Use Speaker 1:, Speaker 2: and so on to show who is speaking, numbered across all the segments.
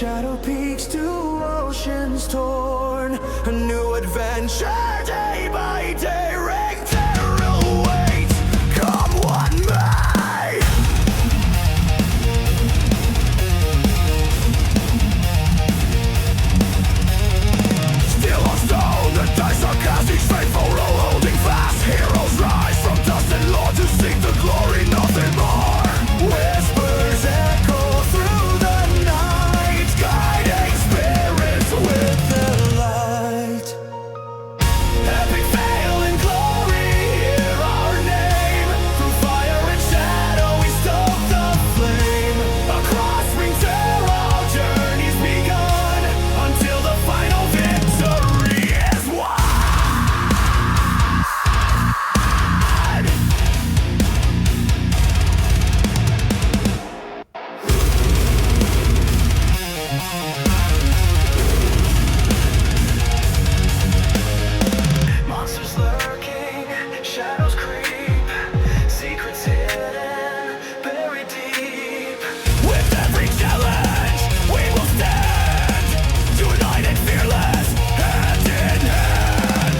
Speaker 1: shadow peaks to oceans torn, a new adventure day by day. Ring terror awaits, come what may. Still on stone, the dice are cast, each faithful roll holding fast. Heroes rise from dust and lore to seek the glory, nothing more. Whispers echo through the night, guiding spirits with the light. Epic fail and glory, hear our name. Through fire and shadow we stoke the flame. Across rings our journey's begun, until the final victory is won. Monsters lurking, shadows creep, secrets hidden, buried deep. With every challenge, we will stand, united, fearless, hand in hand.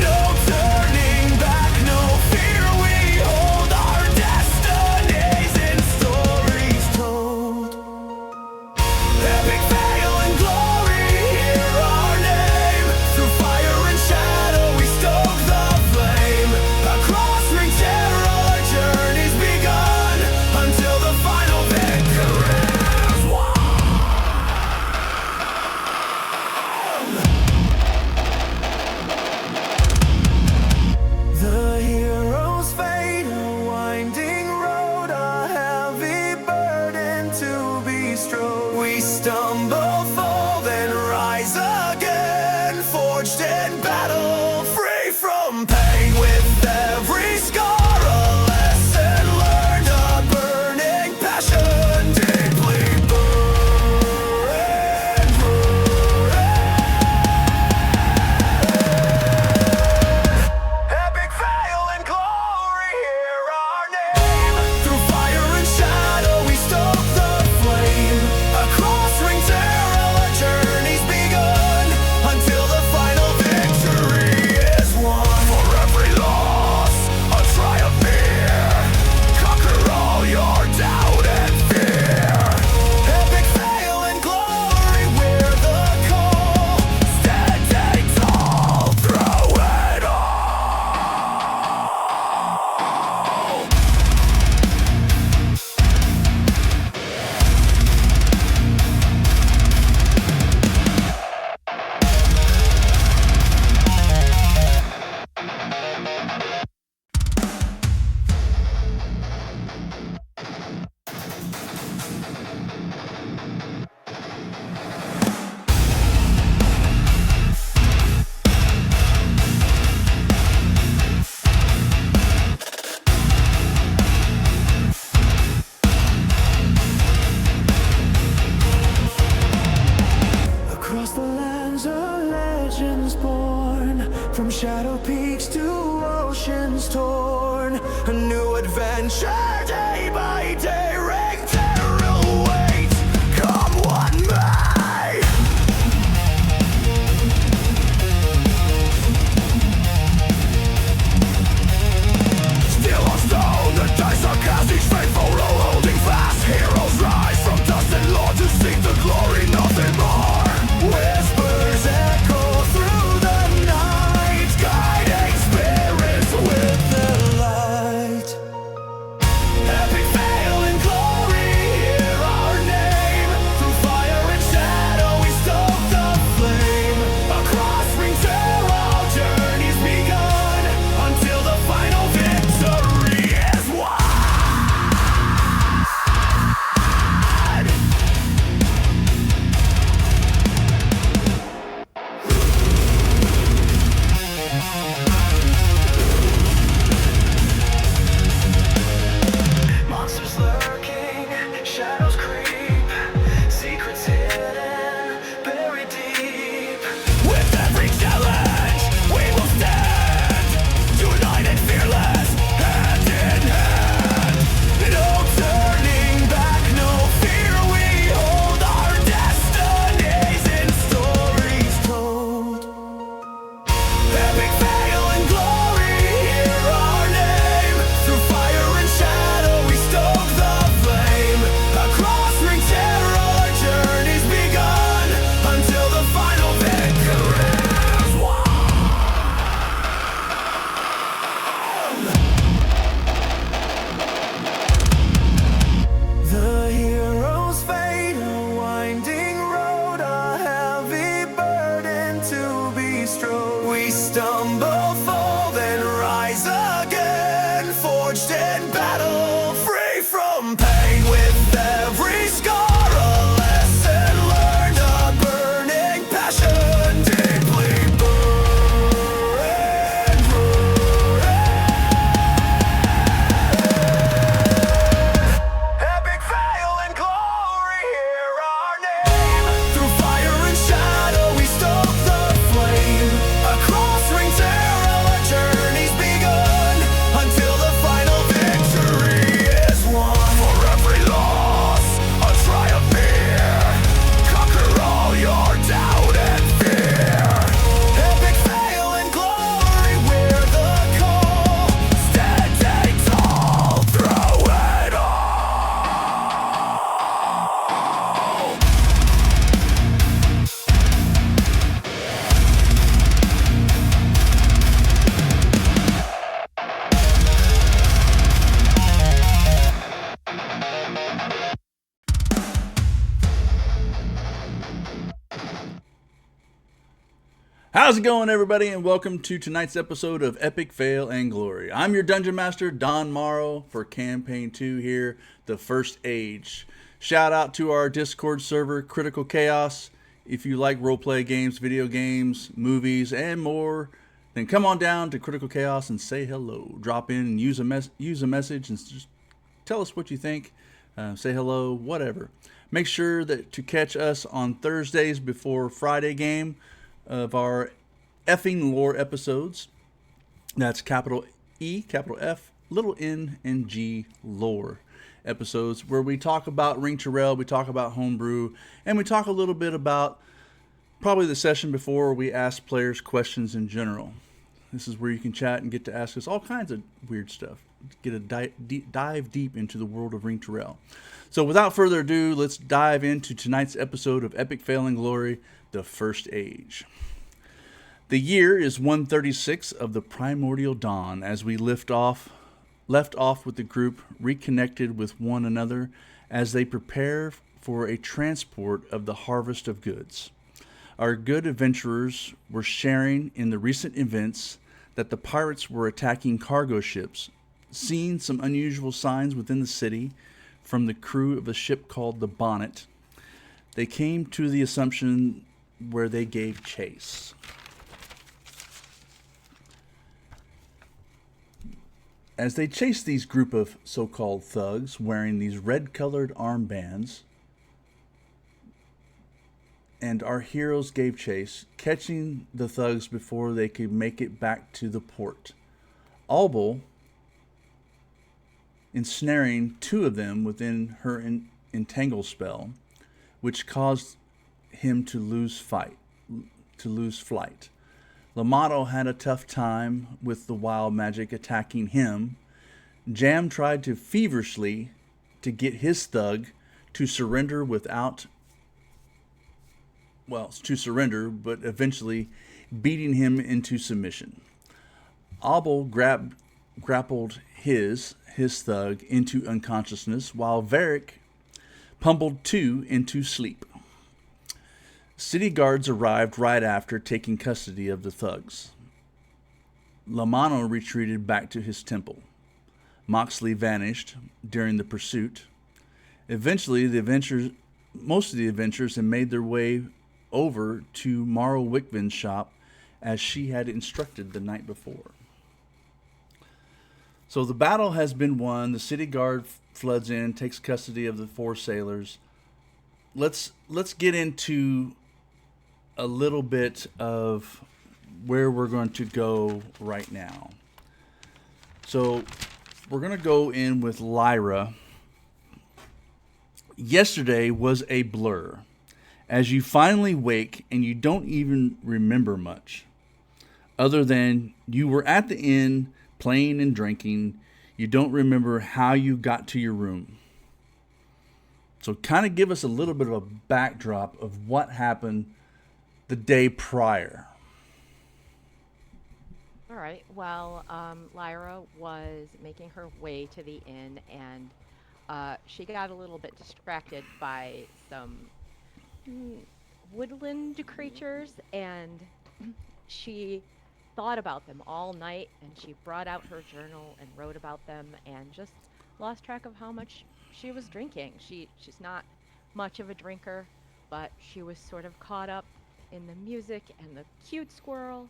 Speaker 1: No turning back, no fear, we hold our destinies in stories told. Epic fail and glory, hear our name. Through fire and shadow we stoke the flame. Across ring terror our journey's begun, until the final victory is won. The hero's fate, a winding road, a heavy burden to be strode. We stumble, fall, then rise again, forged in battle, free from pain. With every scar, a lesson learned, a burning passion, deeply burned. Epic fail and glory, hear our name. Through fire and shadow we stoke the flame. Across ring terror our journey's begun, until the final victory is won. For every loss, a triumph near. Conquer all your doubt and fear. Epic fail and glory, we're the call. Standing tall through it all. Across the lands of legends born, from shadow peaks to oceans torn, a new adventure day by day. Ring terror awaits, come what may. Still on stone, the dice are cast, each faithful roll holding fast. Heroes rise from dust and lore to seek the glory, nothing more. Whispers echo through the night, guiding spirits with the light. Epic fail forged in battle, free from pain with every scar. A lesson learned, a burning passion, deeply burned, epic fail and glory, hear our name. Through fire and shadow we stoke the flame. Across Ring Terra our journey's begun, until the final victory is won. For every loss, a triumph here. Conquer all your doubt and fear. Epic fail and glory, we're the call. Standing tall through it all.
Speaker 2: How's it going, everybody, and welcome to tonight's episode of Epic Fail and Glory. I'm your Dungeon Master, Don Morrow, for Campaign 2 here, The First Age. Shout out to our Discord server, Critical Chaos. If you like roleplay games, video games, movies, and more, then come on down to Critical Chaos and say hello. Drop in and use a message and just tell us what you think. Say hello, whatever. Make sure that to catch us on Thursdays before Friday game of our effing lore episodes. That's capital E, capital F, little n, and G lore episodes, where we talk about Ring Terrell, we talk about homebrew, and we talk a little bit about probably the session before we ask players questions in general. This is where you can chat and get to ask us all kinds of weird stuff. Get a dive deep into the world of Ring Terrell. So without further ado, let's dive into tonight's episode of Epic Fail and Glory, The First Age. The year is 136 of the Primordial Dawn as we left off with the group reconnected with one another as they prepare for a transport of the harvest of goods. Our good adventurers were sharing in the recent events that the pirates were attacking cargo ships, seeing some unusual signs within the city from the crew of a ship called the Bonnet. They came to the assumption where they gave chase. As they chased these group of so-called thugs wearing these red-colored armbands, and our heroes gave chase, catching the thugs before they could make it back to the port. Albel ensnaring two of them within her entangle spell, which caused him to lose flight. Lamato had a tough time with the wild magic attacking him. Jam tried to feverishly to get his thug to surrender but eventually beating him into submission. Albel grappled his thug into unconsciousness, while Varric pummeled two into sleep. City guards arrived right after taking custody of the thugs. Lamano retreated back to his temple. Moxley vanished during the pursuit. Eventually, most of the adventurers had made their way over to Maro Wickvin's shop as she had instructed the night before. So the battle has been won. The city guard floods in, takes custody of the four sailors. Let's get into a little bit of where we're going to go right now. So we're going to go in with Lyra. Yesterday was a blur, as you finally wake and you don't even remember much, other than you were at the inn playing and drinking. You don't remember how you got to your room. So kind of give us a little bit of a backdrop of what happened the day prior.
Speaker 3: All right. Well, Lyra was making her way to the inn, and she got a little bit distracted by some woodland creatures, and she thought about them all night, and she brought out her journal and wrote about them and just lost track of how much she was drinking. She's not much of a drinker, but she was sort of caught up in the music and the cute squirrels,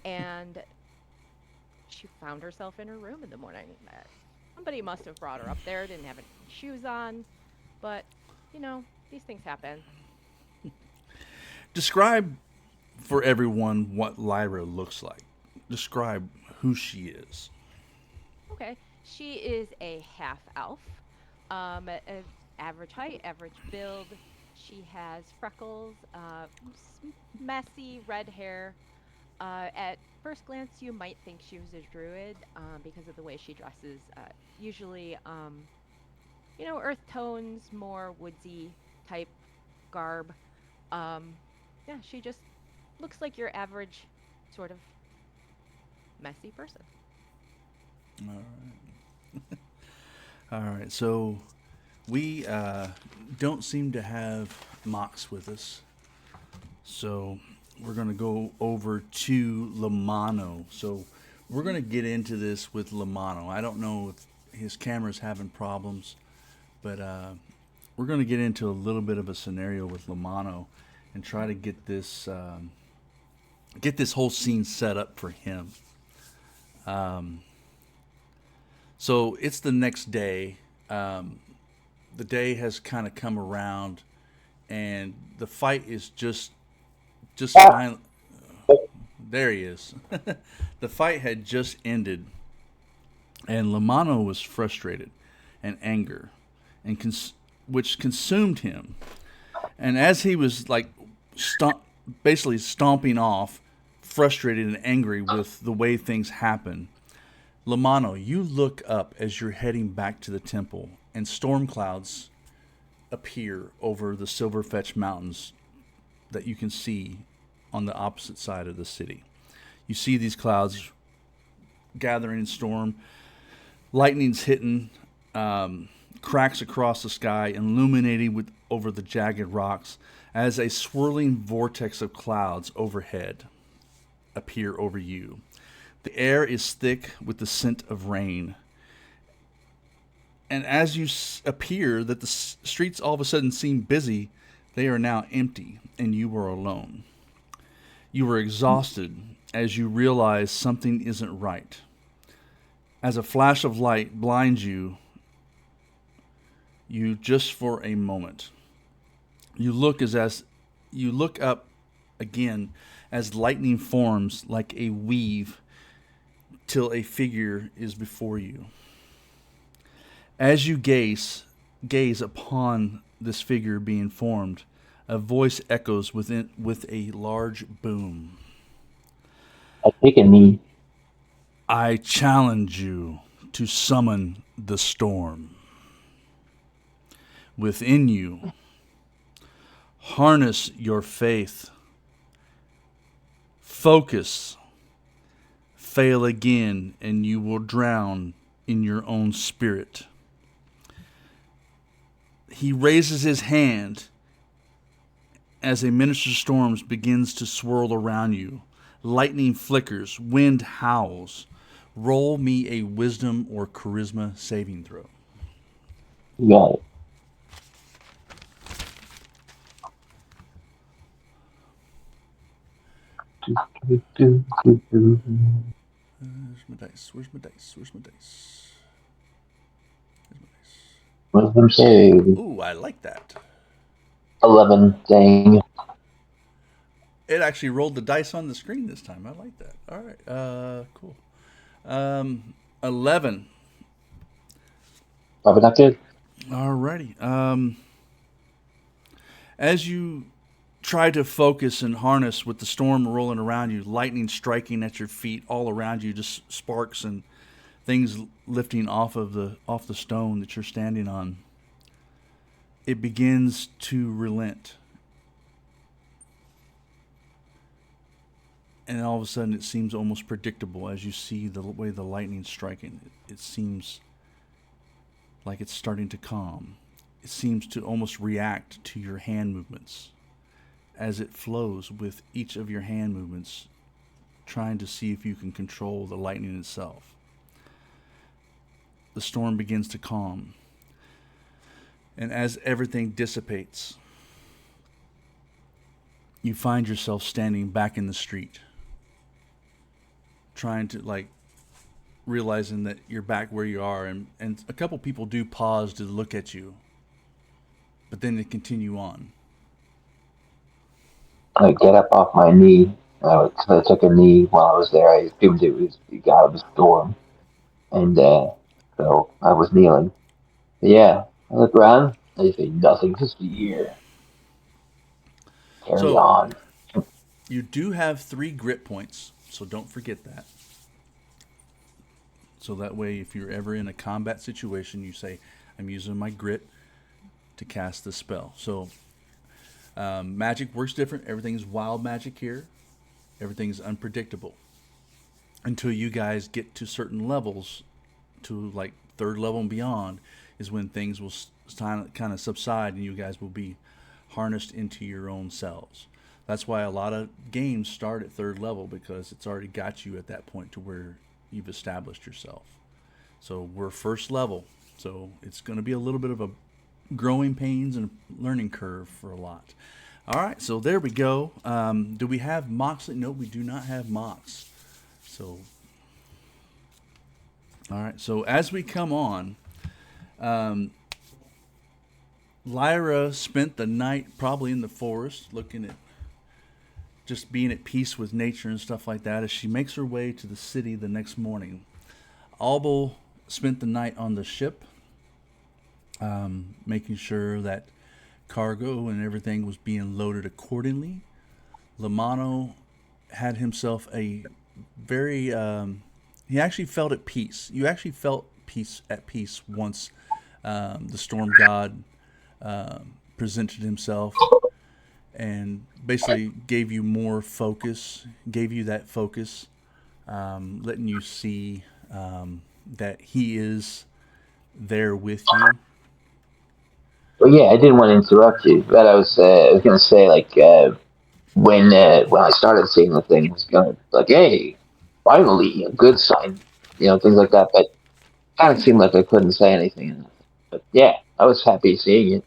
Speaker 3: and she found herself in her room in the morning. Somebody must have brought her up there, didn't have any shoes on, but these things happen.
Speaker 2: Describe for everyone what Lyra looks like. Describe who she is.
Speaker 3: Okay. She is a half elf, average height, average build. She has freckles, messy red hair. At first glance, you might think she was a druid because of the way she dresses. Usually, earth tones, more woodsy type garb. Um, yeah, she just looks like your average sort of messy person.
Speaker 2: All right. All right. So we don't seem to have Mox with us. So we're going to go over to Lamano. So we're going to get into this with Lamano. I don't know if his camera's having problems, but we're going to get into a little bit of a scenario with Lamano and try to get this whole scene set up for him. So it's the next day. The day has kind of come around, and the fight is just finally. There he is. The fight had just ended, and Lamano was frustrated and anger, and which consumed him. And as he was like basically stomping off, frustrated and angry with the way things happen, Lamano, you look up as you're heading back to the temple, and storm clouds appear over the Silverfetch Mountains that you can see on the opposite side of the city. You see these clouds gathering in storm, lightning's hitting, cracks across the sky, illuminating over the jagged rocks as a swirling vortex of clouds overhead appear over you. The air is thick with the scent of rain. And as you appear, that the streets all of a sudden seem busy, they are now empty, and you are alone. You are exhausted as you realize something isn't right. As a flash of light blinds you just for a moment. You look up again as lightning forms like a weave till a figure is before you. As you gaze upon this figure being formed, a voice echoes with a large boom.
Speaker 4: I take a knee.
Speaker 2: I challenge you to summon the storm. Within you, harness your faith. Focus. Fail again, and you will drown in your own spirit. He raises his hand as a minister of storms begins to swirl around you. Lightning flickers, wind howls. Roll me a wisdom or charisma saving throw.
Speaker 4: You got it.
Speaker 2: Where's my dice? Where's my dice? Where's my dice? Where's my dice?
Speaker 4: Wisdom save.
Speaker 2: Ooh, I like that.
Speaker 4: 11. Dang.
Speaker 2: It actually rolled the dice on the screen this time. I like that. All right. Cool. 11.
Speaker 4: Probably not good.
Speaker 2: Alrighty. As you try to focus and harness with the storm rolling around you, lightning striking at your feet, all around you, just sparks and things lifting off the stone that you're standing on. It begins to relent. And all of a sudden it seems almost predictable as you see the way the lightning's striking. It seems like it's starting to calm. It seems to almost react to your hand movements. As it flows with each of your hand movements, trying to see if you can control the lightning itself. The storm begins to calm. And as everything dissipates, you find yourself standing back in the street, trying to, like, realizing that you're back where you are. And a couple people do pause to look at you, but then they continue on.
Speaker 4: I get up off my knee. I took a knee while I was there. I assumed it was out of the storm, and so I was kneeling. Yeah, I look around. I see nothing to see here. Carry
Speaker 2: So
Speaker 4: on.
Speaker 2: you do have 3 grit points, so don't forget that. So that way, if you're ever in a combat situation, you say, I'm using my grit to cast the spell. So magic works different. Everything's wild magic here. Everything's unpredictable until you guys get to certain levels, to like 3rd level and beyond, is when things will kind of subside and you guys will be harnessed into your own selves. That's why a lot of games start at 3rd level, because it's already got you at that point to where you've established yourself. So we're 1st level, so it's going to be a little bit of a growing pains and learning curve for a lot. All right, so there we go. Do we have mocks? No, we do not have mocks. So, all right. So as we come on, Lyra spent the night probably in the forest, looking at just being at peace with nature and stuff like that, as she makes her way to the city the next morning. Albel spent the night on the ship, making sure that cargo and everything was being loaded accordingly. Lamano had himself a very he actually felt at peace. You actually felt at peace once the storm god presented himself and basically gave you more focus, gave you that focus, letting you see that he is there with you.
Speaker 4: Well, yeah, I didn't want to interrupt you, but I was gonna say like when I started seeing the thing, I was going like, hey, finally a good sign, things like that. But kind of seemed like I couldn't say anything. But yeah, I was happy seeing it.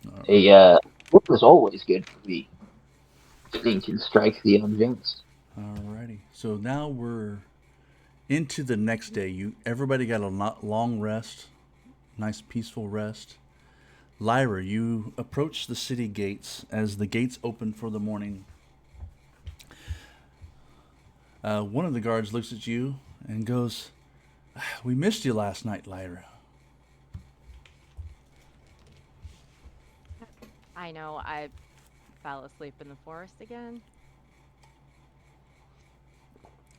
Speaker 2: All right.
Speaker 4: A book is always good for me. Fitting can strike the unjust.
Speaker 2: Alrighty. So now we're into the next day. Everybody got a long rest, nice peaceful rest. Lyra, you approach the city gates. As the gates open for the morning, one of the guards looks at you and goes, "We missed you last night, Lyra."
Speaker 3: I know I fell asleep in the forest again.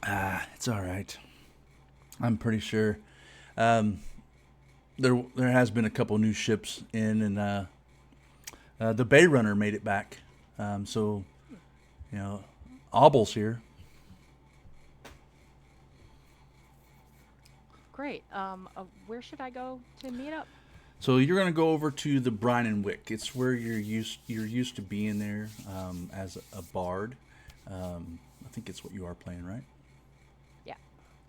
Speaker 2: It's all right. I'm pretty sure. Um, there has been a couple new ships in, and the Bay Runner made it back. So you know, Aubel's here.
Speaker 3: Great. Where should I go to meet up?
Speaker 2: So you're gonna go over to the Brine and Wick. It's where you're used to being there as a bard. I think it's what you are playing, right?
Speaker 3: Yeah.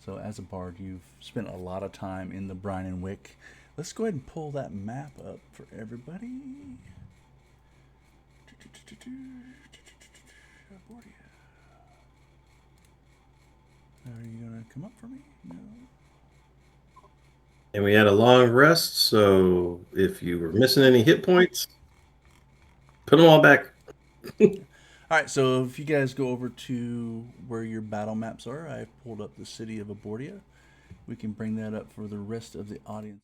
Speaker 2: So as a bard, you've spent a lot of time in the Brine and Wick. Let's go ahead and pull that map up for everybody. Are you gonna come up for me? No.
Speaker 5: And we had a long rest, so if you were missing any hit points, put them all back.
Speaker 2: All right, so if you guys go over to where your battle maps are, I've pulled up the city of Abordia. We can bring that up for the rest of the audience.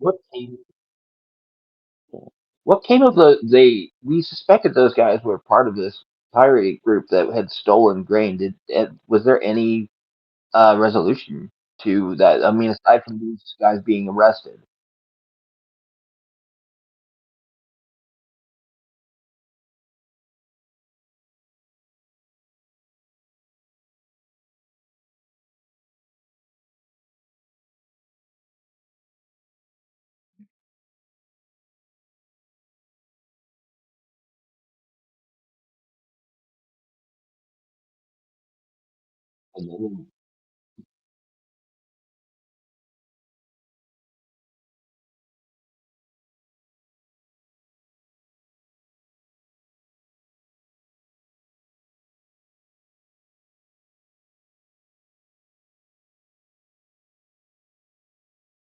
Speaker 4: what came what came of the they we suspected those guys were part of this pirate group that had stolen grain. Was there any resolution to that? I mean, aside from these guys being arrested.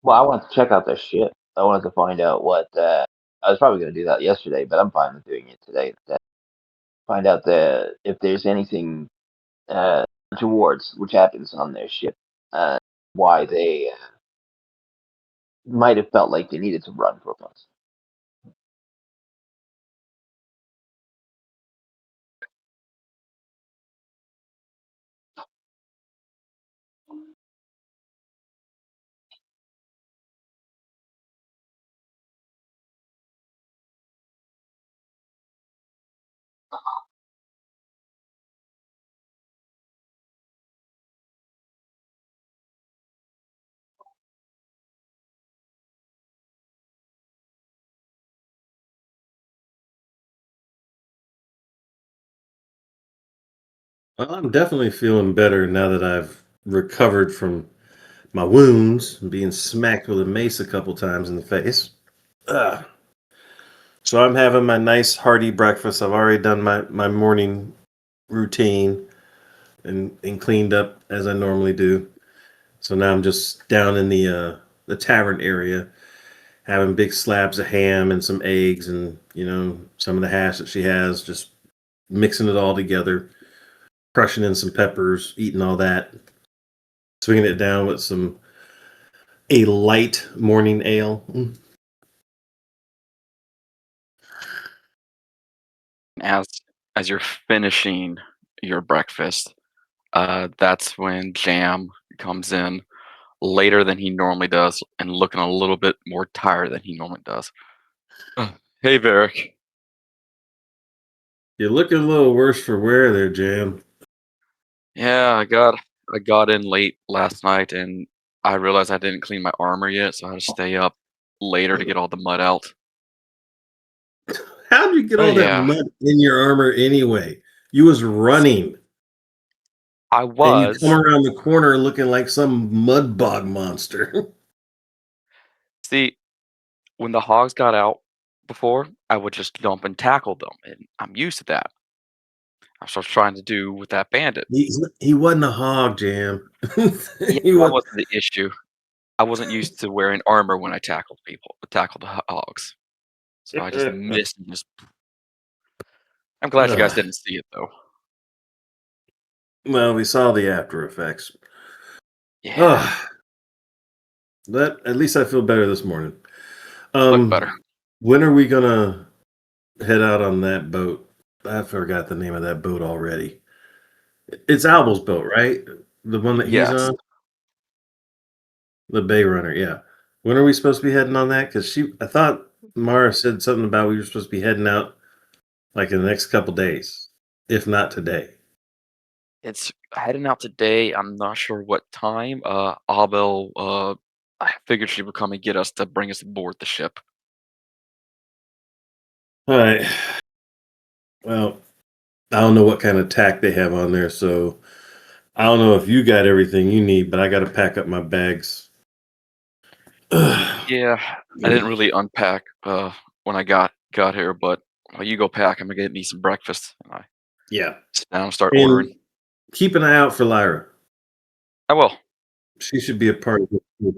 Speaker 4: Well, I wanted to check out their ship. I wanted to find out what. I was probably going to do that yesterday, but I'm fine with doing it today. Find out if there's anything towards which happens on their ship. Uh, why they might have felt like they needed to run from us.
Speaker 5: Well, I'm definitely feeling better now that I've recovered from my wounds and being smacked with a mace a couple times in the face. Ugh. So I'm having my nice hearty breakfast. I've already done my morning routine and cleaned up as I normally do. So now I'm just down in the tavern area having big slabs of ham and some eggs and some of the hash that she has, just mixing it all together, crushing in some peppers, eating all that, swinging it down with a light morning ale.
Speaker 6: as as you're finishing your breakfast, that's when Jam comes in later than he normally does and looking a little bit more tired than he normally does. Uh, Hey, Varric.
Speaker 5: You're looking a little worse for wear there, Jam.
Speaker 6: Yeah, I got in late last night and I realized I didn't clean my armor yet, so I had to stay up later to get all the mud out.
Speaker 5: How'd you get
Speaker 6: Oh
Speaker 5: all that
Speaker 6: yeah,
Speaker 5: mud in your armor anyway? You was running
Speaker 6: I
Speaker 5: and you come
Speaker 6: was.
Speaker 5: around the corner looking like some mud bog monster.
Speaker 6: See, when the hogs got out before, I would just jump and tackle them, and I'm used to that. That's what I was trying to do with that bandit.
Speaker 5: He wasn't a hog, Jam.
Speaker 6: Yeah,
Speaker 5: he
Speaker 6: that
Speaker 5: was.
Speaker 6: wasn't the issue. I wasn't used to wearing armor when I tackled people, tackled the hogs. So I just missed and just. I'm glad you guys
Speaker 5: Ugh.
Speaker 6: didn't see it though.
Speaker 5: Well, we saw the after effects.
Speaker 6: Yeah,
Speaker 5: Ugh. That at least I feel better this morning.
Speaker 6: look better.
Speaker 5: When are we gonna head out on that boat? I forgot the name of that boat already. It's Albel's boat, right? The one that he's
Speaker 6: Yes,
Speaker 5: on, the Bay Runner. Yeah. When are we supposed to be heading on that? Because I thought Mara said something about we were supposed to be heading out like in the next couple days, if not today.
Speaker 6: it's heading out today. I'm not sure what time. Abel. I figured she would come and get us to bring us aboard the ship.
Speaker 5: All right. Well, I don't know what kind of tack they have on there, so I don't know if you got everything you need, but I got to pack up my bags.
Speaker 6: Yeah, I didn't really unpack when I got here, but while you go pack, I'm gonna get me some breakfast. And I
Speaker 5: Yeah.
Speaker 6: sit down and start
Speaker 5: And
Speaker 6: ordering.
Speaker 5: keep an eye out for Lyra.
Speaker 6: I will.
Speaker 5: She should be a part of it.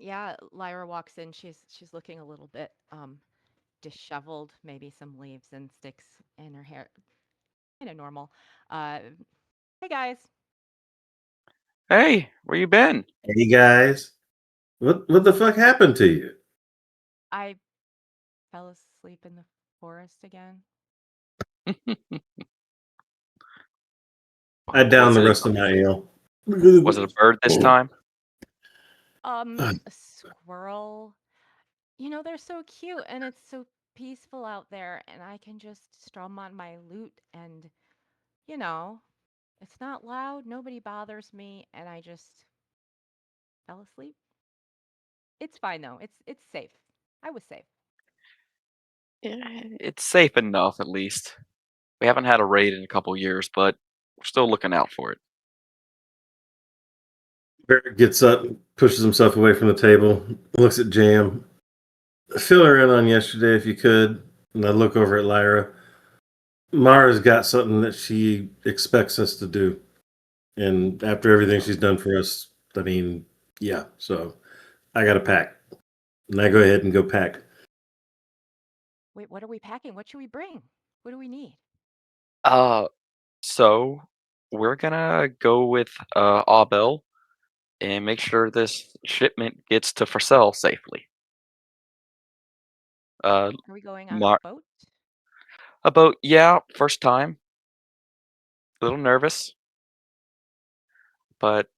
Speaker 3: Yeah, Lyra walks in. She's looking a little bit disheveled, maybe some leaves and sticks in her hair. Kind of normal. Uh, Hey guys,
Speaker 6: Hey, where you been?
Speaker 5: Hey guys, what the fuck happened to you?
Speaker 3: I fell asleep in the forest again.
Speaker 5: I downed
Speaker 6: Was
Speaker 5: the
Speaker 6: it
Speaker 5: rest of my ale.
Speaker 6: was it a bird this time?
Speaker 3: A squirrel. You know, they're so cute and it's so peaceful out there, and I can just strum on my lute and, you know, it's not loud, nobody bothers me, and I just fell asleep. It's fine though. It's safe. I was safe.
Speaker 6: It's safe enough, at least. We haven't had a raid in a couple years, but we're still looking out for it.
Speaker 5: Barrett gets up, pushes himself away from the table, looks at Jam. Fill her in on yesterday if you could. And I look over at Lyra. Mara's got something that she expects us to do. And after everything she's done for us, I mean, yeah. So I got to pack. And I go ahead and go pack.
Speaker 3: Wait, what are we packing? What should we bring? What do we need?
Speaker 6: Uh, so we're gonna go with Abel and make sure this shipment gets to Fresal safely. Uh,
Speaker 3: Are we going on a
Speaker 6: Mar
Speaker 3: boat?
Speaker 6: about yeah, first time, a little nervous, but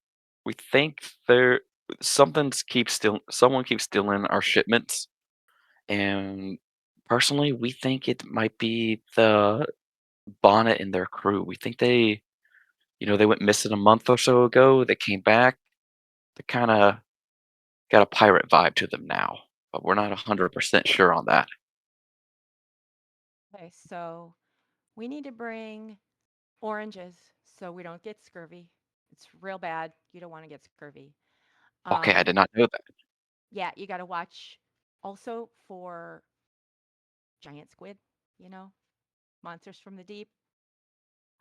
Speaker 6: we think there someone keeps stealing our shipments, and personally, we think it might be the Bonnet and their crew. We think they went missing a month or so ago. They came back. They kind of got a pirate vibe to them now, but we're not 100% sure on that.
Speaker 3: Okay, so we need to bring oranges so we don't get scurvy. It's real bad. You don't want to get scurvy.
Speaker 6: Okay, I
Speaker 3: Um,
Speaker 6: did not know that.
Speaker 3: yeah, you got to watch also for giant squid, you know, monsters from the deep.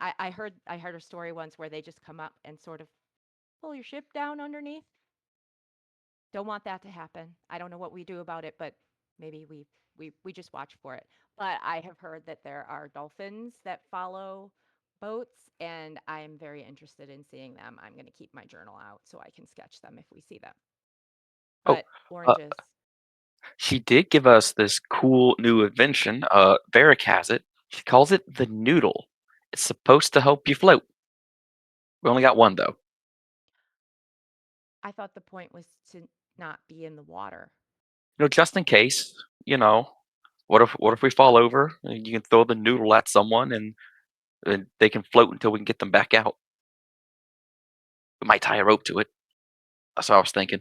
Speaker 3: I heard a story once where they just come up and sort of pull your ship down underneath. Don't want that to happen. I don't know what we do about it, but maybe we just watch for it. But I have heard that there are dolphins that follow boats, and I'm very interested in seeing them. I'm going to keep my journal out so I can sketch them if we see them.
Speaker 6: Oh,
Speaker 3: But
Speaker 6: uh,
Speaker 3: oranges,
Speaker 6: she did give us this cool new invention. Varric has it. She calls it the noodle. It's supposed to help you float. We only got one though.
Speaker 3: I thought the point was to not be in the water.
Speaker 6: Just in case. You know, what if we fall over? And you can throw the noodle at someone, and they can float until we can get them back out. We might tie a rope to it. That's what I was thinking.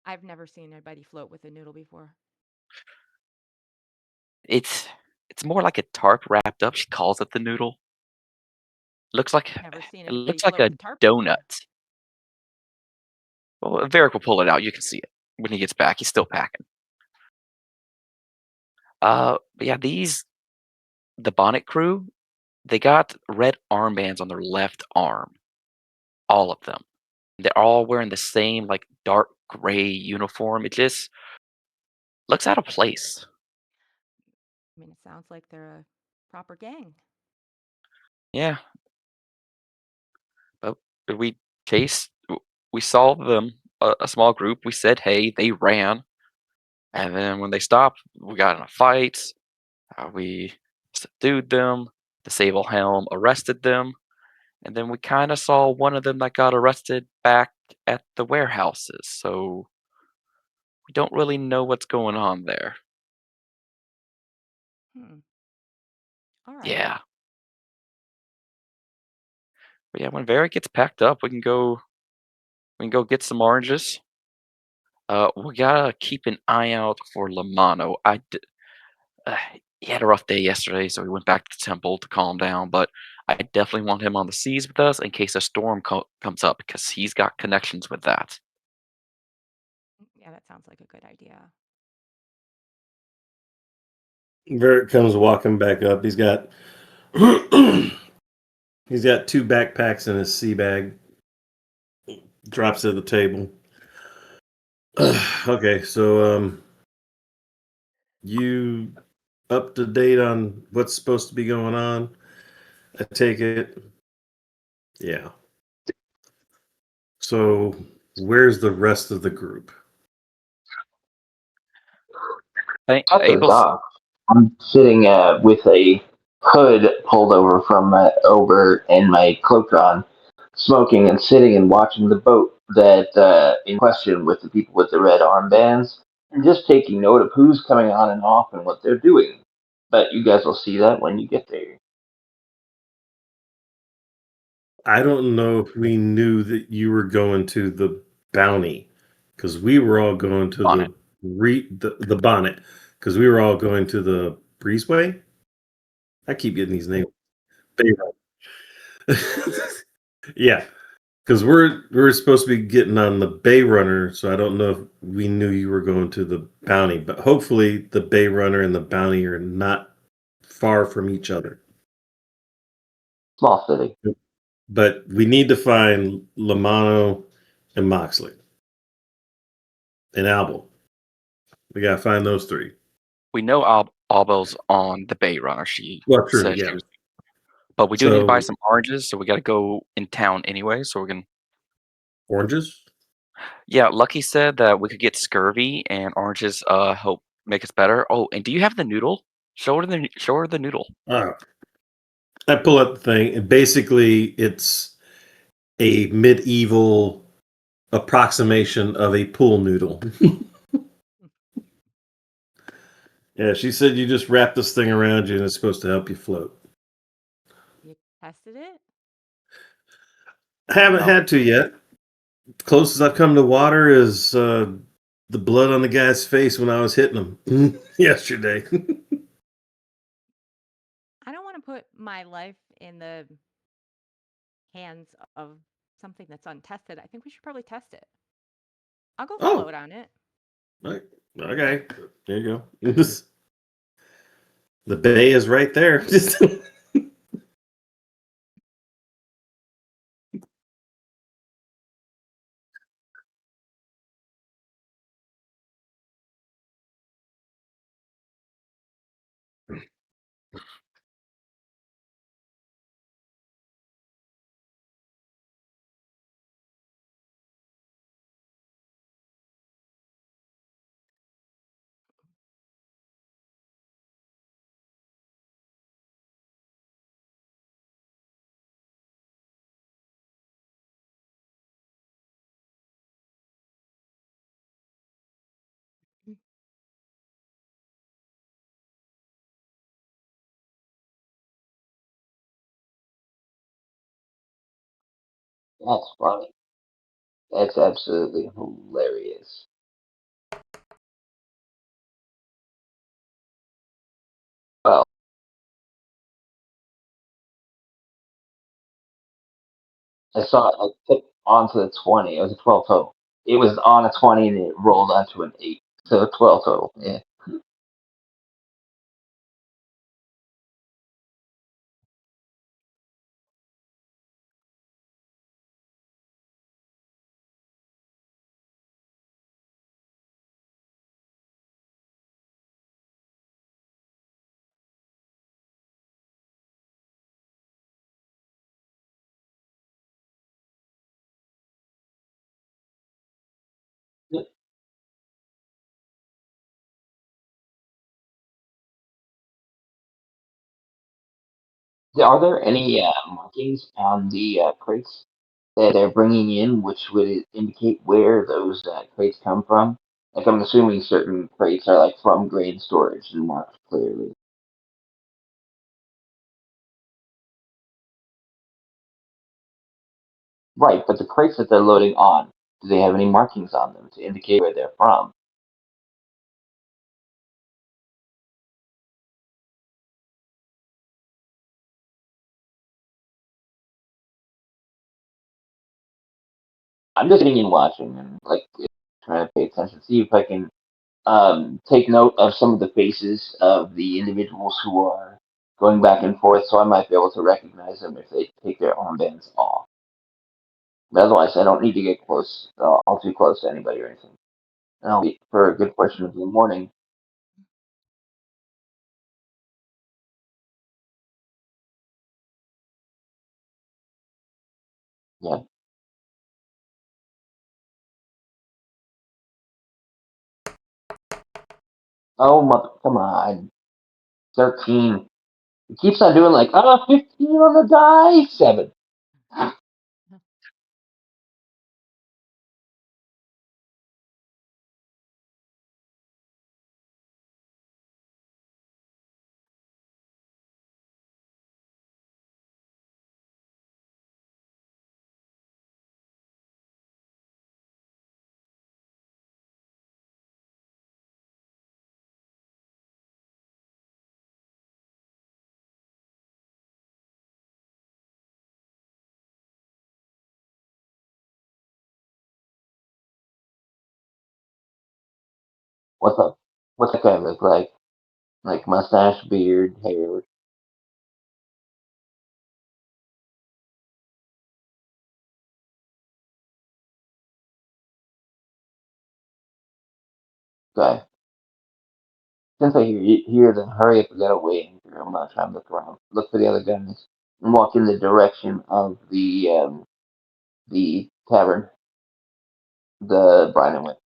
Speaker 3: I've never seen anybody float with a noodle before.
Speaker 6: It's it's more like a tarp wrapped up. She calls it the noodle. Looks like
Speaker 3: Never seen
Speaker 6: it
Speaker 3: anybody
Speaker 6: looks like
Speaker 3: float
Speaker 6: a
Speaker 3: with a tarp
Speaker 6: donut.
Speaker 3: before.
Speaker 6: Well, Varric will pull it out. You can see it when he gets back. He's still packing. But yeah, the Bonnet crew, they got red armbands on their left arm, all of them. They're all wearing the same like dark gray uniform. It just looks out of place.
Speaker 3: I mean, it sounds like they're a proper gang.
Speaker 6: Yeah, but we chased. We saw them, a small group. We said, "Hey," they ran, and then when they stopped, we got in a fight. We subdued them. The Sable Helm arrested them, and then we kind of saw one of them that got arrested back at the warehouses. So we don't really know what's going on there.
Speaker 3: Hmm. All right.
Speaker 6: Yeah, but yeah, when Vera gets packed up, we can go. We can go get some oranges. We gotta keep an eye out for Lamano. Uh, he had a rough day yesterday, so we went back to the temple to calm down. But I definitely want him on the seas with us in case a storm comes up because he's got connections with that.
Speaker 3: Yeah, that sounds like a good idea.
Speaker 5: Barrett comes walking back up. He's got two backpacks in his sea bag. Drops it at the table. Okay, so you up to date on what's supposed to be going on? I take it. Yeah. So where's the rest of the group?
Speaker 4: At the
Speaker 6: Abel's
Speaker 4: dock, I'm sitting with a hood pulled over from over and my cloak on, smoking and sitting and watching the boat that in question with the people with the red armbands, and just taking note of who's coming on and off and what they're doing. But you guys will see that when you get there.
Speaker 5: I don't know if we knew that you were going to the bounty because we were all going to
Speaker 6: Bonnet.
Speaker 5: the bonnet because we were all going to the breezeway. I keep getting these names. Bay Runner. Yeah, because we're supposed to be getting on the Bay Runner, so I don't know if we knew you were going to the bounty, but hopefully the Bay Runner and the bounty are not far from each other.
Speaker 4: Small city.
Speaker 5: But we need to find Lamano and Moxley and Albel. We gotta find those three.
Speaker 6: We know Albo's on the Bay Runner. She
Speaker 5: Well, true,
Speaker 6: said she
Speaker 5: yeah.
Speaker 6: was, but we do need to buy
Speaker 5: So
Speaker 6: some oranges, so we got to go in town anyway. So we're gonna.
Speaker 5: oranges.
Speaker 6: Yeah, Lucky said that we could get scurvy and oranges. Help make us better. Oh, and do you have the noodle? Show her the noodle.
Speaker 5: I pull up the thing, and basically it's a medieval approximation of a pool noodle. Yeah, she said you just wrap this thing around you and it's supposed to help you float.
Speaker 3: You tested it?
Speaker 5: I haven't
Speaker 6: No.
Speaker 5: had to yet. Closest I've come to water is the blood on the guy's face when I was hitting him yesterday.
Speaker 3: I don't want to put my life in the hands of something that's untested. I think we should probably test it. I'll go
Speaker 5: Oh,
Speaker 3: float on it.
Speaker 5: okay. There you go. The bay is right there.
Speaker 3: Mm.
Speaker 4: That's funny. That's absolutely hilarious. Well, I saw it like tip onto the 20. It was a 12 total. It was on a 20 and it rolled onto an 8. So 12 total. Yeah. Are there any markings on the crates that they're bringing in, which would indicate where those crates come from? Like I'm assuming certain crates are like from grain storage and marked clearly. Right, but the crates that they're loading on, do they have any markings on them to indicate where they're from? I'm just sitting and watching and like trying to pay attention, see if I can take note of some of the faces of the individuals who are going back and forth, so I might be able to recognize them if they take their armbands off. But otherwise, I don't need to get close, all too close to anybody or anything. And I'll wait for a good portion of the morning. Yeah. Oh, come on. 13. It keeps on doing like, 15 on the die. 7. What's up? What's that guy look like? Like mustache, beard, hair. Guy. Since I hear them, hurry up and get away. I'm not trying to look around. Look for the other guys. And walk in the direction of the tavern, the Brine and Wick.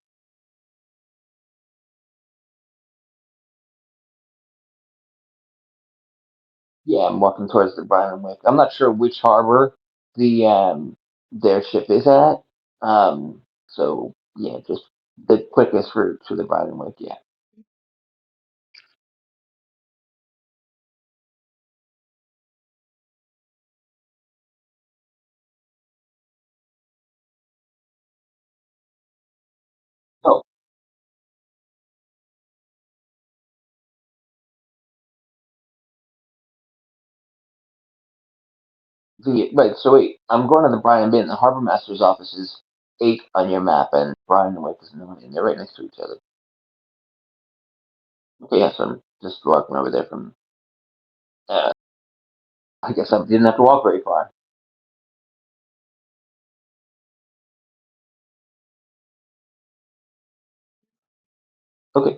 Speaker 4: Yeah, I'm walking towards the Brine and Wick. I'm not sure which harbor their ship is at. So yeah, just the quickest route to the Brine and Wick. Yeah. Oh, right. So wait, I'm going to the Brine and Bin. The harbor master's office is 8 on your map, and Brine and Wick is 9, and they're right next to each other. Okay, yeah, so I'm just walking over there from. Uh, I guess I didn't have to walk very far. Okay.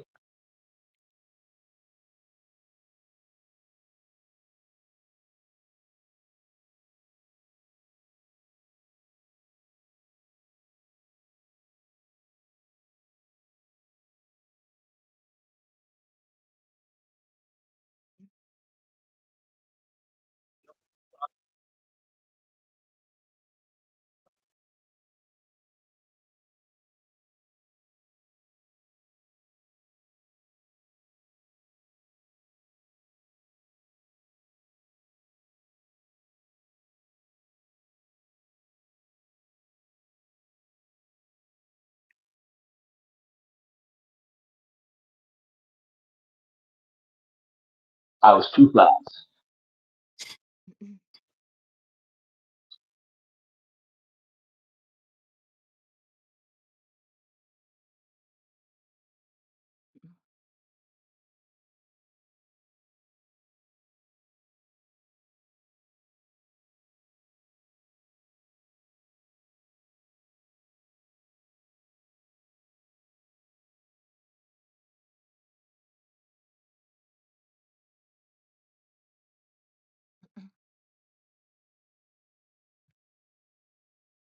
Speaker 4: I was too fast.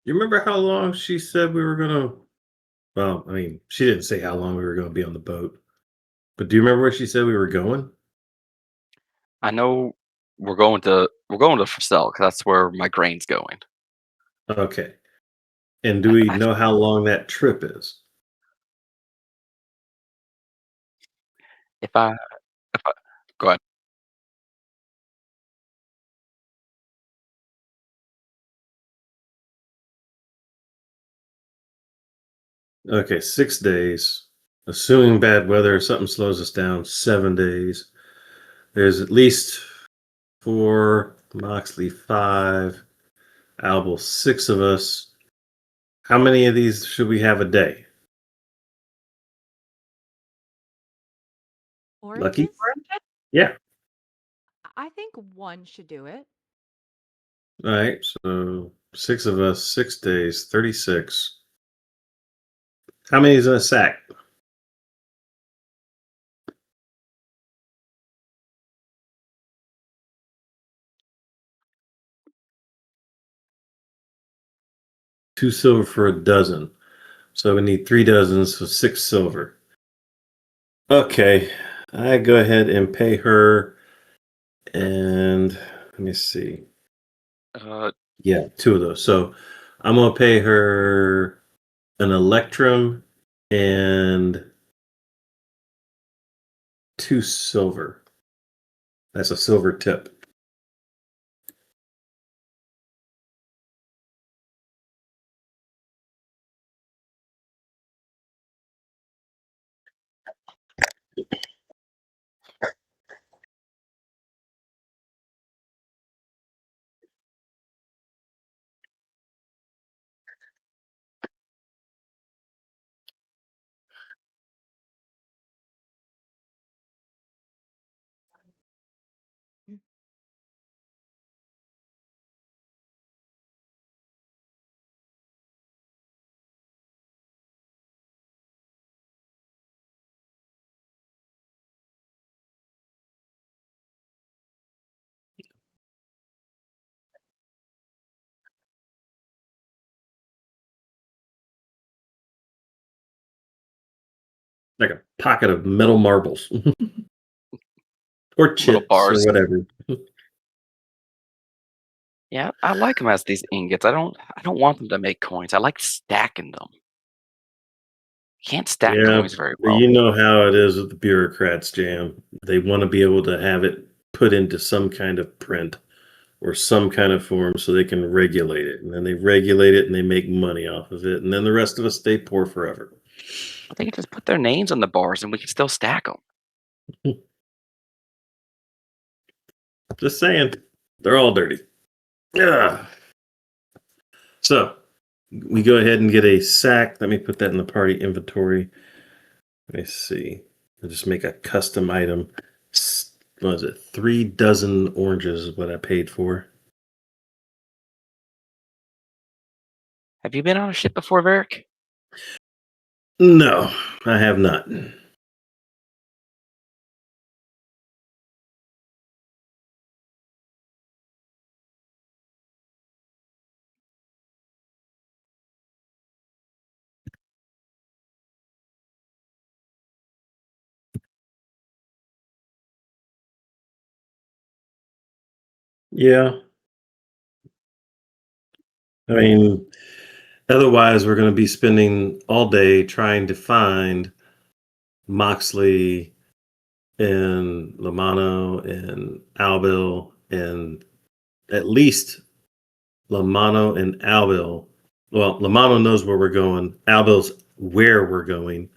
Speaker 5: You remember how long she said we were gonna? Well, I mean, she didn't say how long we were gonna be on the boat, but do you remember where she said we were going?
Speaker 6: I know we're going to Fresal because that's where my grain's going.
Speaker 5: Okay. And do
Speaker 6: I,
Speaker 5: we
Speaker 6: I
Speaker 5: know how long that trip is?
Speaker 6: if I if I go ahead.
Speaker 5: Okay, 6 days. Assuming bad weather, something slows us down, 7 days. There's at least four, Moxley five, Albel six of us. How many of these should we have a day? Lucky?
Speaker 3: Oranges?
Speaker 5: Yeah.
Speaker 3: I think one should do it.
Speaker 5: All right. So six of us, 6 days, 36. How many is in a sack? 2 silver for a dozen. So we need 3 dozens, so 6 silver. Okay, I go ahead and pay her, and let me see. Yeah, 2 of those. So I'm gonna pay her an electrum and 2 silver. That's a silver tip.
Speaker 3: Mm.
Speaker 5: Like a pocket of metal marbles or
Speaker 6: Little
Speaker 5: chips or
Speaker 6: bars.
Speaker 5: whatever.
Speaker 6: Yeah, I like them as these ingots. I don't want them to make coins. I like stacking them. Can't stack
Speaker 5: Yeah,
Speaker 6: coins very
Speaker 5: but
Speaker 6: well.
Speaker 5: you know how it is with the bureaucrats, Jam. They want to be able to have it put into some kind of print or some kind of form so they can regulate it. And then they regulate it and they make money off of it. And then the rest of us stay poor forever.
Speaker 6: They can just put their names on the bars and we can still stack them.
Speaker 5: Just saying, they're all dirty. Yeah. So we go ahead and get a sack. Let me put that in the party inventory. Let me see. I'll just make a custom item. What is it? 3 dozen oranges is what I paid for.
Speaker 6: Have you been on a ship before, Varric?
Speaker 5: No, I have not. Yeah. I mean, otherwise, we're going to be spending all day trying to find Moxley and Lamano and Albil and at least Lamano and Albil. Well, Lamano knows where we're going. Albil's where we're going.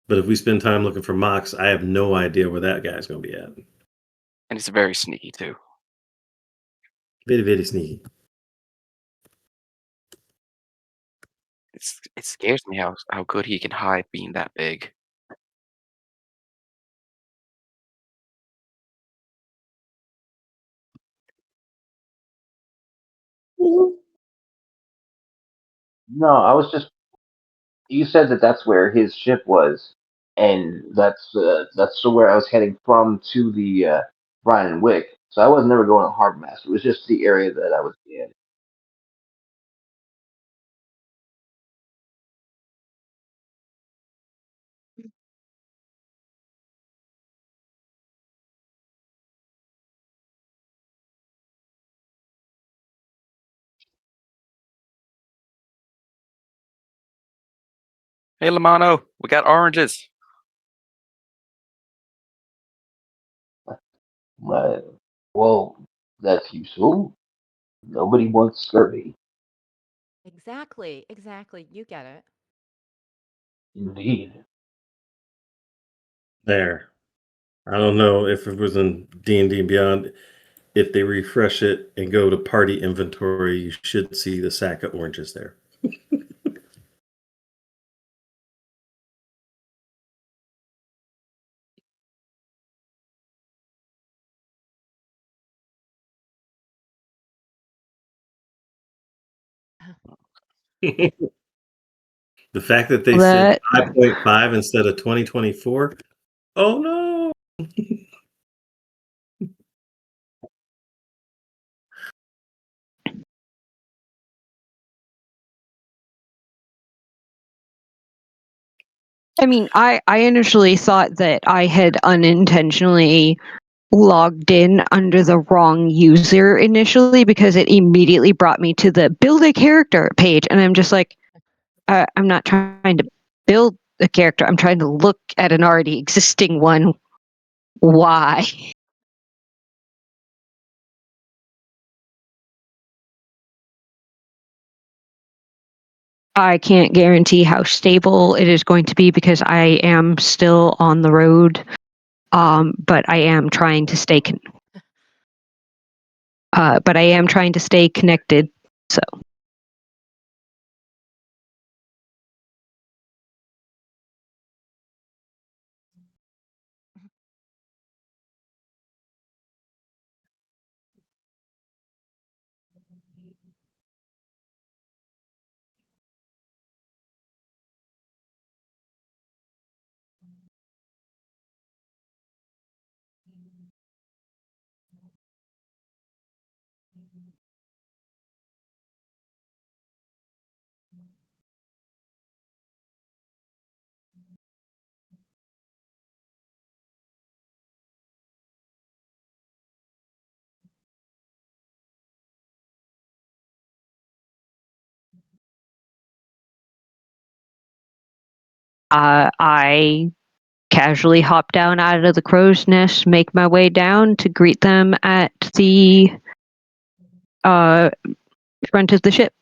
Speaker 5: But if we spend time looking for Mox, I have no idea where that guy's going to be at.
Speaker 6: And he's very sneaky too.
Speaker 5: Very, very sneaky.
Speaker 6: It scares me how good he can hide being that big.
Speaker 4: No, I was just. You said that that's where his ship was, and that's where I was heading from to the Brian and Wick. So I was never going to Harbor Master. It was just the area that I was in.
Speaker 6: Hey, Lamano, we got oranges.
Speaker 4: Uh, well, that's useful. Nobody wants scurvy.
Speaker 3: Exactly, exactly. You get it.
Speaker 4: Indeed.
Speaker 5: There. I don't know if it was in D&D and Beyond. If they refresh it and go to party inventory, you should see the sack of oranges there. The fact that they said
Speaker 7: That
Speaker 5: 5.5 instead of 2024. Oh no.
Speaker 7: mean, I initially thought that I had unintentionally logged in under the wrong user initially because it immediately brought me to the build a character page, and I'm just like, I'm not trying to build a character. I'm trying to look at an already existing one. Why? I can't guarantee how stable it is going to be because I am still on the road. But I am trying to stay connected. So I casually hop down out of the crow's nest, make my way down to greet them at the front of the ship.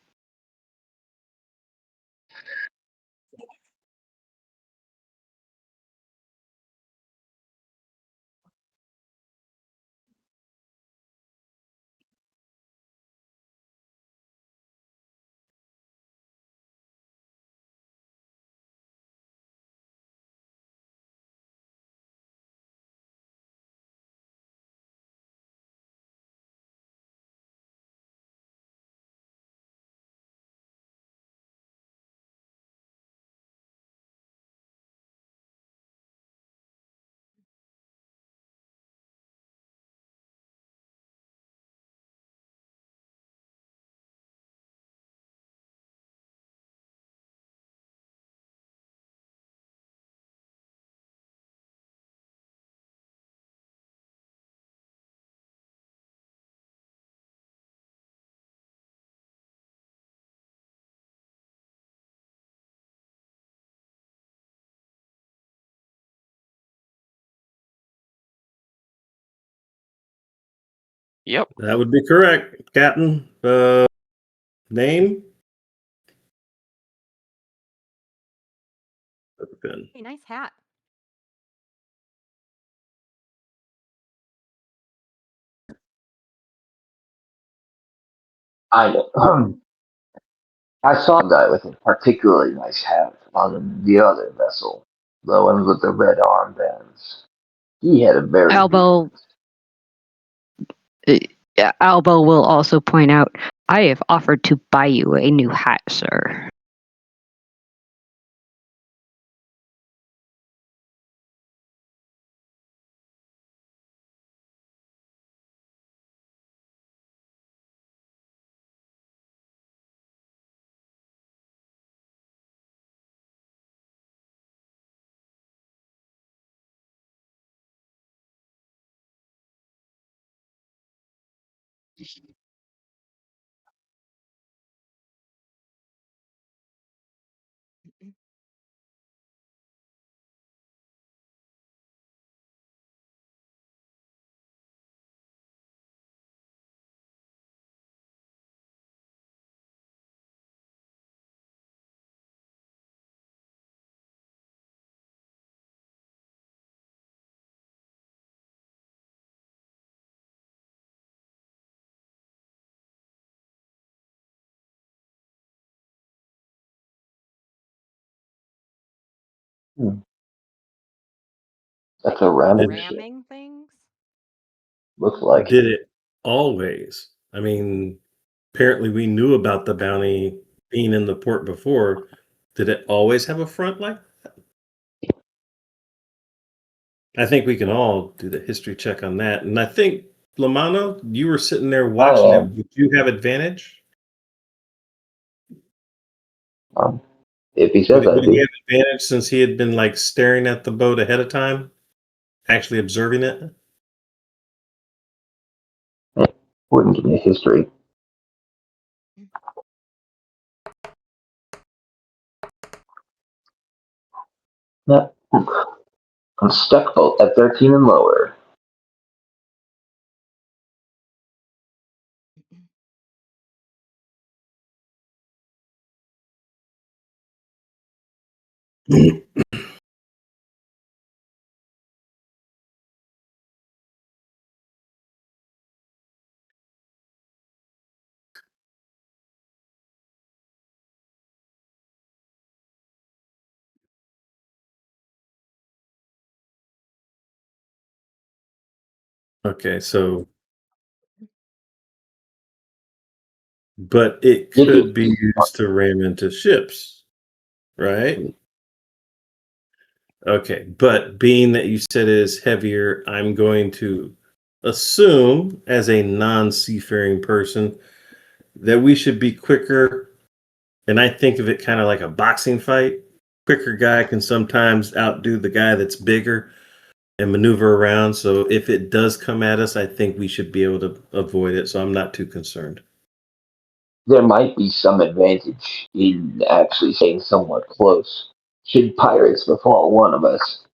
Speaker 6: Yep.
Speaker 5: That would be correct, Captain. Name? Silverfin.
Speaker 3: Hey, nice hat.
Speaker 4: I I saw a guy with a particularly nice hat on the other vessel, the one with the red armbands. He had a very
Speaker 7: Albo Albo will also point out, I have offered to buy you a new hat, sir.
Speaker 4: Hmm, that's a ramming
Speaker 5: Did,
Speaker 4: ship.
Speaker 3: Ramming things?
Speaker 4: Looks like.
Speaker 5: did it always? I mean, apparently we knew about the bounty being in the port before. Did it always have a front like that? I think we can all do the history check on that. And I think, Lamano, you were sitting there watching
Speaker 4: I
Speaker 5: it.
Speaker 4: am.
Speaker 5: Would you have advantage?
Speaker 4: Um, If he says
Speaker 5: Would
Speaker 4: I
Speaker 5: he
Speaker 4: do,
Speaker 5: have advantage since he had been like staring at the boat ahead of time, actually observing it?
Speaker 4: wouldn't give me a history. No. I'm stuck both at 13 and lower.
Speaker 5: Okay, so but it
Speaker 4: You
Speaker 5: could
Speaker 4: could
Speaker 5: be used to ram into ships, right? Okay, but being that you said it is heavier, I'm going to assume, as a non-seafaring person, that we should be quicker. And I think of it kind of like a boxing fight. Quicker guy can sometimes outdo the guy that's bigger and maneuver around. So if it does come at us, I think we should be able to avoid it. So I'm not too concerned.
Speaker 4: there might be some advantage in actually staying somewhat close. Should pirates befall one of us,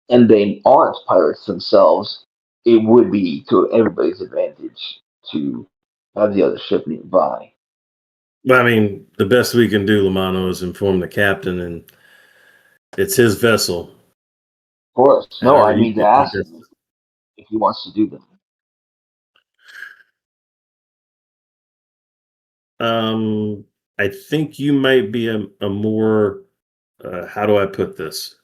Speaker 4: and they aren't pirates themselves, it would be to everybody's advantage to have the other ship nearby.
Speaker 5: But I mean, the best we can do, Lamano, is inform the captain, and it's his vessel.
Speaker 4: Of course, no,
Speaker 5: However,
Speaker 4: I
Speaker 5: he
Speaker 4: mean to
Speaker 5: thinks
Speaker 4: ask
Speaker 5: it's
Speaker 4: him if he wants to do that.
Speaker 5: Um, I think you might be a more, how do I put this,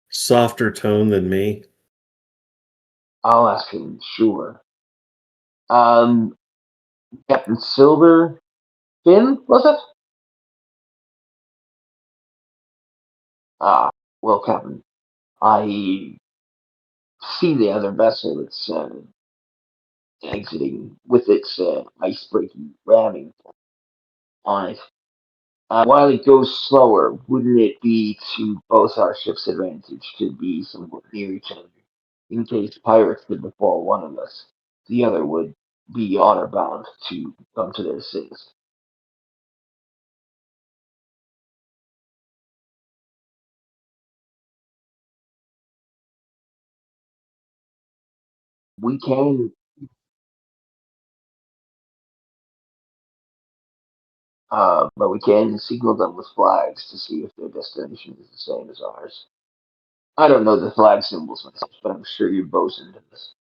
Speaker 5: softer tone than me.
Speaker 4: I'll ask him, sure. Um, Captain Silverfin, was it? Ah, well, Captain, I see the other vessel that's exiting with its ice-breaking ramming on it. While it goes slower, wouldn't it be to both our ships' advantage to be somewhat near each other? In case pirates could befall one of us, the other would be honor bound to come to their assist. We can, but we can signal them with flags to see if their destination is the same as ours. I don't know the flag symbols myself, but I'm sure you're bosun to this.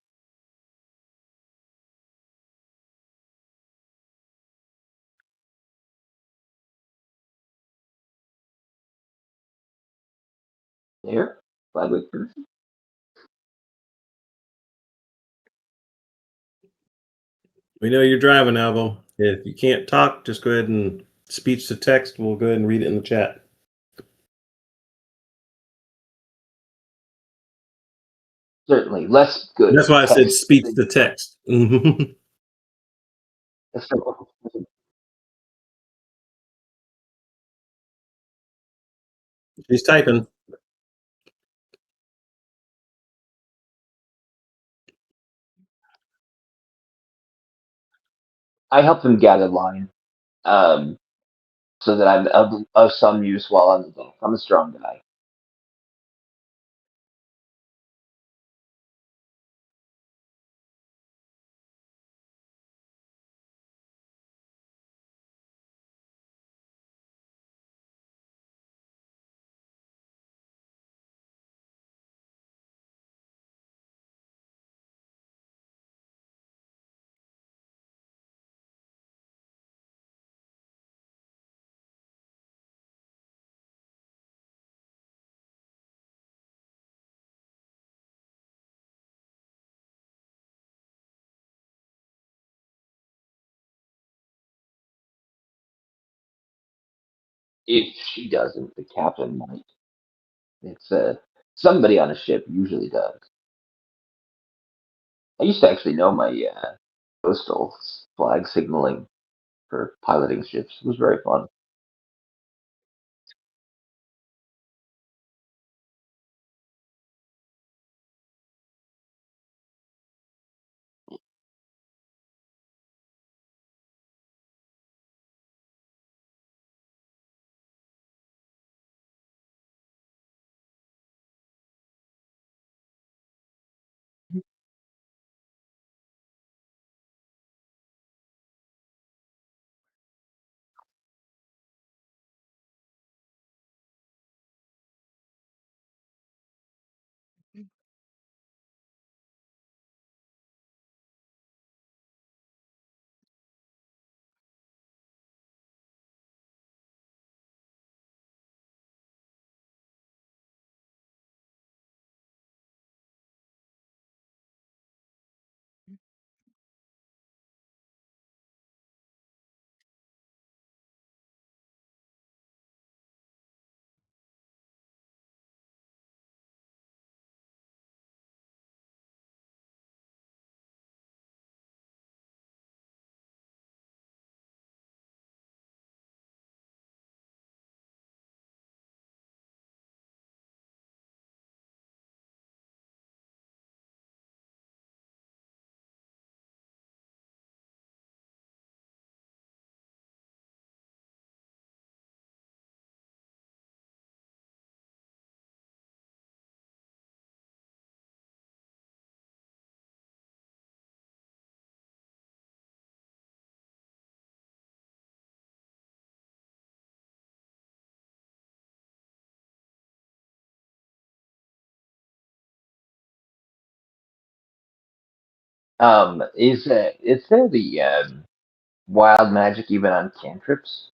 Speaker 4: There, flag wave first.
Speaker 5: We know you're driving, Alvo. If you can't talk, just go ahead and speech to text. We'll go ahead and read it in the chat.
Speaker 4: Certainly, less good
Speaker 5: That's why I said
Speaker 4: text
Speaker 5: speech
Speaker 4: than
Speaker 5: to text. She's typing.
Speaker 4: I help them gather line, um, so that I'm of some use while on the deck. I'm a strong guy. If she doesn't, the captain might. It's somebody on a ship usually does. I used to actually know my coastal flag signaling for piloting ships. It was very fun. Is there the wild magic even on cantrips?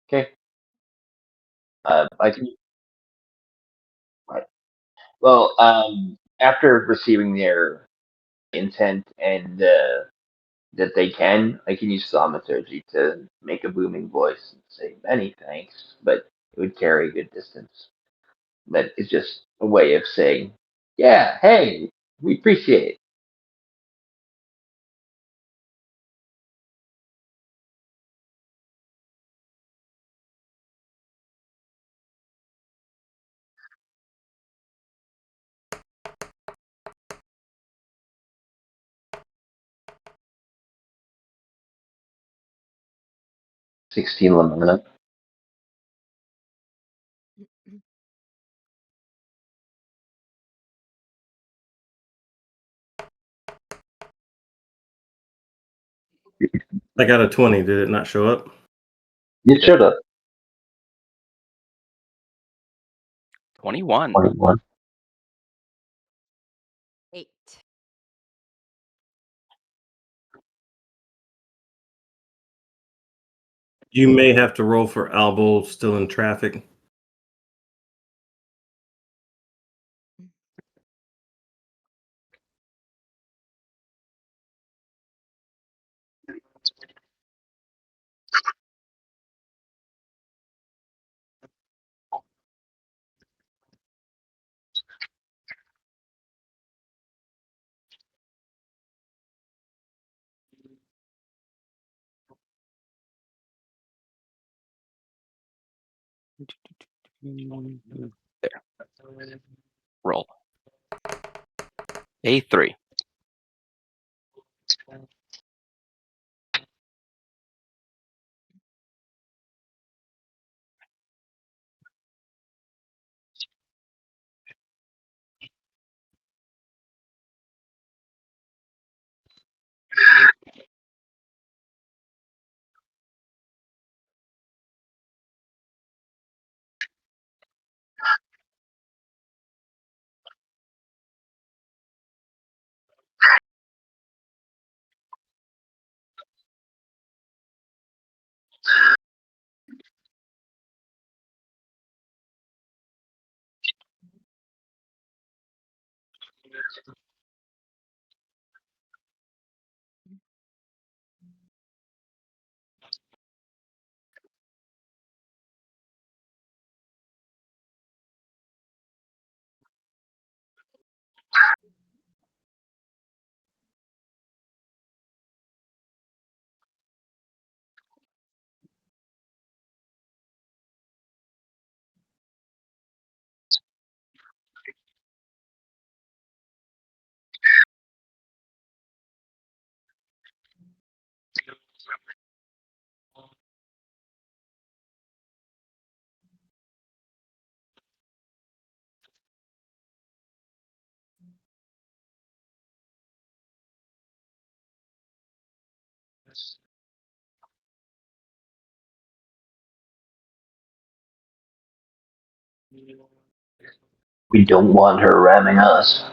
Speaker 4: Okay. I can. Right. Well, after receiving their intent and that they can, I can use thaumaturgy to make a booming voice and say many thanks, but it would carry a good distance. But it's just a way of saying, yeah, hey, we appreciate it. 16 Lamana.
Speaker 5: I got a 20. Did it not show up?
Speaker 4: You showed up.
Speaker 6: 21.
Speaker 4: 21.
Speaker 3: 8.
Speaker 5: You may have to roll for Albo still in traffic.
Speaker 6: There. Roll. A3.
Speaker 4: We don't want her ramming us.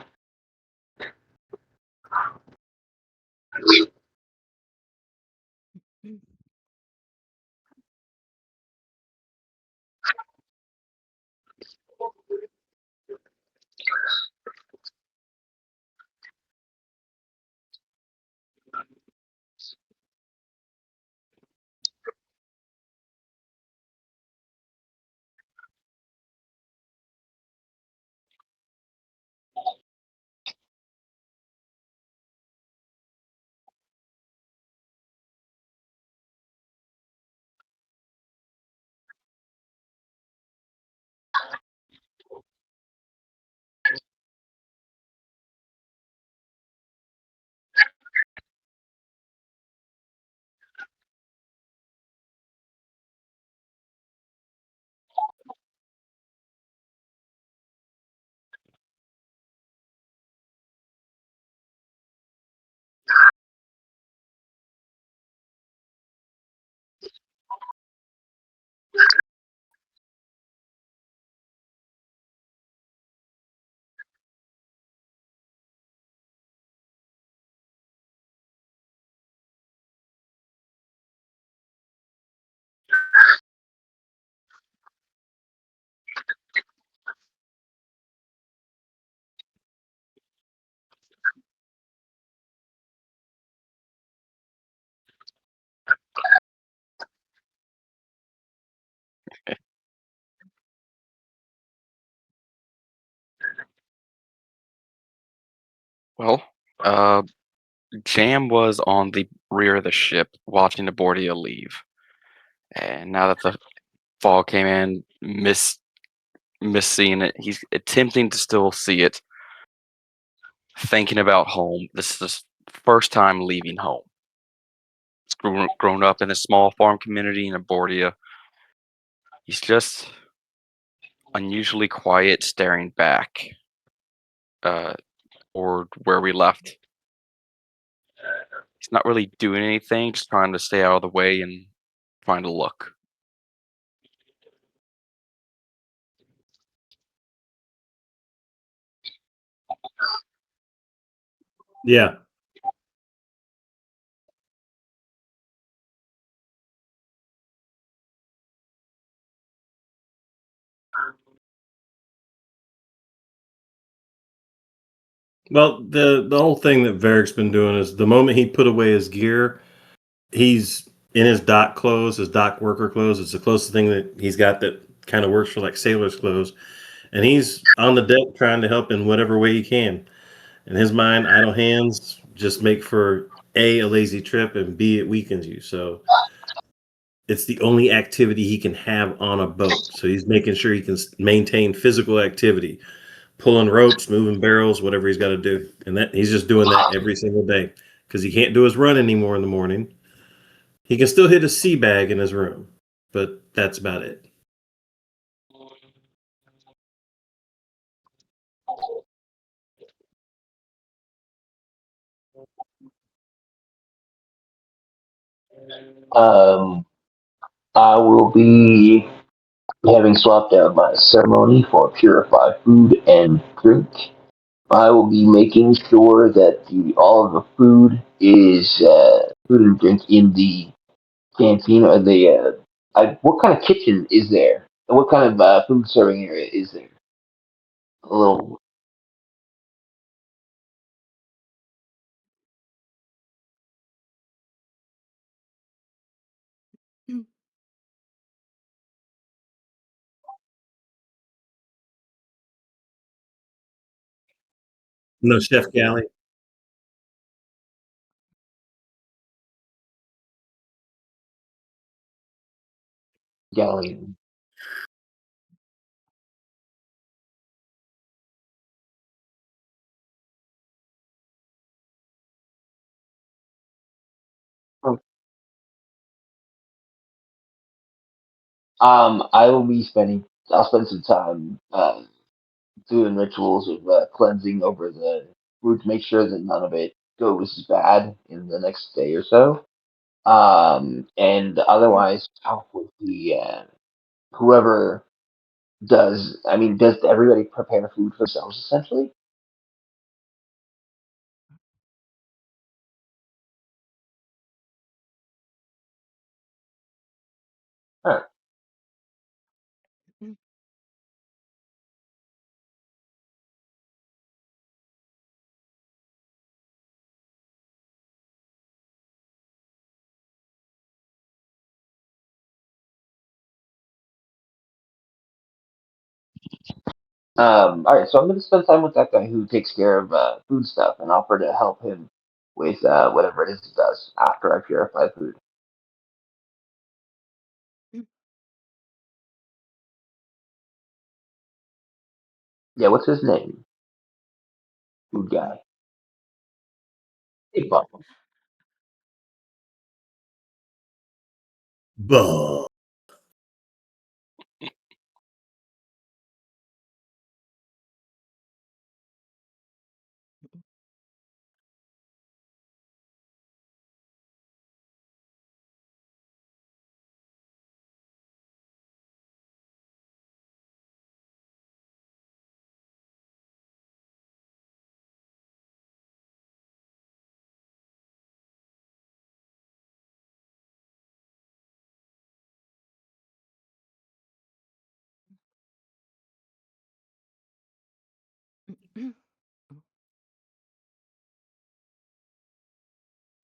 Speaker 6: Well, uh, Jam was on the rear of the ship watching the Bordia leave. And now that the fog came in, miss seeing it. He's attempting to still see it, thinking about home. This is his first time leaving home. He's grown up in a small farm community in Abordia. He's just unusually quiet, staring back, uh, or where we left. He's not really doing anything, just trying to stay out of the way and trying to look.
Speaker 5: Yeah. Well, the whole thing that Varric's been doing is the moment he put away his gear, he's in his dock clothes, his dock worker clothes. It's the closest thing that he's got that kind of works for like sailor's clothes. And he's on the deck trying to help in whatever way he can. In his mind, idle hands just make for a lazy trip, and B, it weakens you. So it's the only activity he can have on a boat. So he's making sure he can maintain physical activity, pulling ropes, moving barrels, whatever he's got to do. And that he's just doing that every single day because he can't do his run anymore in the morning. He can still hit a sea bag in his room, but that's about it.
Speaker 4: Um, I will be having swapped out my ceremony for purified food and drink. I will be making sure that all of the food is food and drink in the canteen or the what kind of kitchen is there? And what kind of food serving area is there? A little
Speaker 5: No, Chef Galley.
Speaker 4: galley. I will be spending. I'll spend some time doing rituals of cleansing over the food to make sure that none of it goes bad in the next day or so. And otherwise, talk with the whoever does. I mean, does everybody prepare food for themselves essentially? Huh. All right, so I'm going to spend time with that guy who takes care of food stuff and offer to help him with whatever it is he does after I purify food. Yeah, what's his name? Food guy. Hey, Bob.
Speaker 5: Buh.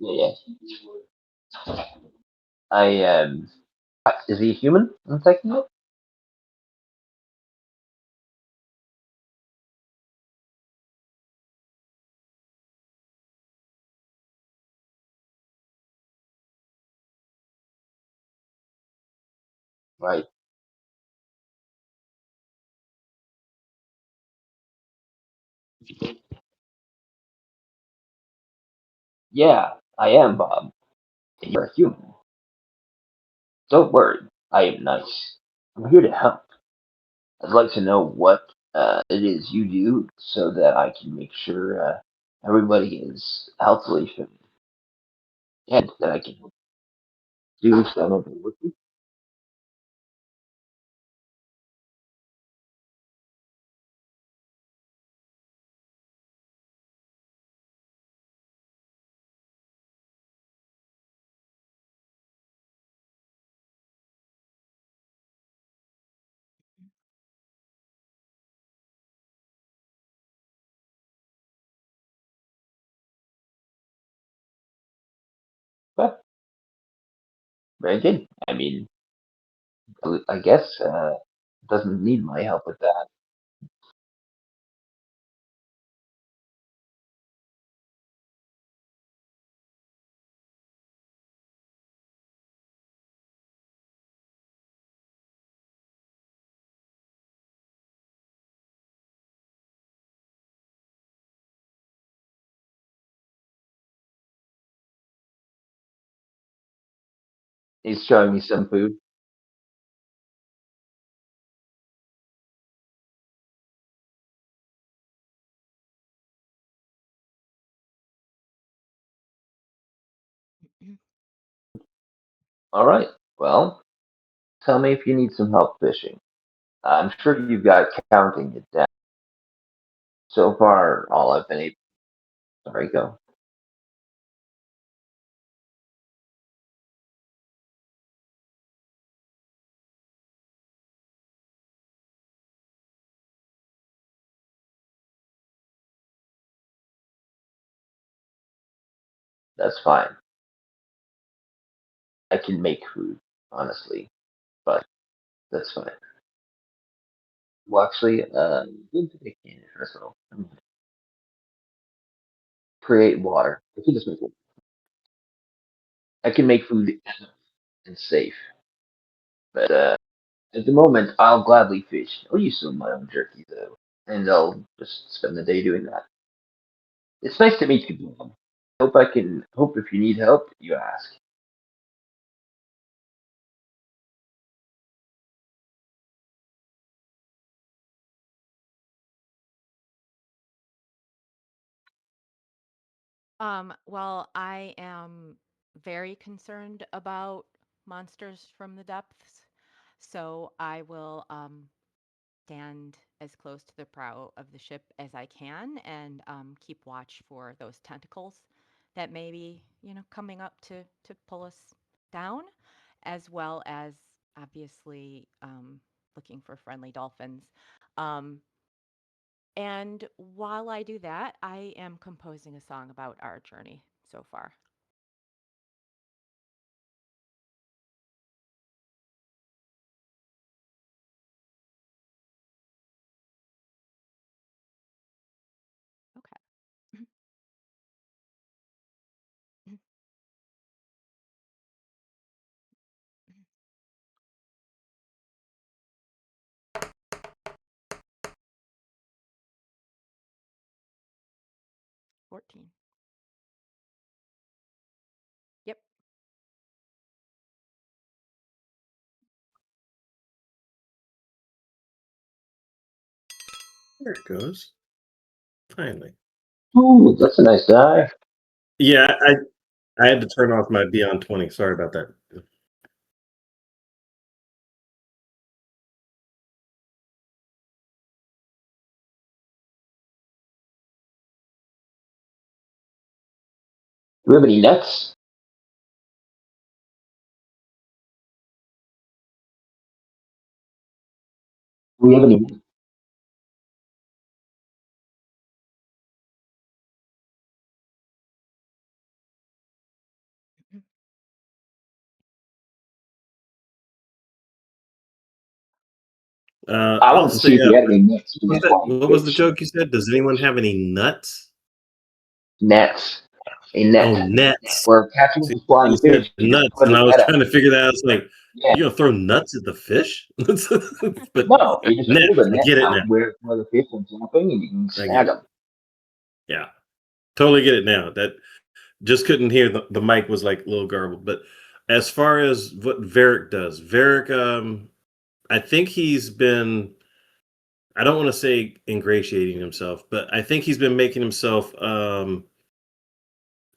Speaker 4: Yeah, yeah. I is he a human? I'm taking it. Right. Yeah, I am, Bob. And you're a human. Don't worry, I am nice. I'm here to help. I'd like to know what it is you do so that I can make sure everybody is healthily fed and that I can do some of the work. But very good. I mean, I guess doesn't need my help with that. He's showing me some food. All right. Well, tell me if you need some help fishing. I'm sure you've got counting it down. So far, all I've been able. Sorry, go. That's fine. I can make food, honestly, but that's fine. Well, actually, good to take in first of all. Create water. I can just make it. I can make food and safe, but at the moment, I'll gladly fish. I'll use some of my own jerky though, and I'll just spend the day doing that. It's nice to meet you, Bob. Hope I can. Hope if you need help, you ask.
Speaker 3: Well, I am very concerned about monsters from the depths, so I will stand as close to the prow of the ship as I can and keep watch for those tentacles that may be, coming up to pull us down, as well as obviously looking for friendly dolphins. Um, and while I do that, I am composing a song about our journey so far. Okay. Mhm, mhm, mhm. 14. Yep.
Speaker 5: There it goes. Finally.
Speaker 4: Ooh, that's a nice die.
Speaker 5: Yeah, I had to turn off my Beyond 20. Sorry about that.
Speaker 4: Do we have any nuts? Do we have any?
Speaker 3: Mhm.
Speaker 4: I
Speaker 5: I'll
Speaker 4: wanted to
Speaker 5: say,
Speaker 4: see if you had any nuts for
Speaker 5: what was
Speaker 4: that
Speaker 5: that?
Speaker 4: flying
Speaker 5: What was the
Speaker 4: fish.
Speaker 5: joke you said? Does anyone have any nuts?
Speaker 4: Nets. A
Speaker 5: Oh,
Speaker 4: net.
Speaker 5: nets.
Speaker 4: We're catching
Speaker 5: See,
Speaker 4: the flying
Speaker 5: you said
Speaker 4: fish. You just
Speaker 5: nuts,
Speaker 4: put
Speaker 5: and
Speaker 4: a
Speaker 5: I was
Speaker 4: net out.
Speaker 5: trying to figure that out. I was like,
Speaker 4: Yeah.
Speaker 5: You gonna throw nuts at the fish? But
Speaker 4: No, you just
Speaker 5: net,
Speaker 4: pull the
Speaker 5: I
Speaker 4: net
Speaker 5: get it
Speaker 4: out
Speaker 5: now.
Speaker 4: where the fish are jumping, and you can
Speaker 5: I get
Speaker 4: snag
Speaker 5: it.
Speaker 4: them.
Speaker 5: Yeah, totally get it now. That just couldn't hear the mic was like a little garbled. But as far as what Varric does, Varric, I think he's been. I don't want to say ingratiating himself, but I think he's been making himself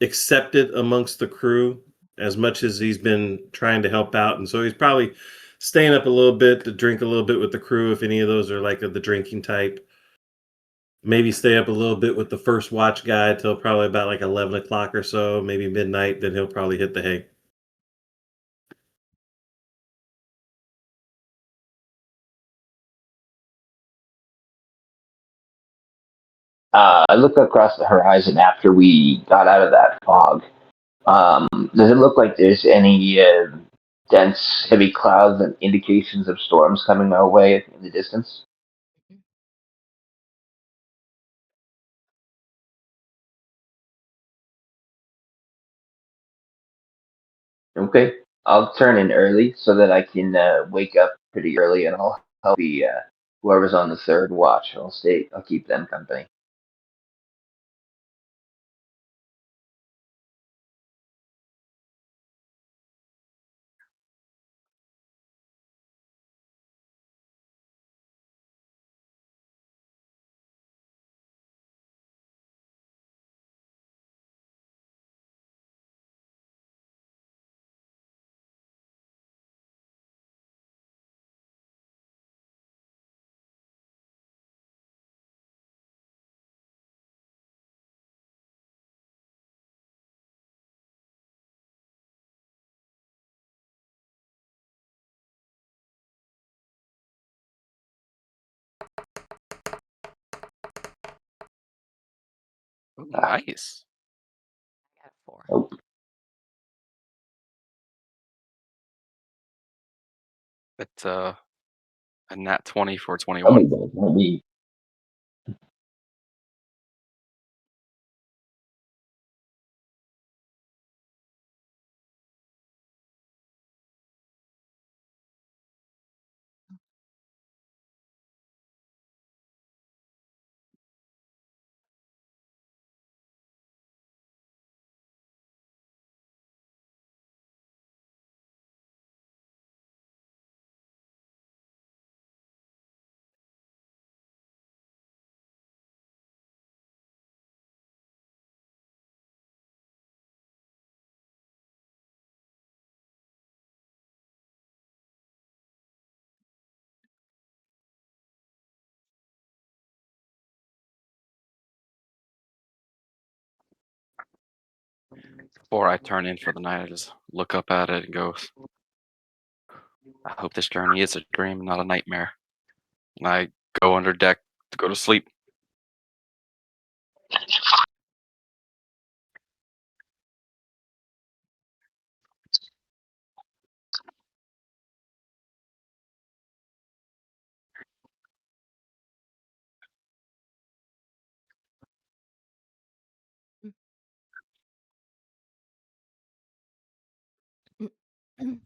Speaker 5: accepted amongst the crew as much as he's been trying to help out, and so he's probably staying up a little bit to drink a little bit with the crew if any of those are like of the drinking type. Maybe stay up a little bit with the first watch guy till probably about like 11 o'clock or so, maybe midnight. Then he'll probably hit the hay.
Speaker 4: I looked across the horizon after we got out of that fog. Does it look like there's any dense, heavy clouds and indications of storms coming our way in the distance? Okay, I'll turn in early so that I can wake up pretty early, and I'll help whoever's on the third watch. I'll stay. I'll keep them company.
Speaker 6: Ooh, nice.
Speaker 3: I got 4.
Speaker 4: Nope.
Speaker 6: It's a nat 20 for
Speaker 4: Tell
Speaker 6: 21.
Speaker 4: me, bud. Tell me.
Speaker 6: Before I turn in for the night, I just look up at it and go, I hope this journey is a dream, not a nightmare. And I go under deck to go to sleep.
Speaker 3: Mm, mm, mm.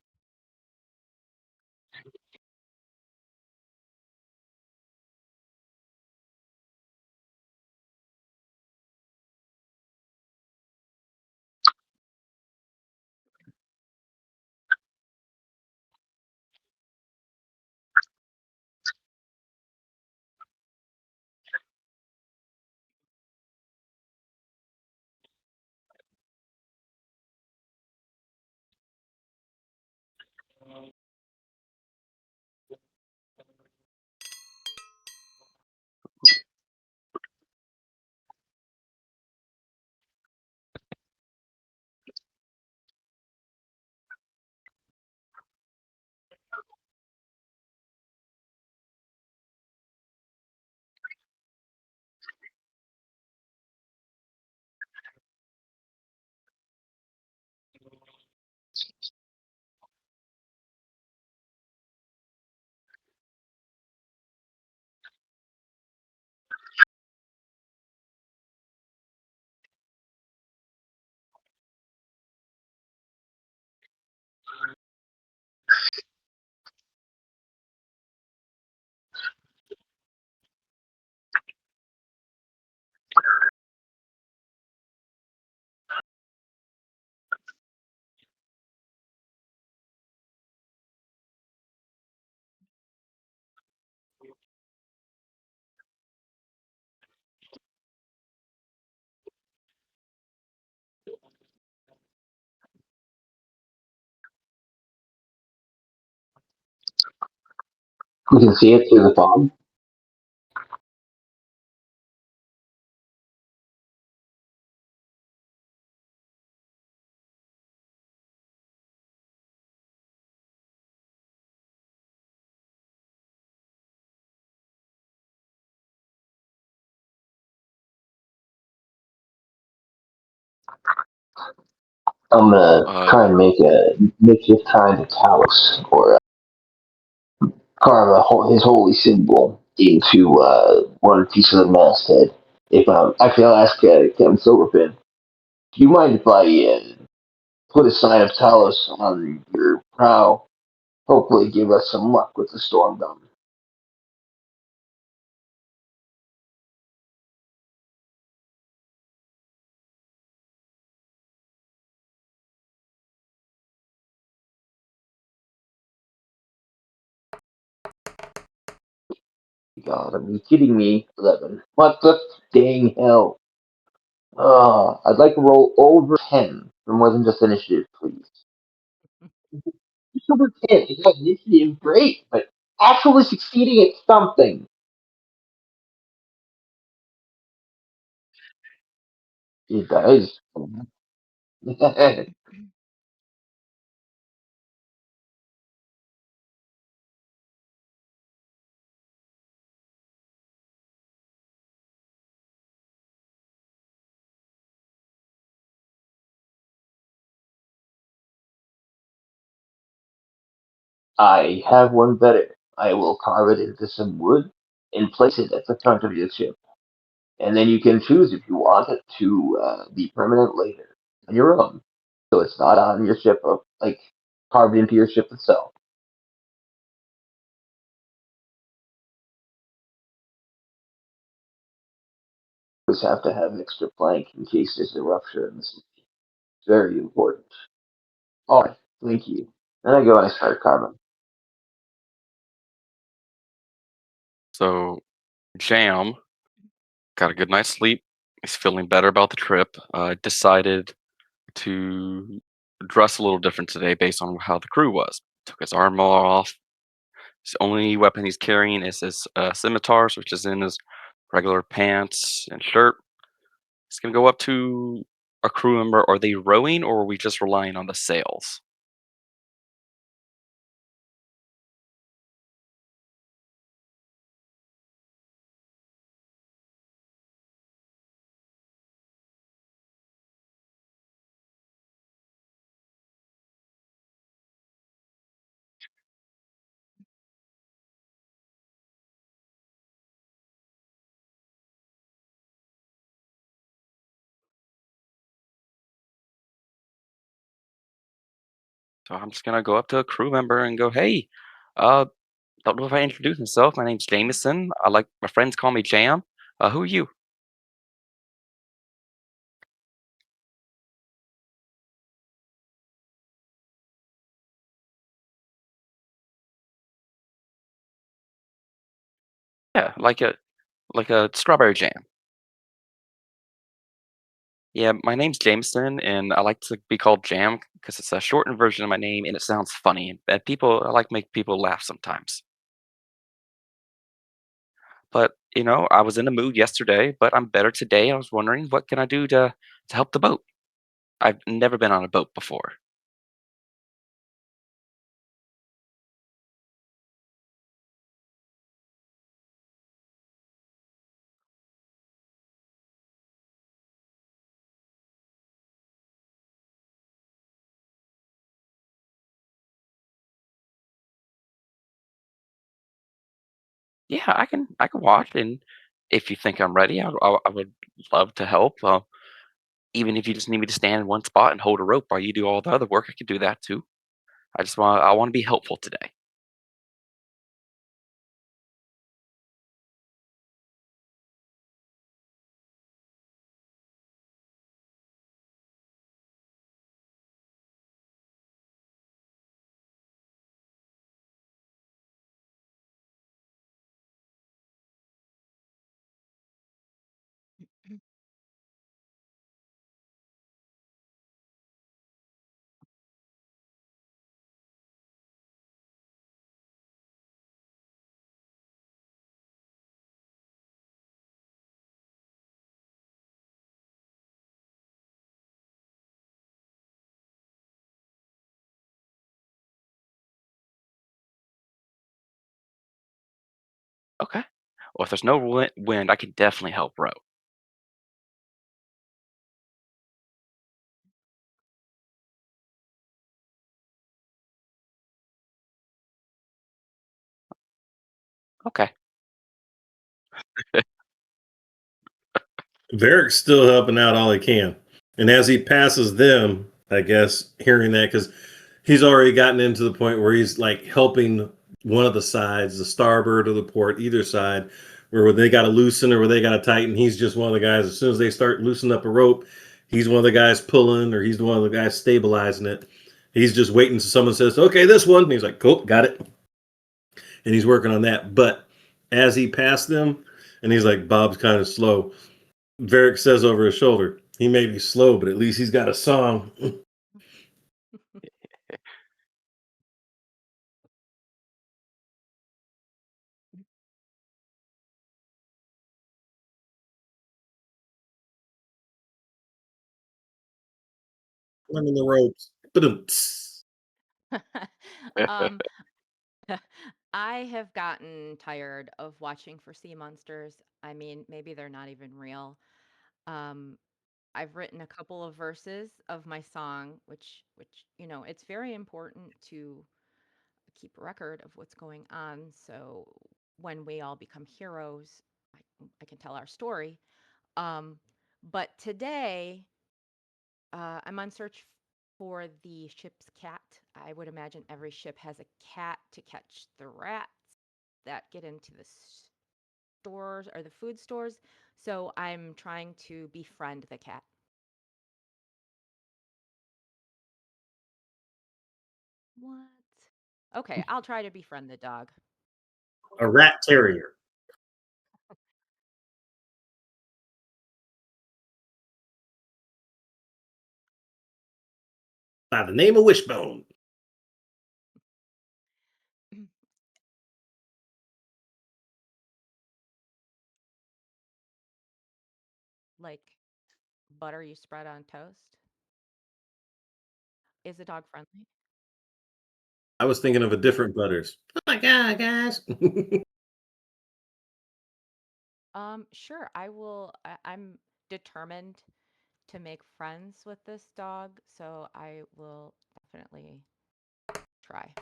Speaker 4: We can see it through the fog. I'm gonna
Speaker 6: Uh,
Speaker 4: try and make a makeshift kind of Talos or carve his holy symbol into one piece of the masthead. If actually, I'll ask Captain Silverfin. Do you mind if I put a sign of Talos on your prow? Hopefully, give us some luck with the storm gun. God, are you kidding me? 11. What the dang hell? I'd like to roll over 10 for more than just initiative, please. Just over 10. It's not initiative, great, but actually succeeding at something. It does. I have one better. I will carve it into some wood and place it at the front of your ship. And then you can choose if you want it to be permanent later on your own. So it's not on your ship, like carved into your ship itself. Always have to have an extra plank in case there's a rupture in the sea. It's very important. All right, thank you. Then I go and I start carving.
Speaker 6: so Jam got a good night's sleep. He's feeling better about the trip. Decided to dress a little different today based on how the crew was. Took his armor off. His only weapon he's carrying is his scimitars, which is in his regular pants and shirt. He's gonna go up to a crew member. Are they rowing, or are we just relying on the sails? So I'm just gonna go up to a crew member and go, "Hey, uh, don't know if I introduced myself. My name's Jameson. I like my friends call me Jam. Who are you?" Yeah, like a strawberry jam. Yeah, my name's Jameson, and I like to be called Jam because it's a shortened version of my name, and it sounds funny. And people, I like to make people laugh sometimes. But I was in the mood yesterday, but I'm better today. I was wondering what can I do to help the boat. I've never been on a boat before. Yeah, I can watch, and if you think I'm ready, I would love to help. Even if you just need me to stand in one spot and hold a rope while you do all the other work, I could do that too. I want to be helpful today. Okay. Well, if there's no wind, I can definitely help row. Okay.
Speaker 5: Varric's still helping out all he can. And as he passes them, I guess, hearing that, because he's already gotten into the point where he's like helping one of the sides, the starboard or the port, either side, where they got to loosen or where they got to tighten. He's just one of the guys. As soon as they start loosening up a rope, he's one of the guys pulling, or he's one of the guys stabilizing it. He's just waiting until someone says, "Okay, this one." And he's like, "Cool, got it." And he's working on that. But as he passed them, and he's like, "Bob's kind of slow." Varric says over his shoulder, "He may be slow, but at least he's got a song." I'm in the ropes. But
Speaker 3: um, I have gotten tired of watching for sea monsters. I mean, maybe they're not even real. Um, I've written a couple of verses of my song, which it's very important to keep a record of what's going on. So when we all become heroes, I can tell our story. Um, but today, I'm on search for the ship's cat. I would imagine every ship has a cat to catch the rats that get into the stores or the food stores. So I'm trying to befriend the cat. What? Okay, I'll try to befriend the dog.
Speaker 5: a rat terrier by the name of Wishbone.
Speaker 3: Like butter you spread on toast. Is the dog friendly?
Speaker 5: I was thinking of a different Butters. Oh my god, guys!
Speaker 3: Sure. I'm determined to make friends with this dog, so I will definitely try.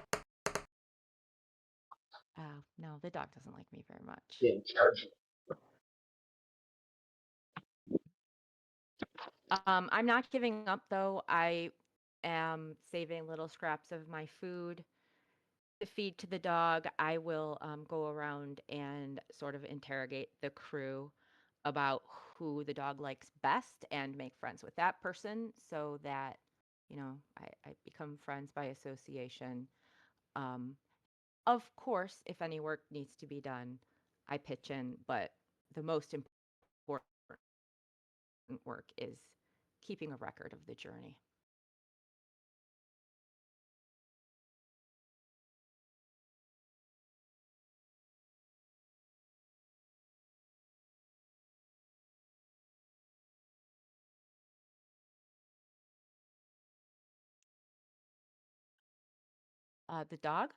Speaker 3: No, the dog doesn't like me very much.
Speaker 4: Yeah, charge.
Speaker 3: I'm not giving up though. I am saving little scraps of my food to feed to the dog. I will go around and sort of interrogate the crew about who the dog likes best and make friends with that person so that, I become friends by association. Um, of course, if any work needs to be done, I pitch in, but the most important work is keeping a record of the journey. The dog,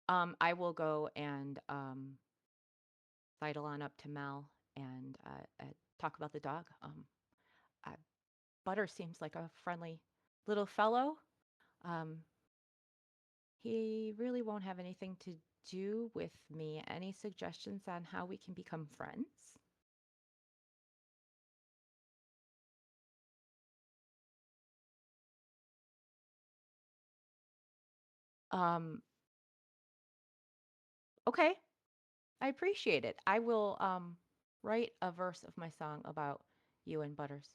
Speaker 3: I will go and sidle on up to Mel and talk about the dog. Uh, Butter seems like a friendly little fellow. Um, he really won't have anything to do with me. Any suggestions on how we can become friends? Um, okay, I appreciate it. I will write a verse of my song about you and Butters.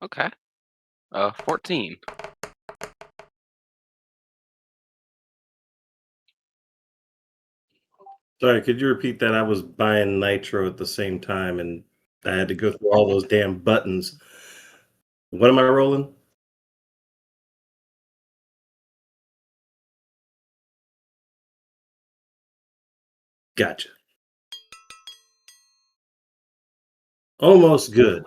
Speaker 6: Okay. 14.
Speaker 5: Sorry, could you repeat that? I was buying nitro at the same time, and I had to go through all those damn buttons. What am I rolling? Gotcha. Almost good.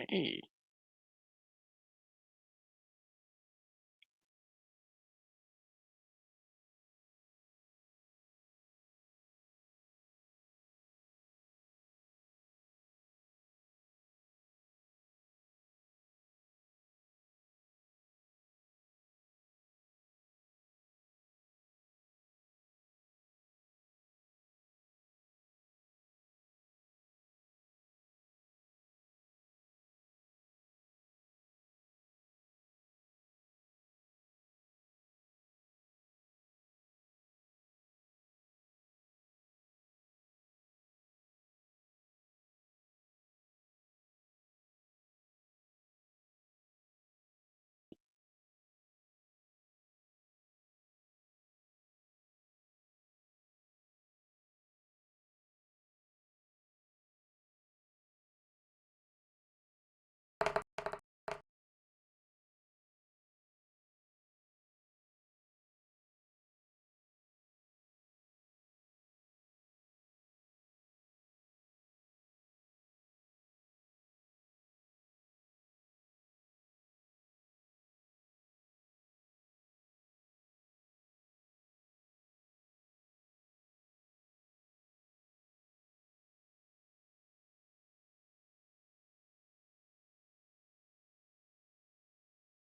Speaker 6: Hey.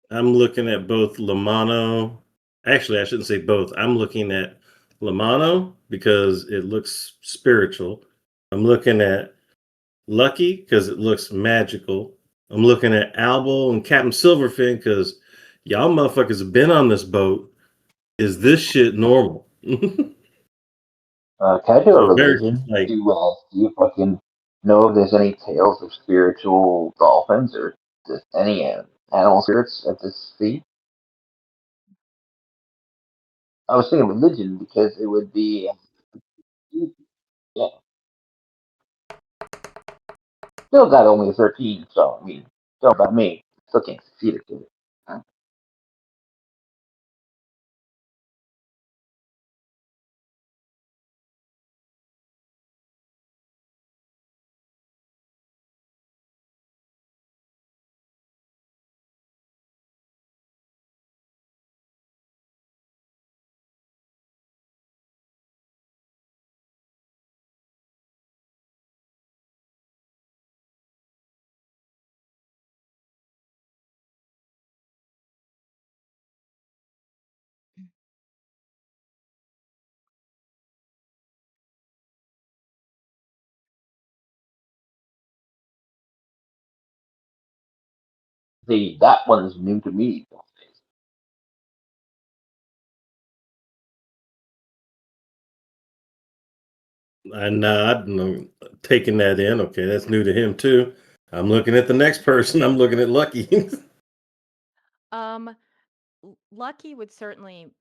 Speaker 5: I'm looking at both Lamano. Actually, I shouldn't say both. I'm looking at Lamano because it looks spiritual. I'm looking at Lucky because it looks magical. I'm looking at Albo and Captain Silverfin because y'all motherfuckers have been on this boat. Is this shit normal?
Speaker 4: Can I do a
Speaker 5: So very
Speaker 4: religion
Speaker 5: like
Speaker 4: to see if I can know if there's any tales of spiritual dolphins or just any animal spirits at this sea? I was thinking religion because it would be, yeah, still got only a 13, so I mean, still about me. Still can't succeed at it. See, that one's new to me.
Speaker 5: I nod and I'm taking that in. Okay, that's new to him too. I'm looking at the next person. I'm looking at Lucky.
Speaker 3: Um, Lucky would certainly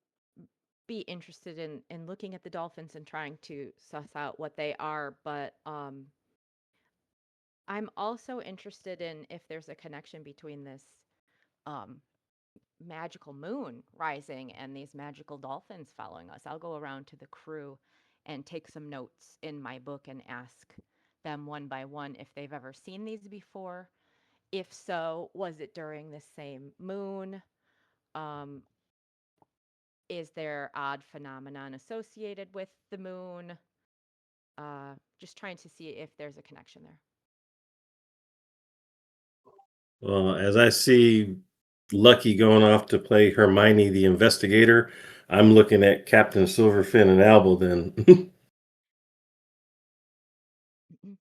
Speaker 3: be interested in looking at the dolphins and trying to suss out what they are, but I'm also interested in if there's a connection between this um magical moon rising and these magical dolphins following us. I'll go around to the crew and take some notes in my book and ask them one by one if they've ever seen these before. If so, was it during the same moon? Um, is there odd phenomenon associated with the moon? Just trying to see if there's a connection there.
Speaker 5: Well, as I see Lucky going off to play Hermione the investigator, I'm looking at Captain Silverfin and Albel then.
Speaker 3: Mhm.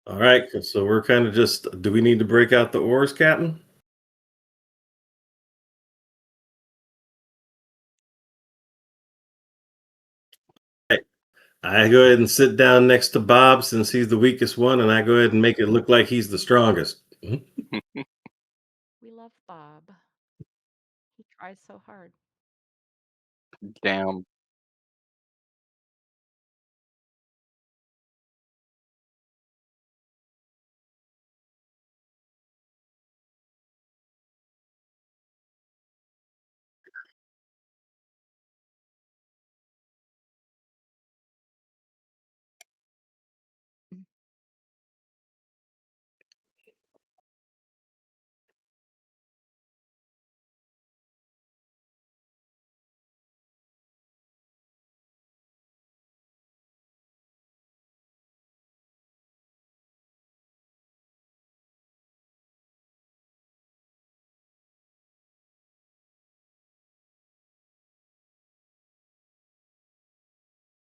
Speaker 5: All right, so we're kind of just, do we need to break out the oars, Captain? Hey, I go ahead and sit down next to Bob since he's the weakest one, and I go ahead and make it look like he's the strongest.
Speaker 3: We love Bob. He tries so hard.
Speaker 6: Damn.
Speaker 3: Mm.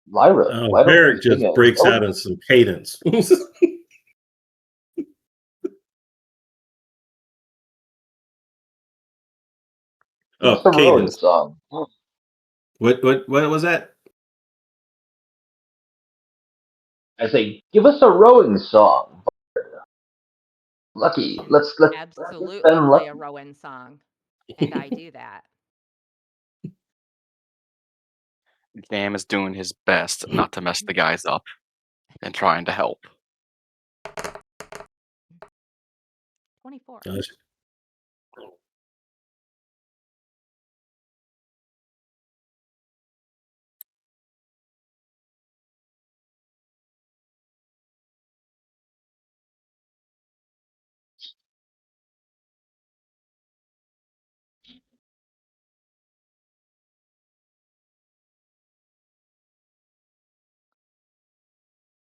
Speaker 4: Lyra, why don't you
Speaker 5: Barrick
Speaker 4: sing
Speaker 5: just
Speaker 4: a
Speaker 5: breaks out
Speaker 4: rowing?
Speaker 5: in some cadence.
Speaker 4: Give us
Speaker 5: Oh,
Speaker 4: a rowing
Speaker 5: cadence.
Speaker 4: song.
Speaker 5: What was that?
Speaker 4: I say, give us a rowing song. Lucky,
Speaker 3: You
Speaker 4: let's
Speaker 3: absolutely
Speaker 4: send
Speaker 3: play a
Speaker 4: Lucky.
Speaker 3: Rowan song, and I do that.
Speaker 6: Jam is doing his best not to mess the guys up and trying to help.
Speaker 3: 24.
Speaker 5: Uh,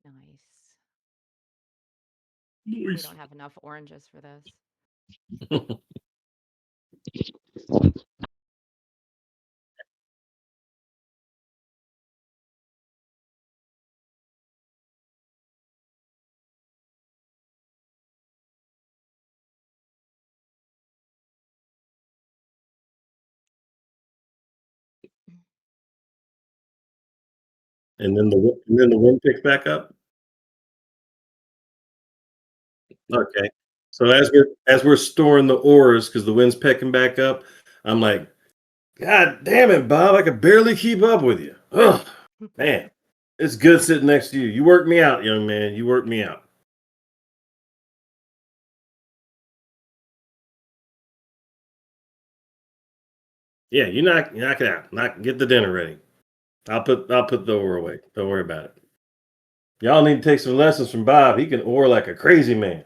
Speaker 3: Nice. We don't have enough oranges for this.
Speaker 5: and then the wind picks back up. Okay. So as we're storing the oars because the wind's picking back up, I'm like, God damn it, Bob! I could barely keep up with you. Ugh, man, it's good sitting next to you. You worked me out, young man. You worked me out. Yeah, you knock it out. Get the dinner ready. I'll put the oar away. Don't worry about it. Y'all need to take some lessons from Bob. He can oar like a crazy man.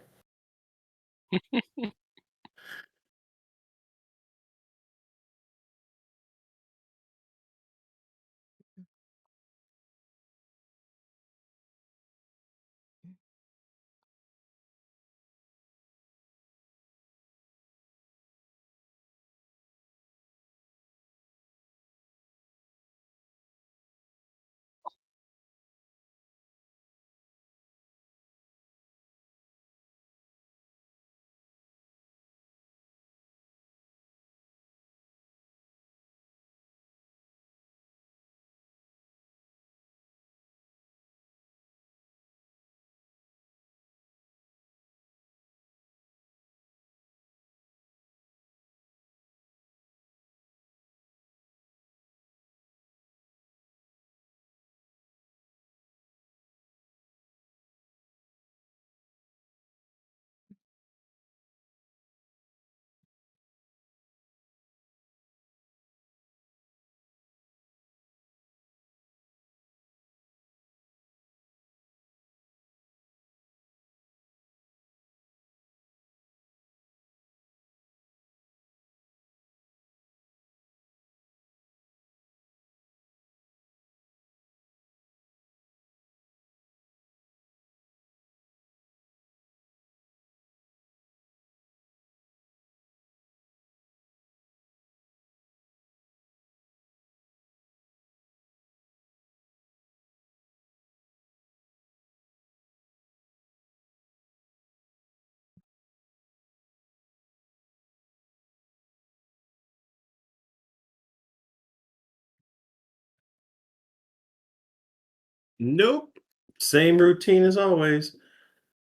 Speaker 5: Nope. Same routine as always.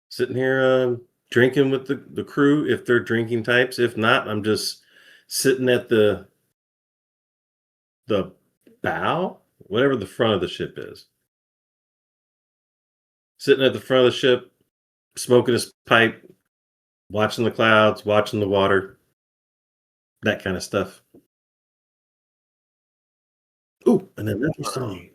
Speaker 5: Sitting here drinking with the crew if they're drinking types. If not, I'm just sitting at the bow, whatever the front of the ship is. Sitting at the front of the ship, smoking his pipe, watching the clouds, watching the water, that kind of stuff. Ooh, and another song.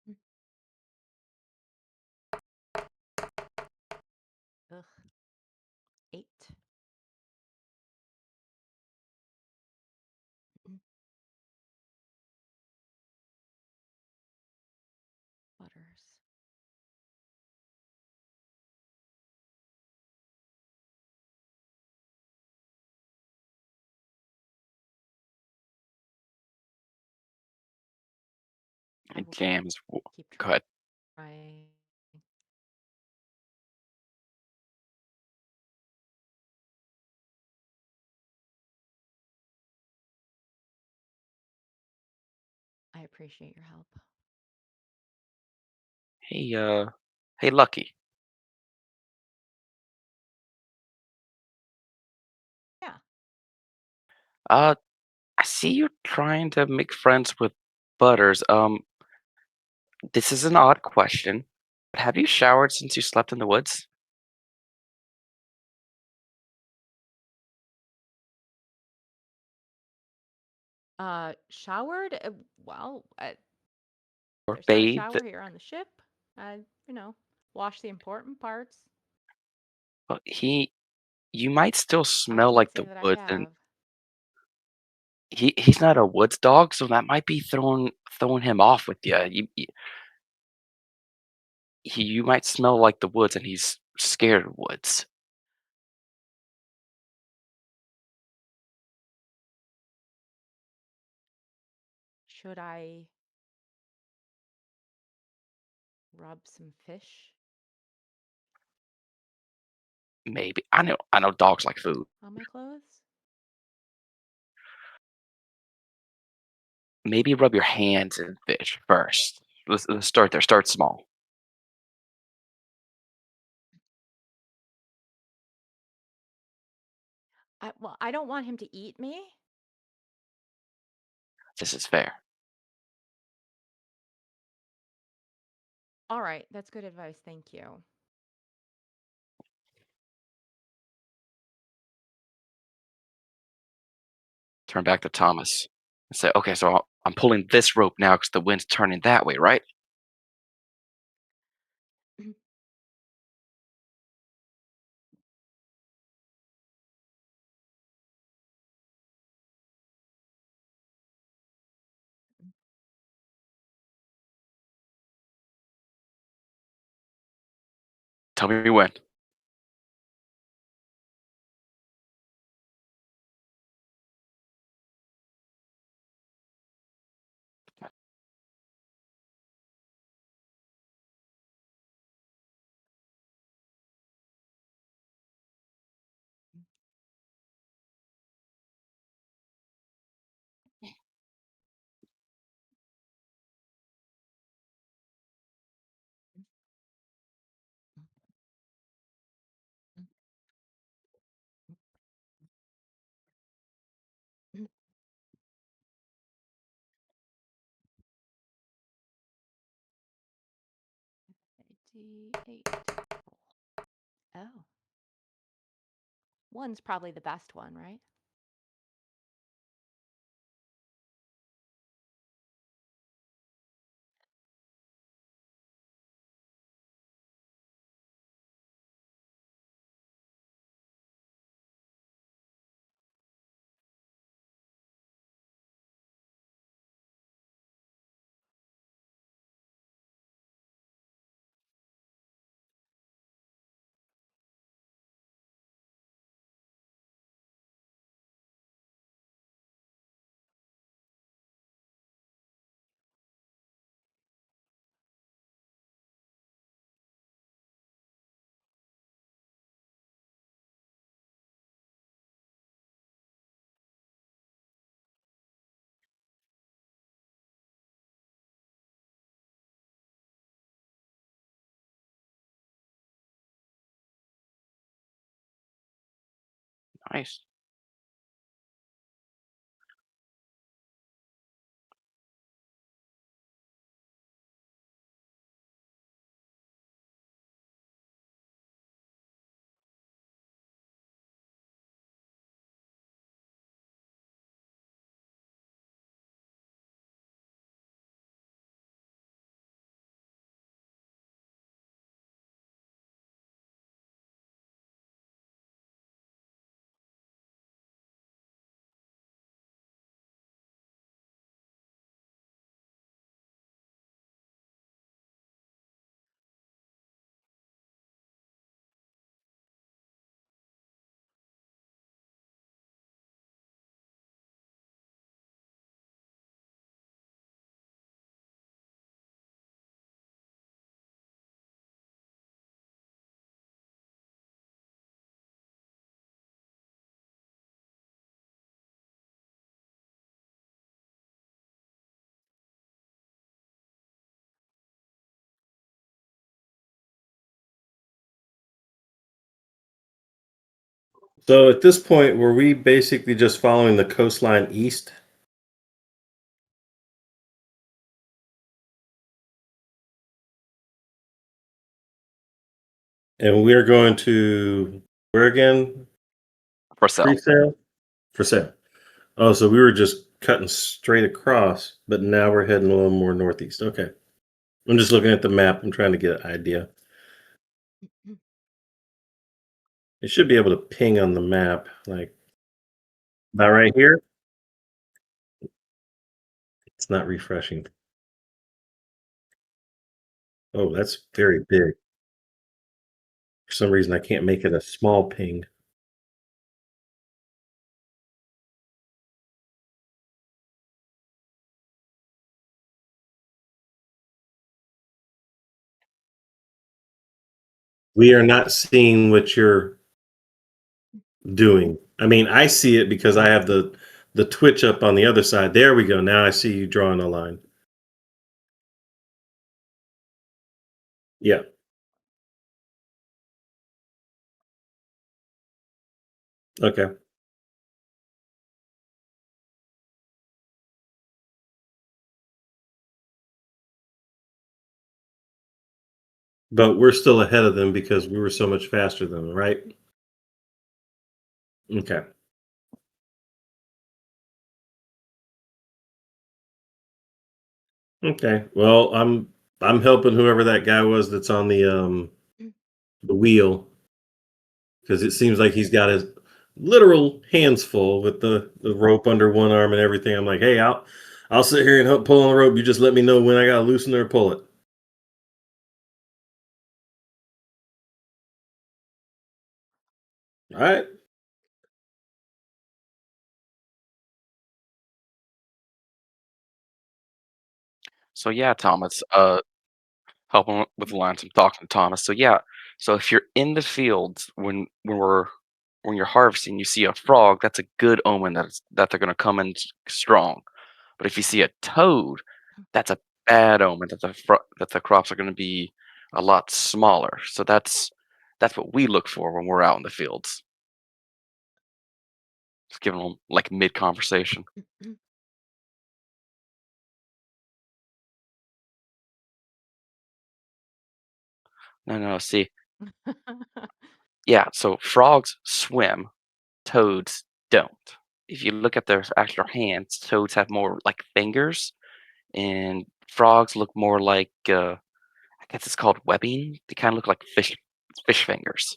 Speaker 3: Mm. Ugh. 8. Mm. Butters. I
Speaker 6: And
Speaker 3: will
Speaker 6: Jams.
Speaker 3: keep
Speaker 6: Go ahead.
Speaker 3: trying. I appreciate your help.
Speaker 6: Hey, hey, Lucky.
Speaker 3: Yeah.
Speaker 6: Uh, I see you trying to make friends with Butters. This is an odd question, but have you showered since you slept in the woods?
Speaker 3: Showered? Well,
Speaker 6: Or
Speaker 3: there's not a
Speaker 6: bathed?
Speaker 3: shower here on the ship. I, you know, wash the important parts.
Speaker 6: Well, you might still
Speaker 3: I
Speaker 6: smell
Speaker 3: can't
Speaker 6: like
Speaker 3: say
Speaker 6: the
Speaker 3: that I
Speaker 6: woods, and
Speaker 3: have.
Speaker 6: he's not a woods dog, so that might be throwing him off with you. You might smell like the woods, and he's scared of woods.
Speaker 3: Should I rub some fish
Speaker 6: Maybe I know dogs like food.
Speaker 3: on my clothes?
Speaker 6: Maybe rub your hands in fish first. Let's start there. Start small.
Speaker 3: Well, I don't want him to eat me.
Speaker 6: This is fair.
Speaker 3: All right, that's good advice. Thank you.
Speaker 6: Turn back to Thomas and say, "Okay, so I'm pulling this rope now because the wind's turning that way, right?" Tell me when.
Speaker 3: D8. Oh, one's probably the best one, right?
Speaker 6: Nice.
Speaker 5: So at this point, were we basically just following the coastline east? And we're going to where again?
Speaker 6: For sale.
Speaker 5: Pre-sale? For sale. Oh, so we were just cutting straight across, but now we're heading a little more northeast. Okay. I'm just looking at the map. I'm trying to get an idea. It should be able to ping on the map, like about right here. It's not refreshing. Oh, that's very big. For some reason, I can't make it a small ping. We are not seeing what you're doing. I mean, I see it because I have the Twitch up on the other side. There we go. Now I see you drawing a line. Yeah. Okay. But we're still ahead of them because we were so much faster than them, right? Okay. Okay. Well, I'm helping whoever that guy was that's on the wheel because it seems like he's got his literal hands full with the rope under one arm and everything. I'm like, hey, I'll sit here and help pull on the rope. You just let me know when I gotta loosen it or pull it. All right.
Speaker 6: So yeah, Thomas. Helping with the lines. I'm talking to Thomas. So yeah. So if you're in the fields when you're harvesting, you see a frog. That's a good omen that they're going to come in strong. But if you see a toad, that's a bad omen that that the crops are going to be a lot smaller. So that's what we look for when we're out in the fields. Just giving them like mid conversation. No, no. See, yeah. So frogs swim, toads don't. If you look at their actual hands, toads have more like fingers, and frogs look more like I guess it's called webbing. They kind of look like fish fingers.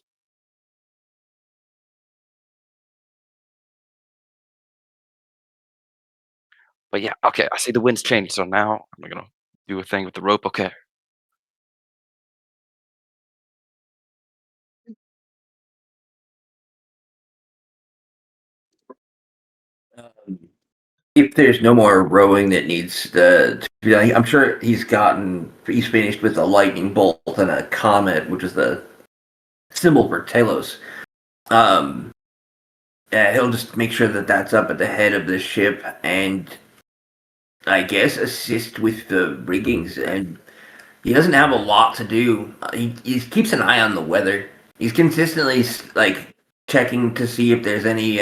Speaker 6: But yeah, okay, I see the wind's changing, so now I'm gonna do a thing with the rope. Okay.
Speaker 8: Um, if there's no more rowing that needs to be done, I'm sure he's finished with a lightning bolt and a comet, which is the symbol for Telos. Um, he'll just make sure that that's up at the head of the ship, and I guess assist with the riggings. And he doesn't have a lot to do. He keeps an eye on the weather. He's consistently like checking to see if there's any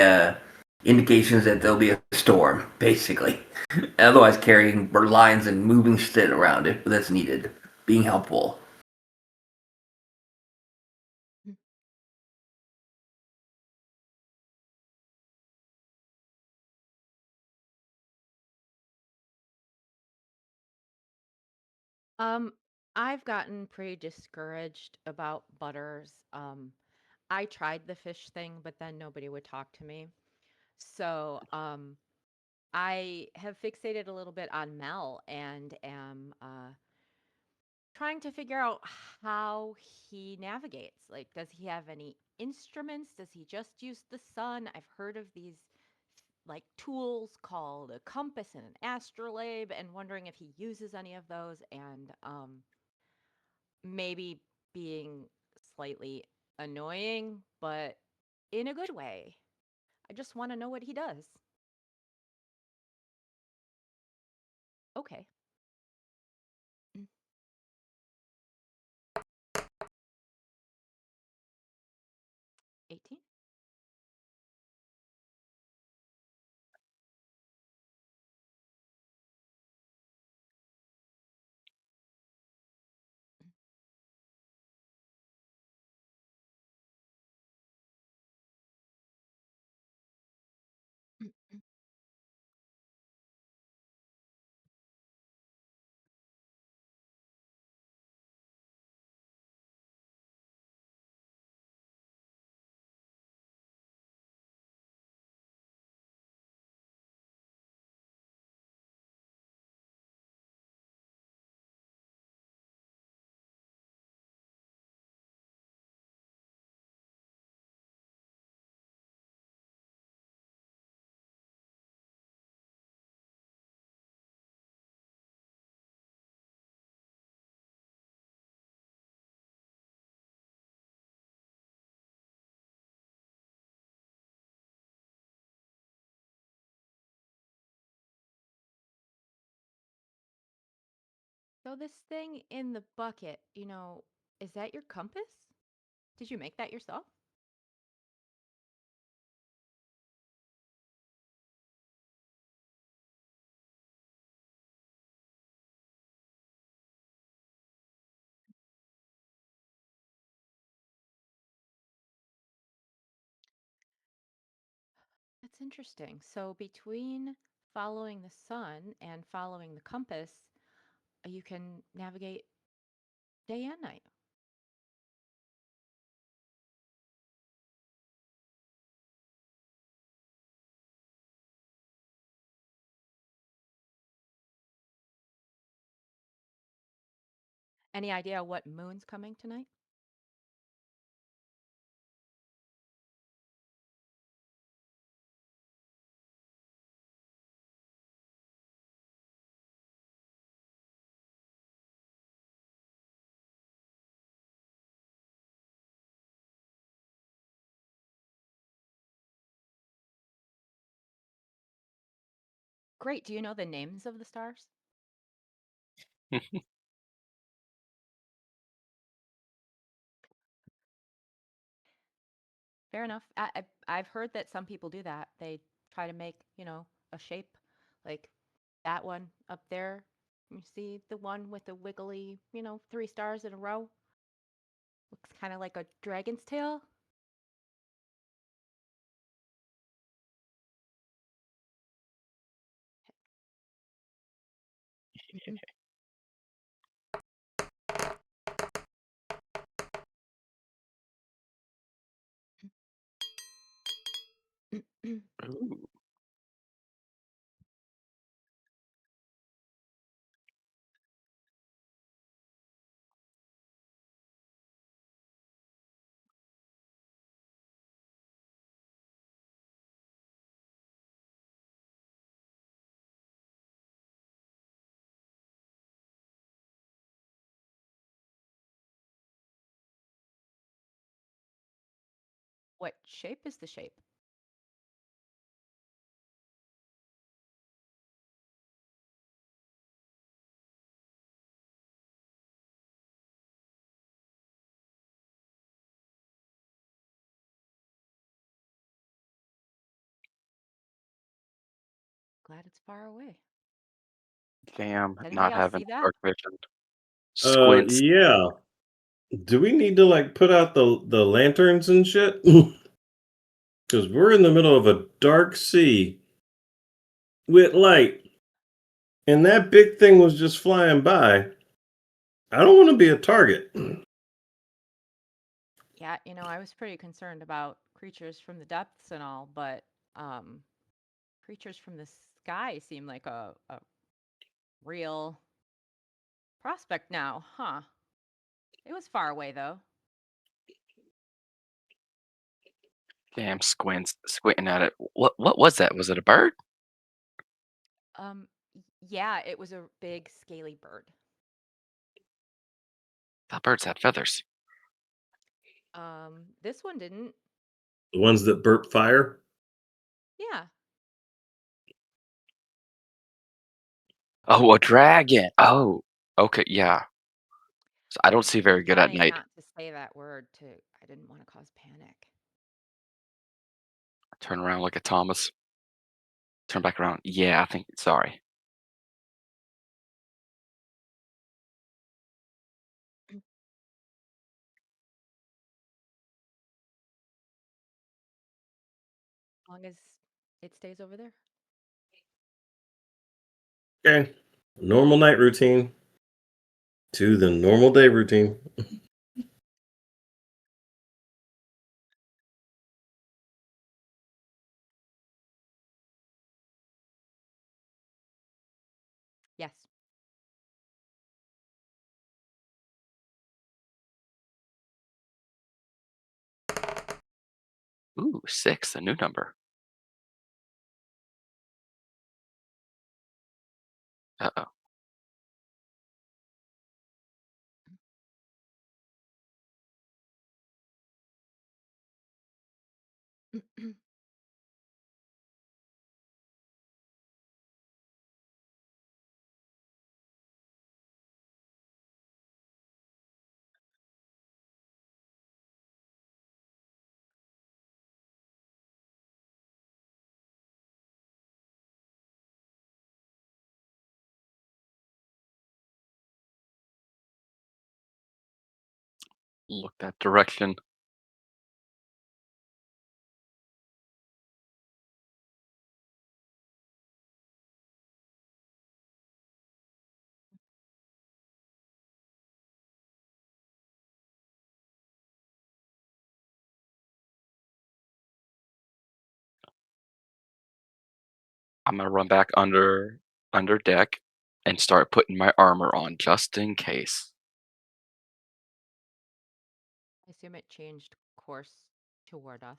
Speaker 8: indications that there'll be a storm, basically. Otherwise, carrying lines and moving shit around if that's needed, being helpful.
Speaker 3: Um, I've gotten pretty discouraged about butters. I tried the fish thing, but then nobody would talk to me. So, I have fixated a little bit on Mel and am trying to figure out how he navigates. Like, does he have any instruments? Does he just use the sun? I've heard of these like tools called a compass and an astrolabe, and wondering if he uses any of those, and maybe being slightly annoying, but in a good way. I just want to know what he does. Okay. 18? So this thing in the bucket, is that your compass? Did you make that yourself? That's interesting. So between following the sun and following the compass, you can navigate day and night. Any idea what moon's coming tonight? Great. Do you know the names of the stars? Fair enough. I've heard that some people do that. They try to make, a shape like that one up there. You see the one with the wiggly, three stars in a row? Looks kind of like a dragon's tail.
Speaker 6: Ooh.
Speaker 3: What shape is the shape? Glad it's far away.
Speaker 6: Damn,
Speaker 3: Did anybody
Speaker 6: not
Speaker 3: else
Speaker 6: having
Speaker 3: see that?
Speaker 6: dark vision. Squints.
Speaker 5: Yeah. Do we need to like put out the lanterns and shit? Because we're in the middle of a dark sea with light, and that big thing was just flying by. I don't want to be a target.
Speaker 3: Yeah, I was pretty concerned about creatures from the depths and all, but um, creatures from the sky seem like a real prospect now, huh? It was far away though.
Speaker 6: Damn, squinting at it. What was that? Was it a bird?
Speaker 3: Yeah, it was a big scaly bird.
Speaker 6: That birds had feathers.
Speaker 3: This one didn't.
Speaker 5: The ones that burp fire.
Speaker 3: Yeah.
Speaker 6: Oh, a dragon. Oh, okay, yeah. So I don't see very good at
Speaker 3: Trying
Speaker 6: night.
Speaker 3: not to say that word too. I didn't want to cause panic.
Speaker 6: Turn around, look at Thomas. Turn back around. Yeah, I think. Sorry.
Speaker 3: As long as it stays over there.
Speaker 5: Okay. Normal night routine to the normal day routine.
Speaker 3: Yes.
Speaker 6: Ooh, 6, a new number. Uh-oh. Look that direction. I'm gonna run back under deck and start putting my armor on just in case.
Speaker 3: I assume it changed course toward us.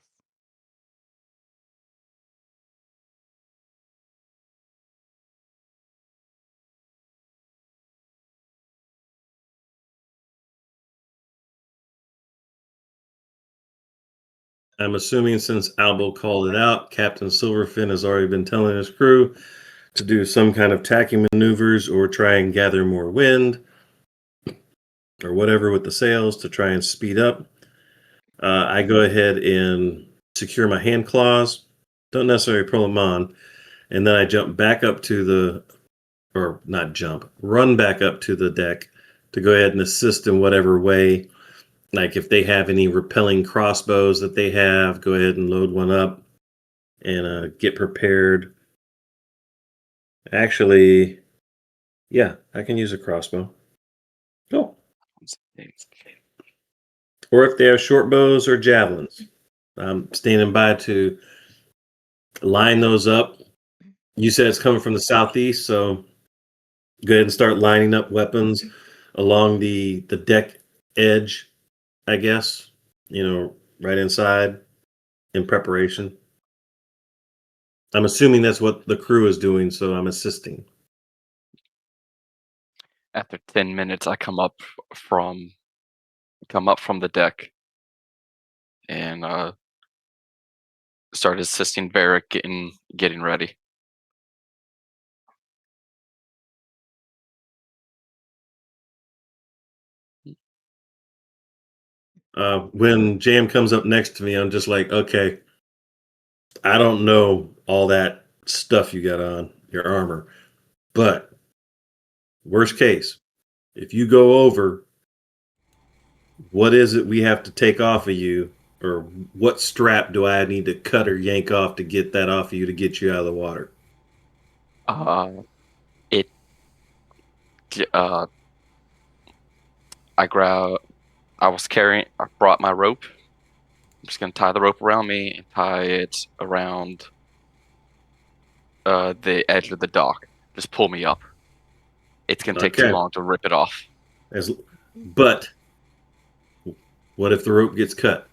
Speaker 5: I'm assuming since Albo called it out, Captain Silverfin has already been telling his crew to do some kind of tacking maneuvers or try and gather more wind or whatever with the sails to try and speed up. I go ahead and secure my hand claws. Don't necessarily pull them on. And then I jump back up to the, or not jump, run back up to the deck to go ahead and assist in whatever way. Like if they have any repelling crossbows that they have, go ahead and load one up and get prepared. Actually, yeah, I can use a crossbow. Cool. Or if they have short bows or javelins, I'm standing by to line those up. You said it's coming from the southeast, so go ahead and start lining up weapons along the deck edge, I guess. Right inside in preparation. I'm assuming that's what the crew is doing, so I'm assisting.
Speaker 6: After 10 minutes, I from come up from the deck and start assisting Varric getting ready.
Speaker 5: When Jam comes up next to me, I'm just like, okay, I don't know all that stuff you got on. your armor. But worst case, if you go over, what is it we have to take off of you, or what strap do I need to cut or yank off to get that off of you to get you out of the water?
Speaker 6: It I brought my rope. I'm just gonna tie the rope around me and tie it around the edge of the dock. Just pull me up. It's gonna take too
Speaker 5: Okay.
Speaker 6: long to rip it off.
Speaker 5: But what if the rope gets cut?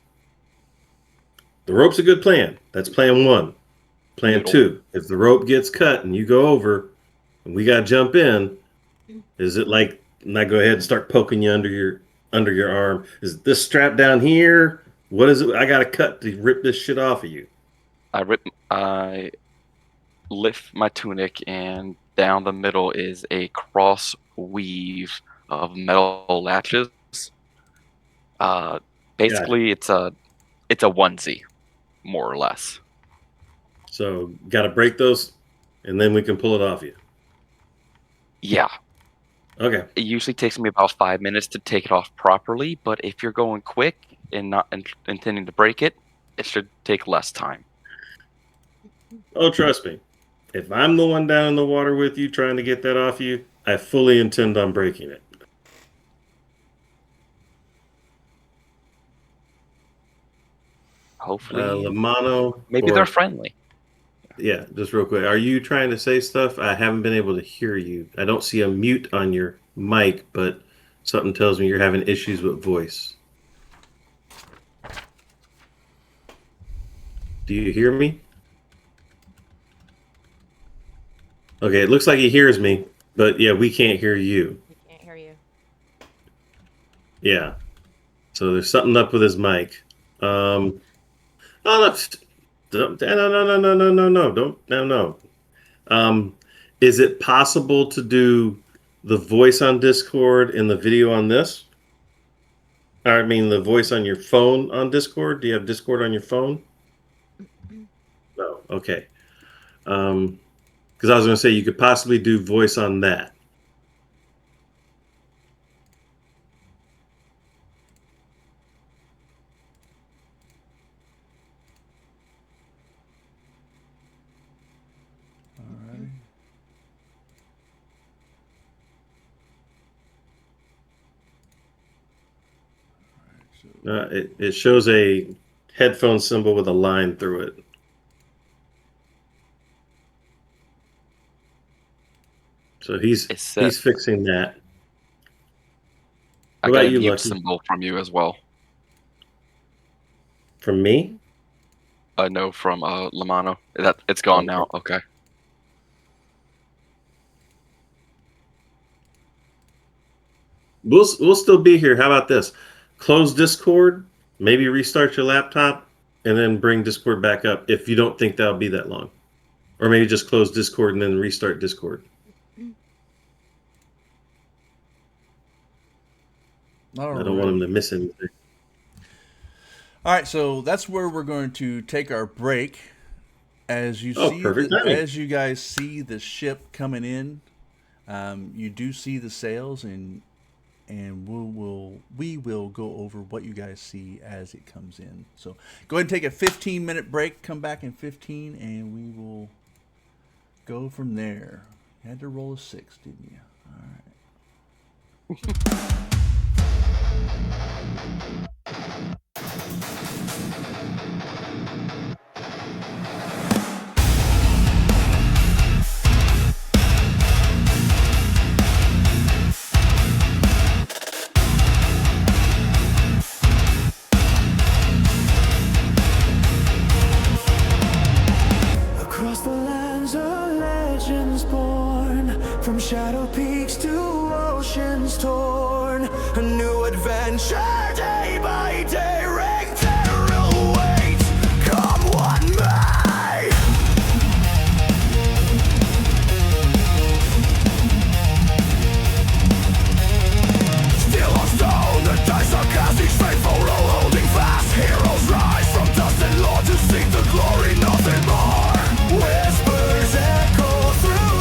Speaker 5: The rope's a good plan. That's plan one. Plan two, if the rope gets cut and you go over and we got to jump in, is it like, and I go ahead and start poking you under your arm? Is this strap down here? What is it I got to cut to rip this shit off of you?
Speaker 6: I lift my tunic, and down the middle is a cross weave of metal latches. Basically, it's a onesie, more or less.
Speaker 5: So got to break those, and then we can pull it off you.
Speaker 6: Yeah.
Speaker 5: Okay.
Speaker 6: It usually takes me about 5 minutes to take it off properly, but if you're going quick and not intending to break it, it should take less time.
Speaker 5: Oh, trust me. If I'm the one down in the water with you trying to get that off you, I fully intend on breaking it.
Speaker 6: Hopefully,
Speaker 5: Lamano.
Speaker 6: maybe they're friendly.
Speaker 5: Yeah, just real quick. Are you trying to say stuff? I haven't been able to hear you. I don't see a mute on your mic, but something tells me you're having issues with voice. Do you hear me? Okay, it looks like he hears me, but yeah, we can't hear you.
Speaker 3: We can't hear you.
Speaker 5: Yeah. So there's something up with his mic. Oh, no. No. Is it possible to do the voice on Discord and the video on this? I mean, the voice on your phone on Discord? Do you have Discord on your phone? No. Okay. Because I was going to say you could possibly do voice on that. It shows a headphone symbol with a line through it. So he's fixing that.
Speaker 6: I
Speaker 5: What
Speaker 6: got
Speaker 5: about
Speaker 6: a
Speaker 5: you,
Speaker 6: mute
Speaker 5: Lucky?
Speaker 6: symbol from you as well.
Speaker 5: From me?
Speaker 6: No, from Lamano. It's gone now. Okay.
Speaker 5: We'll still be here. How about this? Close Discord, maybe restart your laptop, and then bring Discord back up if you don't think that'll be that long. Or maybe just close Discord and then restart Discord. I don't want him to miss anything.
Speaker 2: All right, so that's where we're going to take our break. As you as you guys see the ship coming in, you do see the sails, and we will go over what you guys see as it comes in. So go ahead and take a 15-minute break. Come back in 15, and we will go from there. You had to roll a 6, didn't you? All right.
Speaker 1: Across the lands of legends born, from shadow peaks to oceans torn, a new adventure day by day, ring terror waits, come what may. Still on stone, the dice are cast, each faithful roll holding fast. Heroes rise from dust and lore to seek the glory, nothing more. Whispers echo through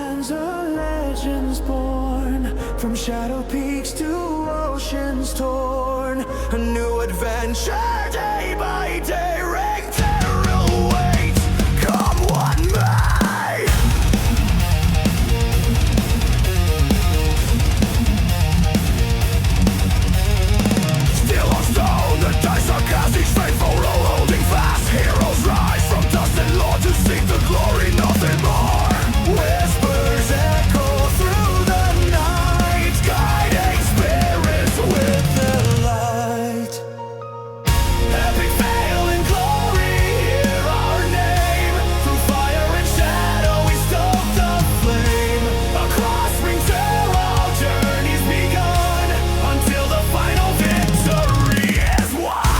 Speaker 1: lands of legends born, from shadow peaks to oceans torn. A new adventure day by day, ring terror awaits. Come what may. Still on stone, the dice are cast, each faithful roll holding fast. Heroes rise from dust and lore to seek the glory, nothing more. Whispers echo through the night, guiding spirits with the light. Epic fail and glory, hear our name. Through fire and shadow we stoke the flame. Across rings our journey's begun, until the final victory is won.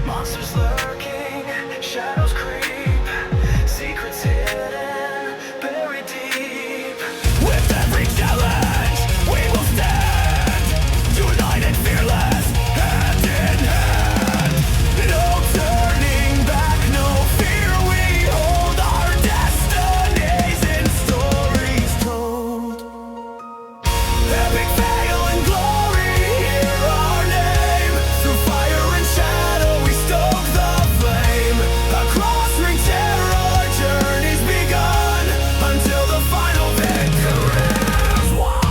Speaker 1: Monsters lurking, shadows creep, secrets hidden, buried deep. With every challenge, we will stand, united, fearless, hand in hand. No turning back, no fear, we hold our destinies in stories told. Epic fail and glory, hear our name. Through fire and shadow we stoke the flame. Across ring terror our journey's begun, until the final victory is won.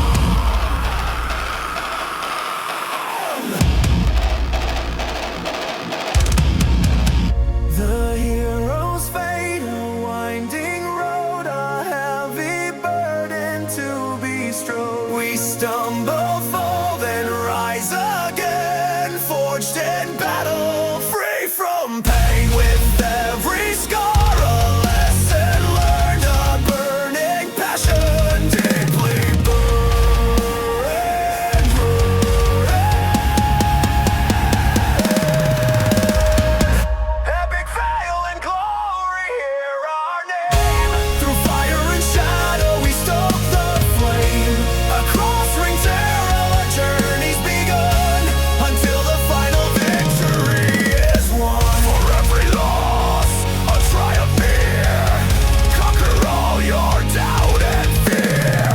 Speaker 1: The heroes fade, a winding road, a heavy burden to be strode. We stumble, fall, then rise again, forged in battle, free from pain. With every scar, a lesson learned, a burning passion, deeply burned. Epic fail and glory, hear our name. Through fire and shadow we stoke the flame. Across ring terror our journey's begun, until the final victory is won. For every loss, a triumph near. Conquer all your doubt and fear.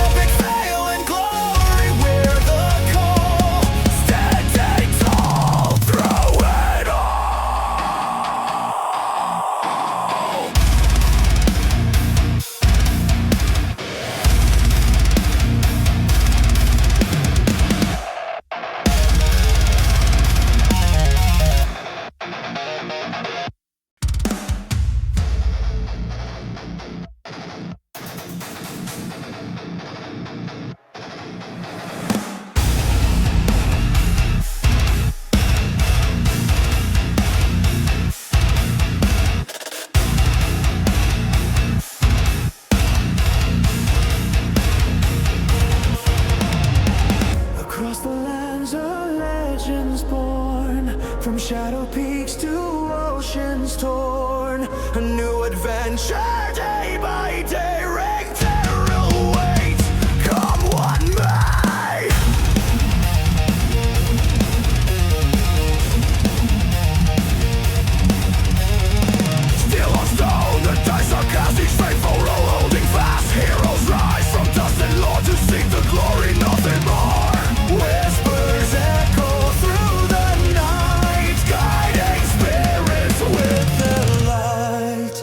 Speaker 1: Epic fail and glory, we're the call. Standing tall through it all. Across the lands of legends born, from shadow peaks to oceans torn. A new adventure day by day, ring terror awaits. Come what may. Still on stone, the dice are cast, each faithful roll holding fast. Heroes rise from dust and lore to seek the glory, nothing more. Whispers echo through the night, guiding spirits with the light.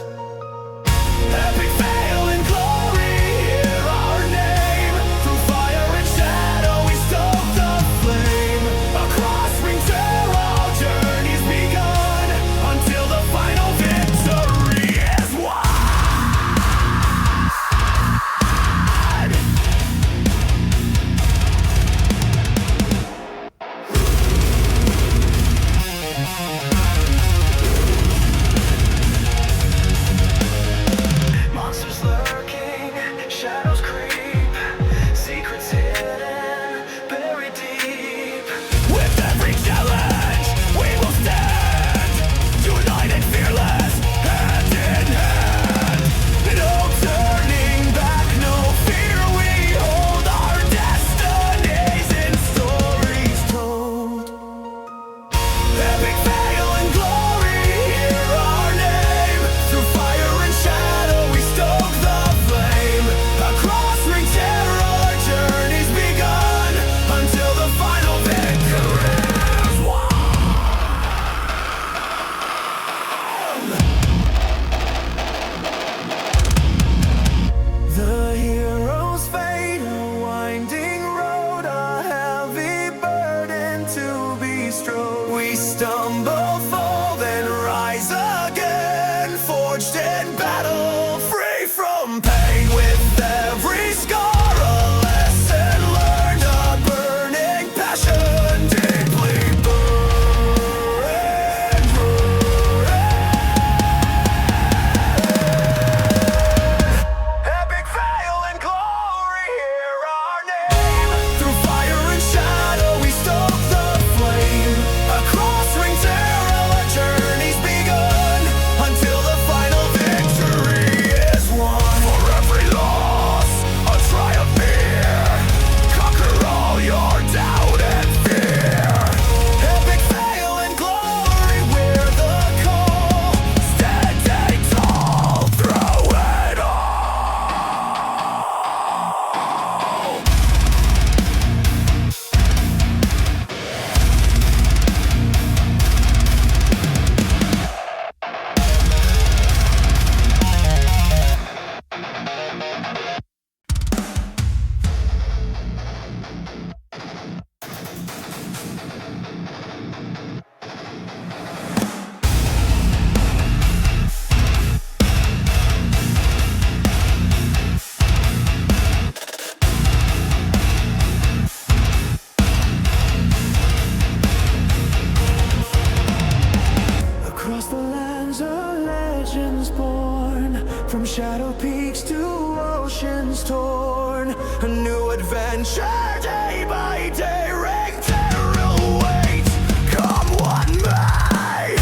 Speaker 1: torn. A new adventure day by day, ring terror awaits. Come what may.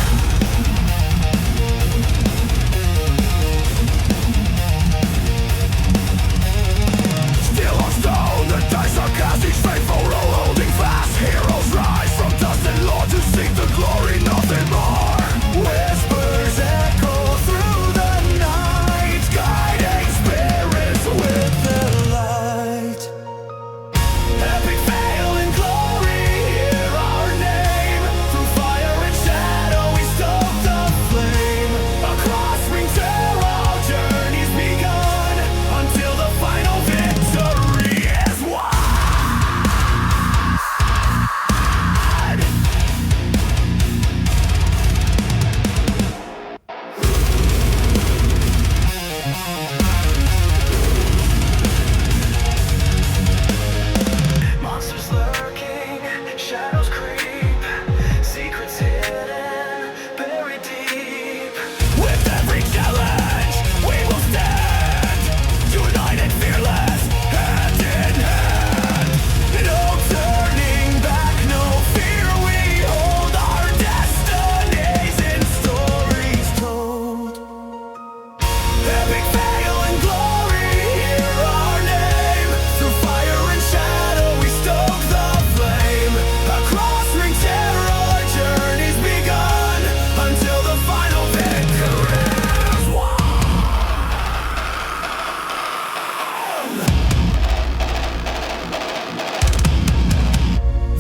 Speaker 1: Still on stone, the dice are cast, each faithful roll holding fast. Heroes rise from dust and lore to seek the glory, nothing more. Whispers echo through the night, guiding spirits with the light. Epic fail and glory, hear our name. Through fire and shadow we stoke the flame. Across ring terror our journey's begun, until the final victory is won. Monsters lurking, shadows creep, secrets hidden, buried deep. With every challenge, we will stand, united, fearless, hand in hand. No turning back, no fear, we hold our destinies in stories told. Epic fail and glory, hear our name. Through fire and shadow we stoke the flame. Across ring terror our journey's begun, until the final victory is won.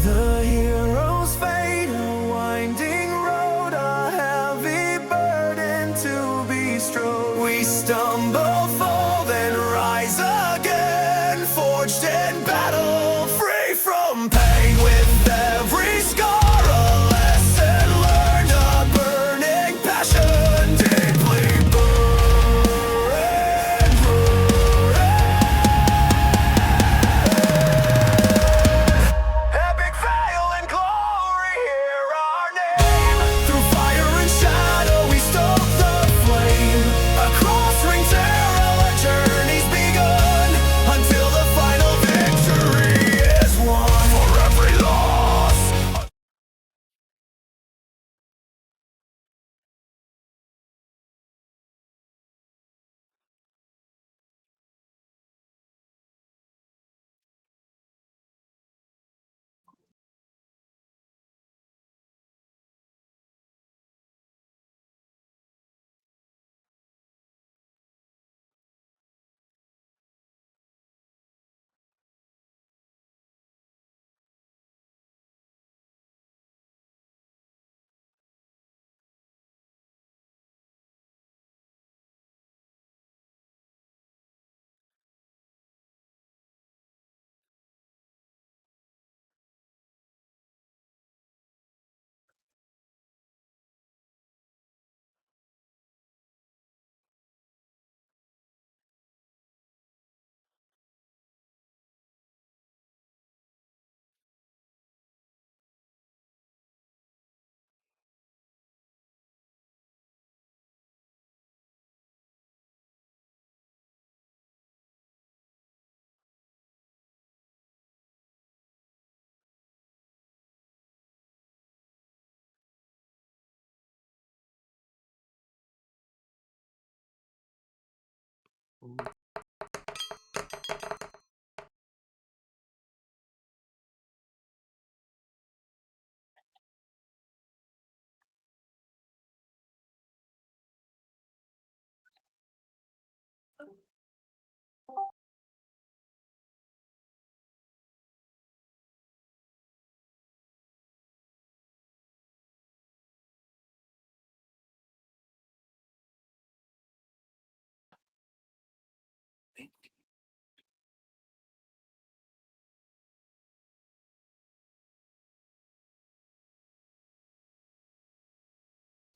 Speaker 1: The heroes fade, a winding road, a heavy burden to be strode. We stumble, fall, then rise again, forged in battle, free from pain. With every scar, a lesson learned, a burning passion, deeply buried, Epic fail and glory, hear our name. Through fire and shadow we stoke the flame. Across ring terror our journey's begun, until the final victory is won. For every loss,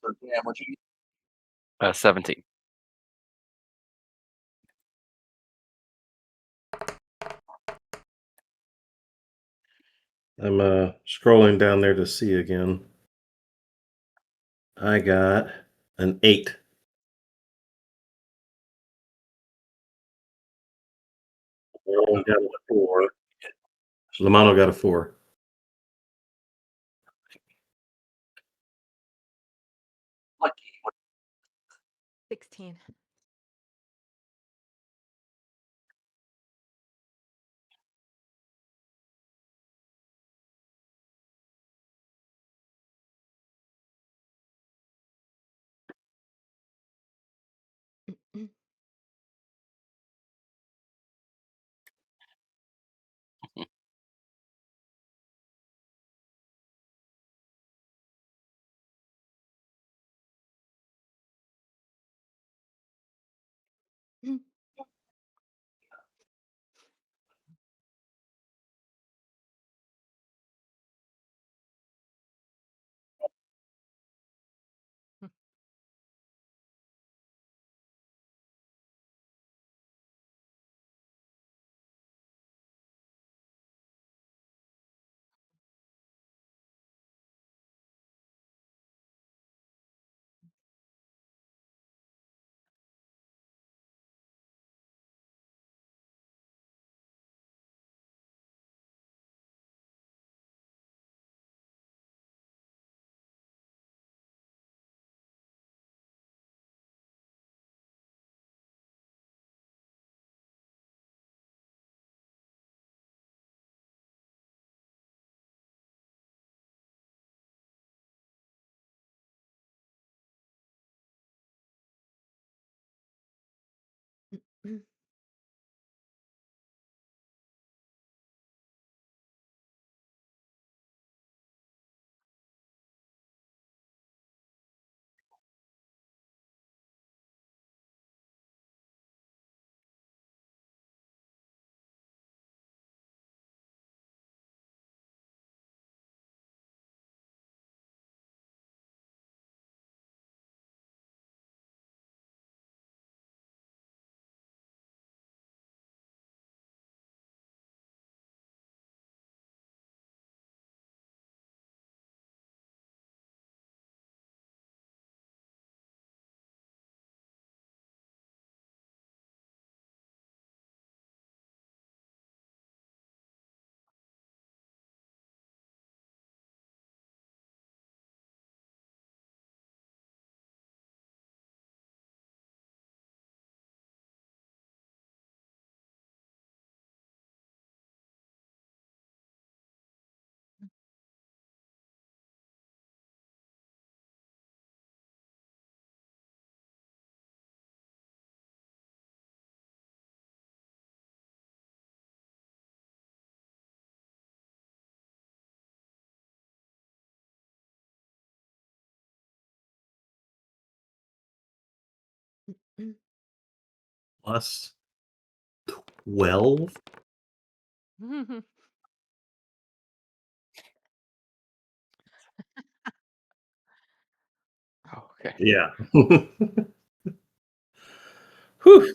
Speaker 2: So, damn, what you
Speaker 6: 17.
Speaker 5: I'm scrolling down there to see again. I got an 8. Lamano got a 4. Lamano got a 4.
Speaker 9: Lucky.
Speaker 3: 16.
Speaker 5: Plus 12?
Speaker 6: Okay.
Speaker 5: Yeah. Whew.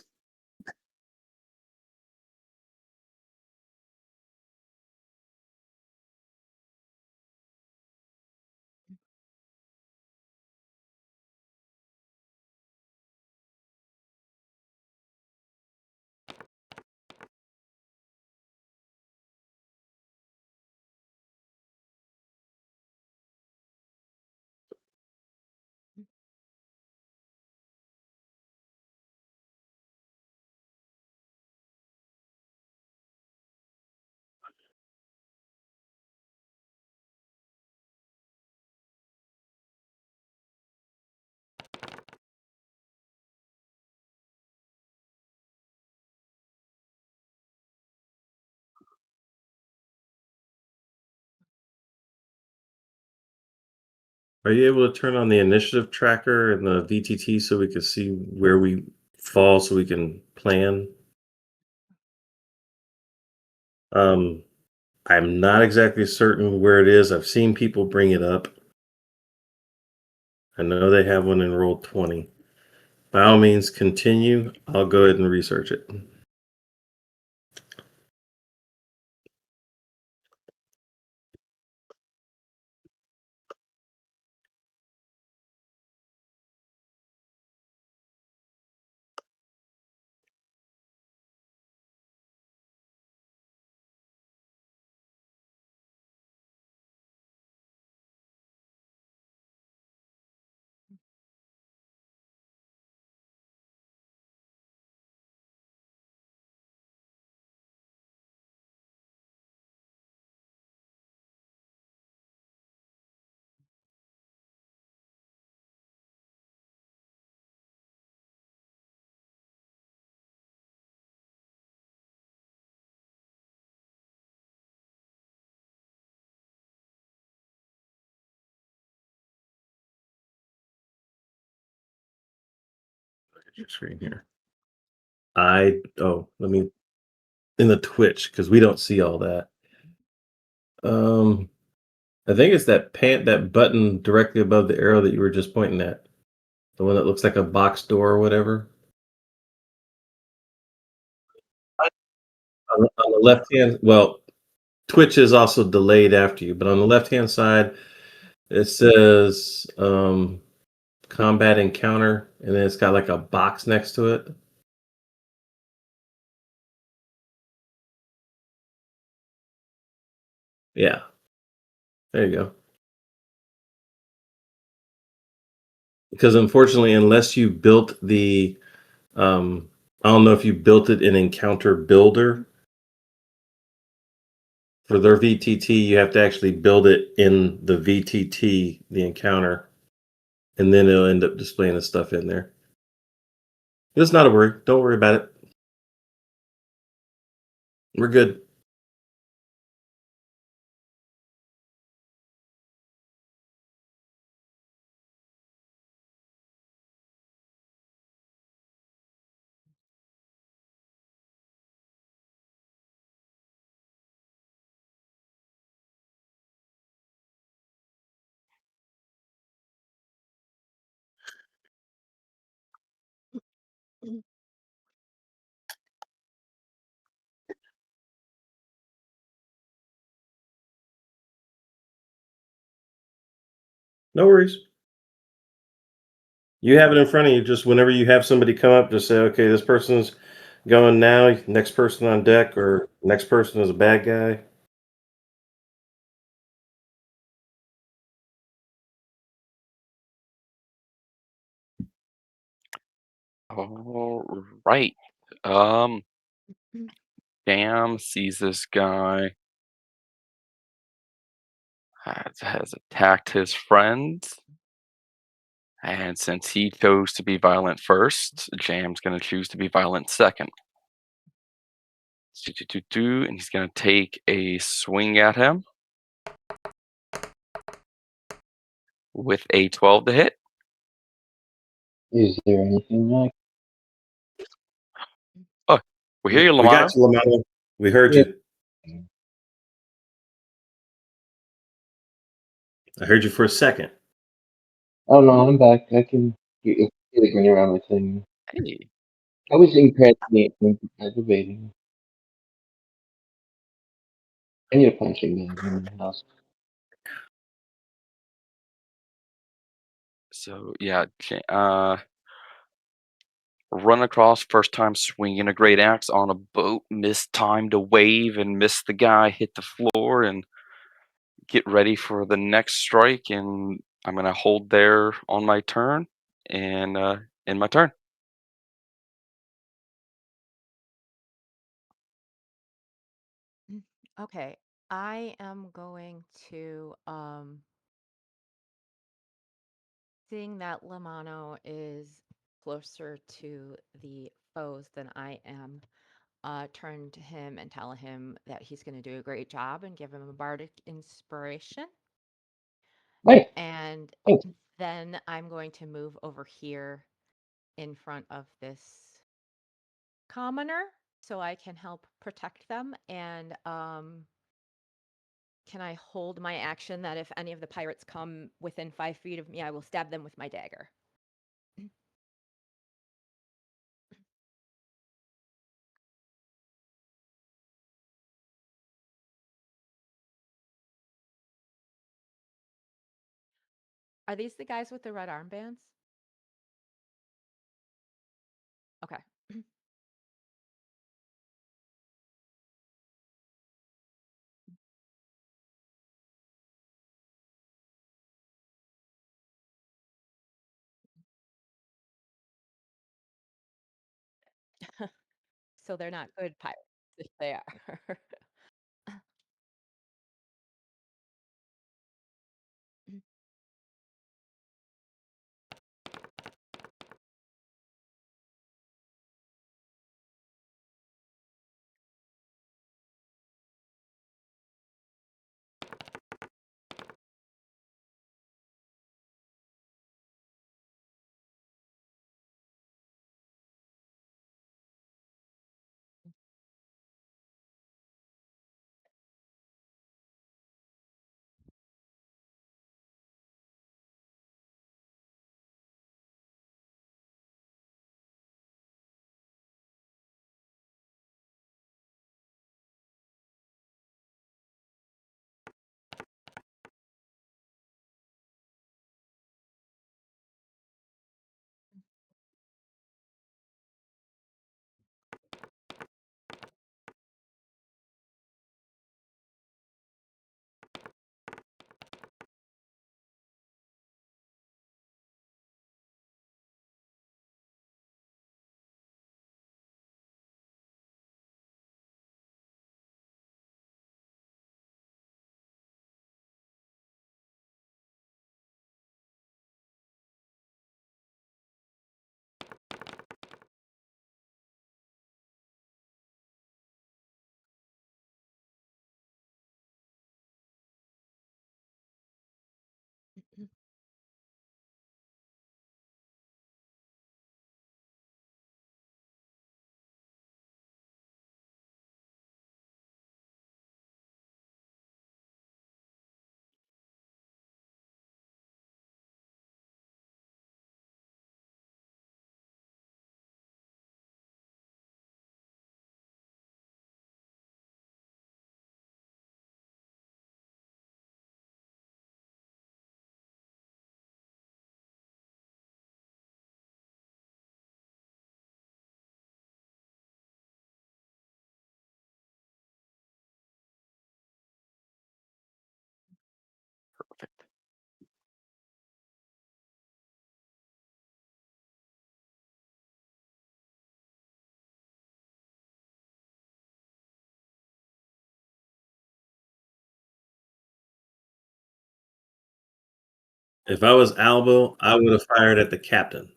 Speaker 5: Are you able to turn on the initiative tracker and the VTT so we can see where we fall so we can plan? Um, I'm not exactly certain where it is. I've seen people bring it up. I know they have one in roll 20. By all means, continue. I'll go ahead and research it. your screen here. Let me in the Twitch because we don't see all that. I think it's that button directly above the arrow that you were just pointing at. The one that looks like a box door or whatever. On the left hand, well, Twitch is also delayed after you, but on the left hand side, it says combat encounter, and then it's got like a box next to it. Yeah, there you go. Because unfortunately, unless you built the, I don't know if you built it in Encounter Builder for their VTT, you have to actually build it in the VTT, the encounter, and then it'll end up displaying the stuff in there. It's not a worry. Don't worry about it. We're good. No worries. You have it in front of you. Just whenever you have somebody come up, just say, okay, this person's going now. Next person on deck, or next person is a bad guy.
Speaker 6: All right. Um, Jam sees this guy has attacked his friend, and since he chose to be violent first, Jam's gonna choose to be violent second. And he's gonna take a swing at him with a 12 to hit.
Speaker 4: Is there anything like?
Speaker 6: Oh, we hear you,
Speaker 5: We got
Speaker 6: Lamano.
Speaker 5: you, Lamano. We heard
Speaker 4: Yeah.
Speaker 5: you. I heard you for a second.
Speaker 4: Oh no, I'm back. I can get the green around my thing.
Speaker 6: Hey,
Speaker 4: I was debating. I need a punching bag in my house.
Speaker 6: so yeah, run across first time swinging a great axe on a boat, mistimed a wave and missed the guy, hit the floor, and get ready for the next strike. And I'm gonna hold there on my turn, and in my turn.
Speaker 3: Okay, I am going to seeing that Lamano is closer to the foes than I am, turn to him and tell him that he's going to do a great job and give him a bardic inspiration.
Speaker 4: Right.
Speaker 3: And then I'm going to move over here in front of this commoner so I can help protect them. And can I hold my action that if any of the pirates come within 5 feet of me, I will stab them with my dagger? Are these the guys with the red armbands? Okay. So they're not good pirates if they are.
Speaker 5: If I was Albo, I would have fired at the captain.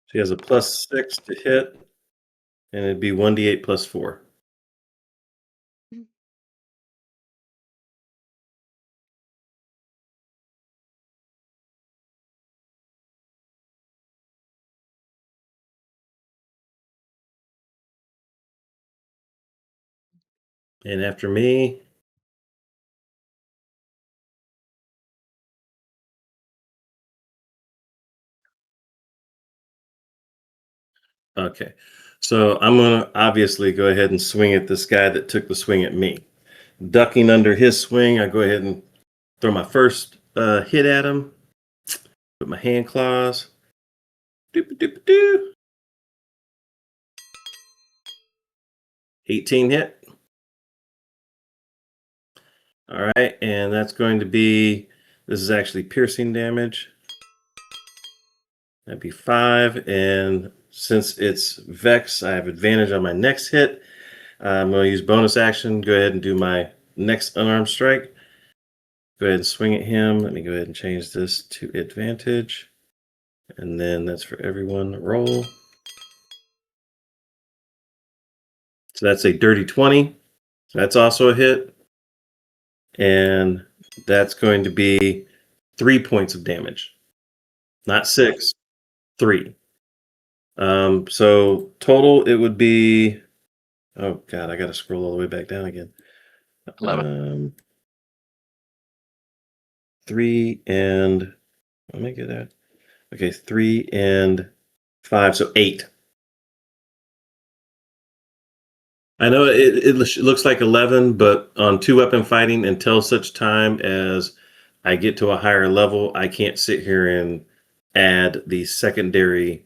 Speaker 5: She has a +6 to hit, and it'd be 1d8 plus 4. And after me, okay. So I'm gonna obviously go ahead and swing at this guy that took the swing at me. Ducking under his swing, I go ahead and throw my first hit at him. Put my hand claws. Doop doop doo. 18 hit. All right, and that's going to be, this is actually piercing damage. That'd be 5, and since it's Vex, I have advantage on my next hit. I'm going to use bonus action. Go ahead and do my next unarmed strike. Go ahead and swing at him. Let me go ahead and change this to advantage. And then that's for everyone. Roll. So that's a dirty 20. So that's also a hit. And that's going to be 3 points of damage. Not 6, 3. So total it would be, oh god, I gotta scroll all the way back down again.
Speaker 6: 11.
Speaker 5: 3 and, let me get that. Okay, 3 and 5, so 8. I know it looks like 11, but on 2-weapon fighting, until such time as I get to a higher level, I can't sit here and add the secondary,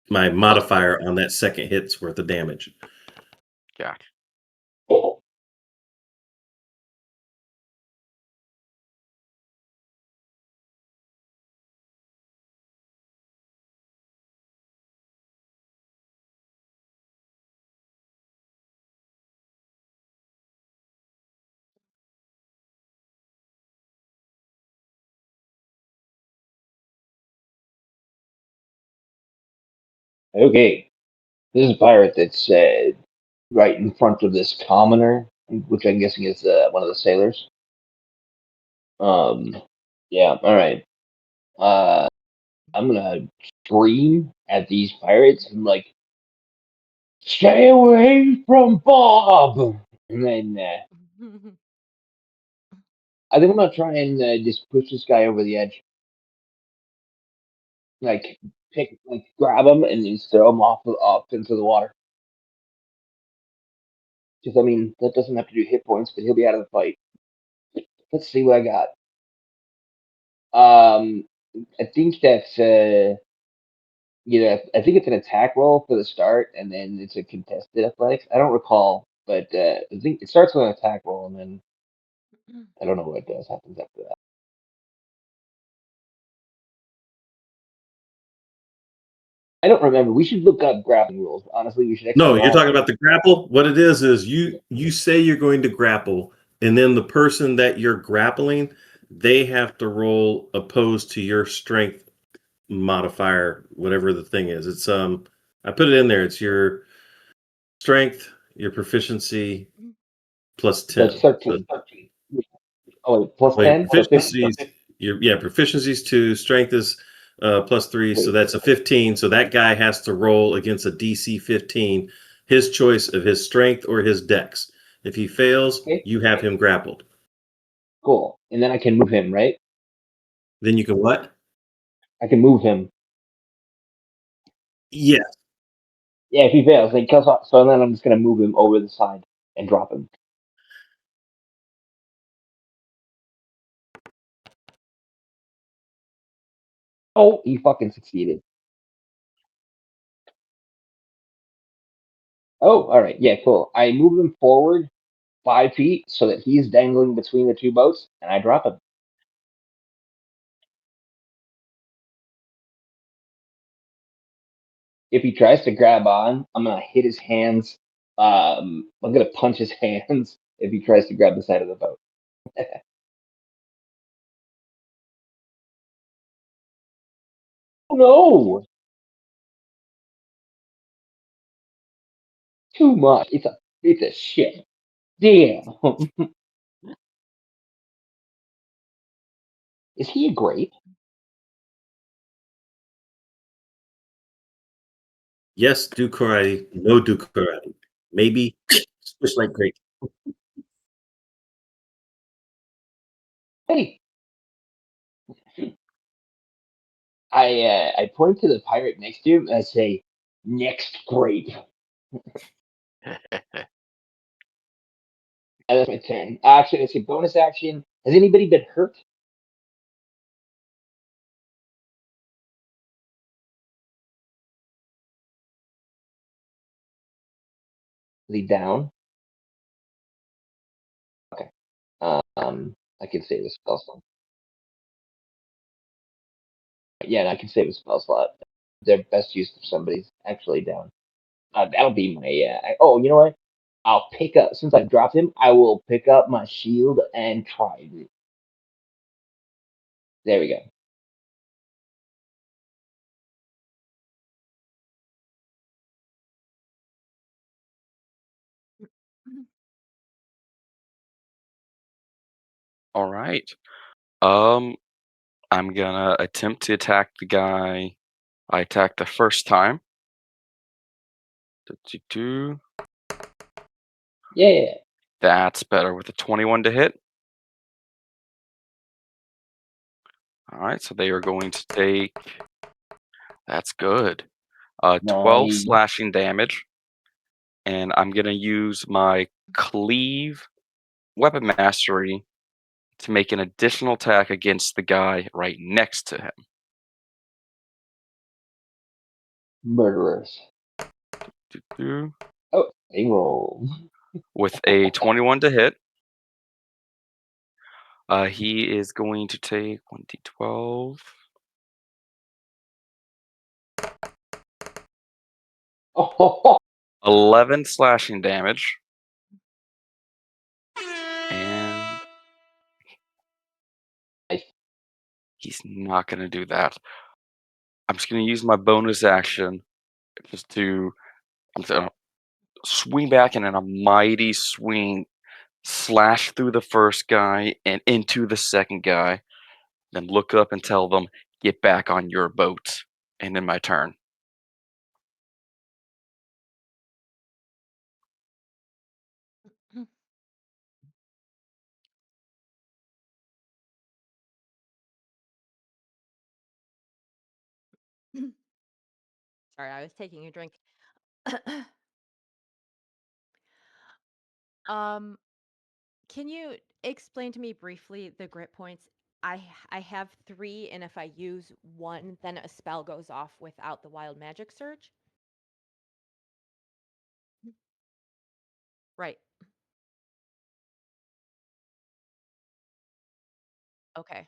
Speaker 5: my modifier on that second hit's worth of damage.
Speaker 6: Gotcha.
Speaker 4: Okay, this is a pirate that's right in front of this commoner, which I'm guessing is one of the sailors. Yeah, all right. I'm gonna scream at these pirates and like, stay away from Bob! And then I think I'm gonna try and just push this guy over the edge. Like, grab him and just throw him off into the water. Because, I mean, that doesn't have to do hit points, but he'll be out of the fight. Let's see what I got. I think that's, I think it's an attack roll for the start, and then it's a contested athletics. I don't recall, but I think it starts with an attack roll, and then I don't know what happens after that. I don't remember. We should look up grappling rules. Honestly, we should actually.
Speaker 5: No, you're talking about the grapple. What it is you say you're going to grapple, and then the person that you're grappling, they have to roll opposed to your strength modifier, whatever the thing is. It's I put it in there. It's your strength, your proficiency plus 10.
Speaker 4: That's 13. Oh, wait, plus
Speaker 5: Wait,
Speaker 4: 10? So 15.
Speaker 5: proficiencies. Proficiencies 2, strength is +3, so that's a 15. So that guy has to roll against a DC 15, his choice of his strength or his dex. If he fails,
Speaker 4: Okay,
Speaker 5: you have him grappled.
Speaker 4: cool. And then I can move him, right?
Speaker 5: Then you can what?
Speaker 4: I can move him.
Speaker 5: Yeah.
Speaker 4: Yeah, if he fails, then kills off. So then I'm just gonna move him over the side and drop him. Oh, he fucking succeeded. Oh, all right. Yeah, cool. I move him forward 5 feet so that he's dangling between the two boats, and I drop him. If he tries to grab on, I'm gonna hit his hands. I'm gonna punch his hands if he tries to grab the side of the boat. No, too much. It's a shit. Damn. Is he a grape?
Speaker 5: Yes, do karate. No, do karate. Maybe switch like great.
Speaker 4: Hey, I point to the pirate next to him and I say, "Next grape." And that's my turn. Actually, it's a bonus action. Has anybody been hurt? Is he down? Okay. I can save a spell slot. Yeah, I can save a spell slot. Their best use if somebody's actually down. That'll be my. Oh, you know what? I'll pick up since I've dropped him. I will pick up my shield and trident. There we go.
Speaker 6: All right. Um, I'm gonna attempt to attack the guy I attacked the first time. Do-do-do.
Speaker 4: Yeah.
Speaker 6: That's better with a 21 to hit. All right, so they are going to take. That's good. 12
Speaker 4: Nice.
Speaker 6: slashing damage, and I'm gonna use my cleave weapon mastery to make an additional attack against the guy right next to him.
Speaker 4: Murderers.
Speaker 6: Do-do.
Speaker 4: Oh, they roll.
Speaker 6: With a 21 to hit, he is going to take 1d12.
Speaker 4: Oh,
Speaker 6: 11 slashing damage, and
Speaker 4: nice.
Speaker 6: he's not going to do that. I'm just going to use my bonus action just to I'm going to swing back and in a mighty swing, slash through the first guy and into the second guy, then look up and tell them, get back on your boat. And then my turn.
Speaker 3: Sorry, I was taking a drink. um, can you explain to me briefly the grit points? I have 3, and if I use one, then a spell goes off without the wild magic surge. Right. Okay.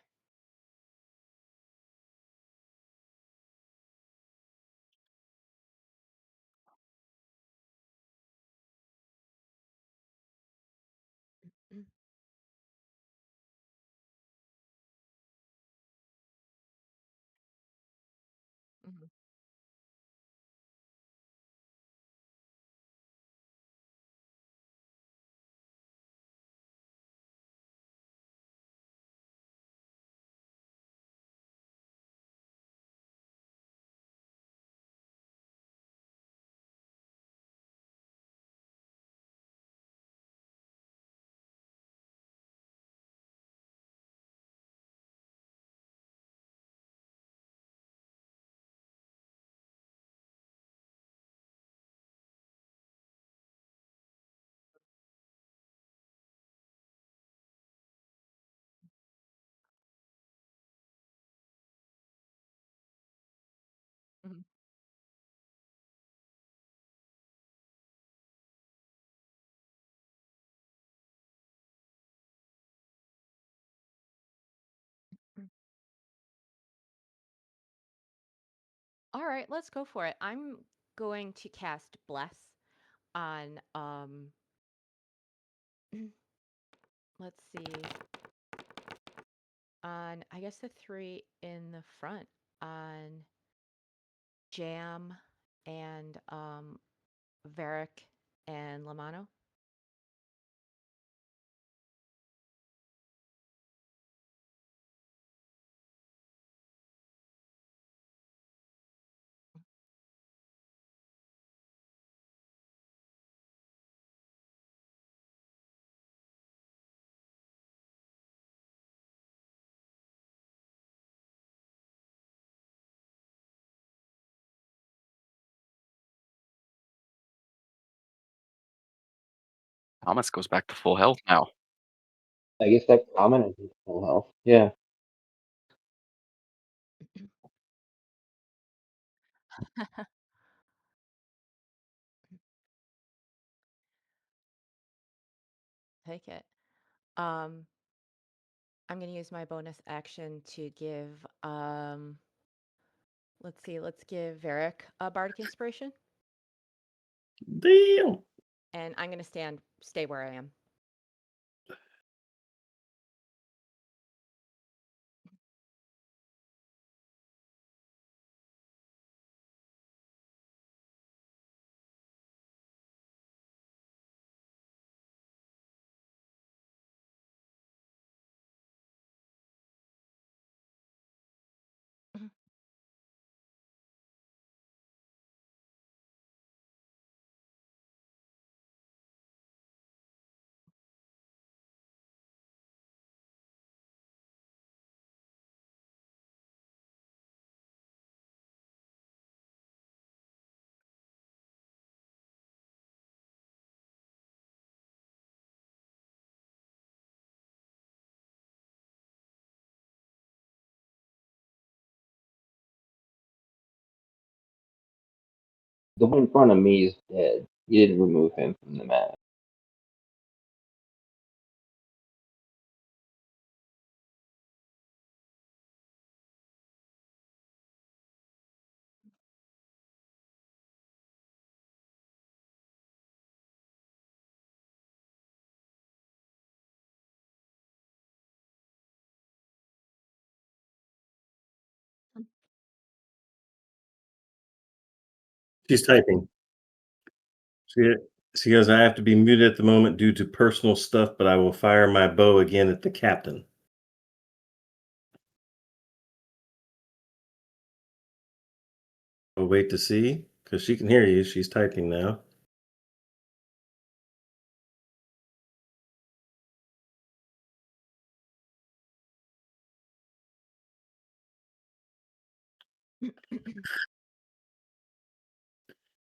Speaker 3: Mm, mhm. All right, let's go for it. I'm going to cast Bless on let's see, on I guess the three in the front, on Jam and Varric and Lamano.
Speaker 6: Thomas goes back to full health now.
Speaker 4: I guess that common is full health. Yeah.
Speaker 3: Take it. Um, I'm going to use my bonus action to give let's give Varric a bardic inspiration,
Speaker 5: Damn.
Speaker 3: and I'm going to stay where I am. Mhm.
Speaker 4: The one in front of me is dead. You didn't remove him from the map.
Speaker 5: She's typing. She, she goes, I have to be muted at the moment due to personal stuff, but I will fire my bow again at the captain. We'll wait to see, because she can hear you. She's typing now.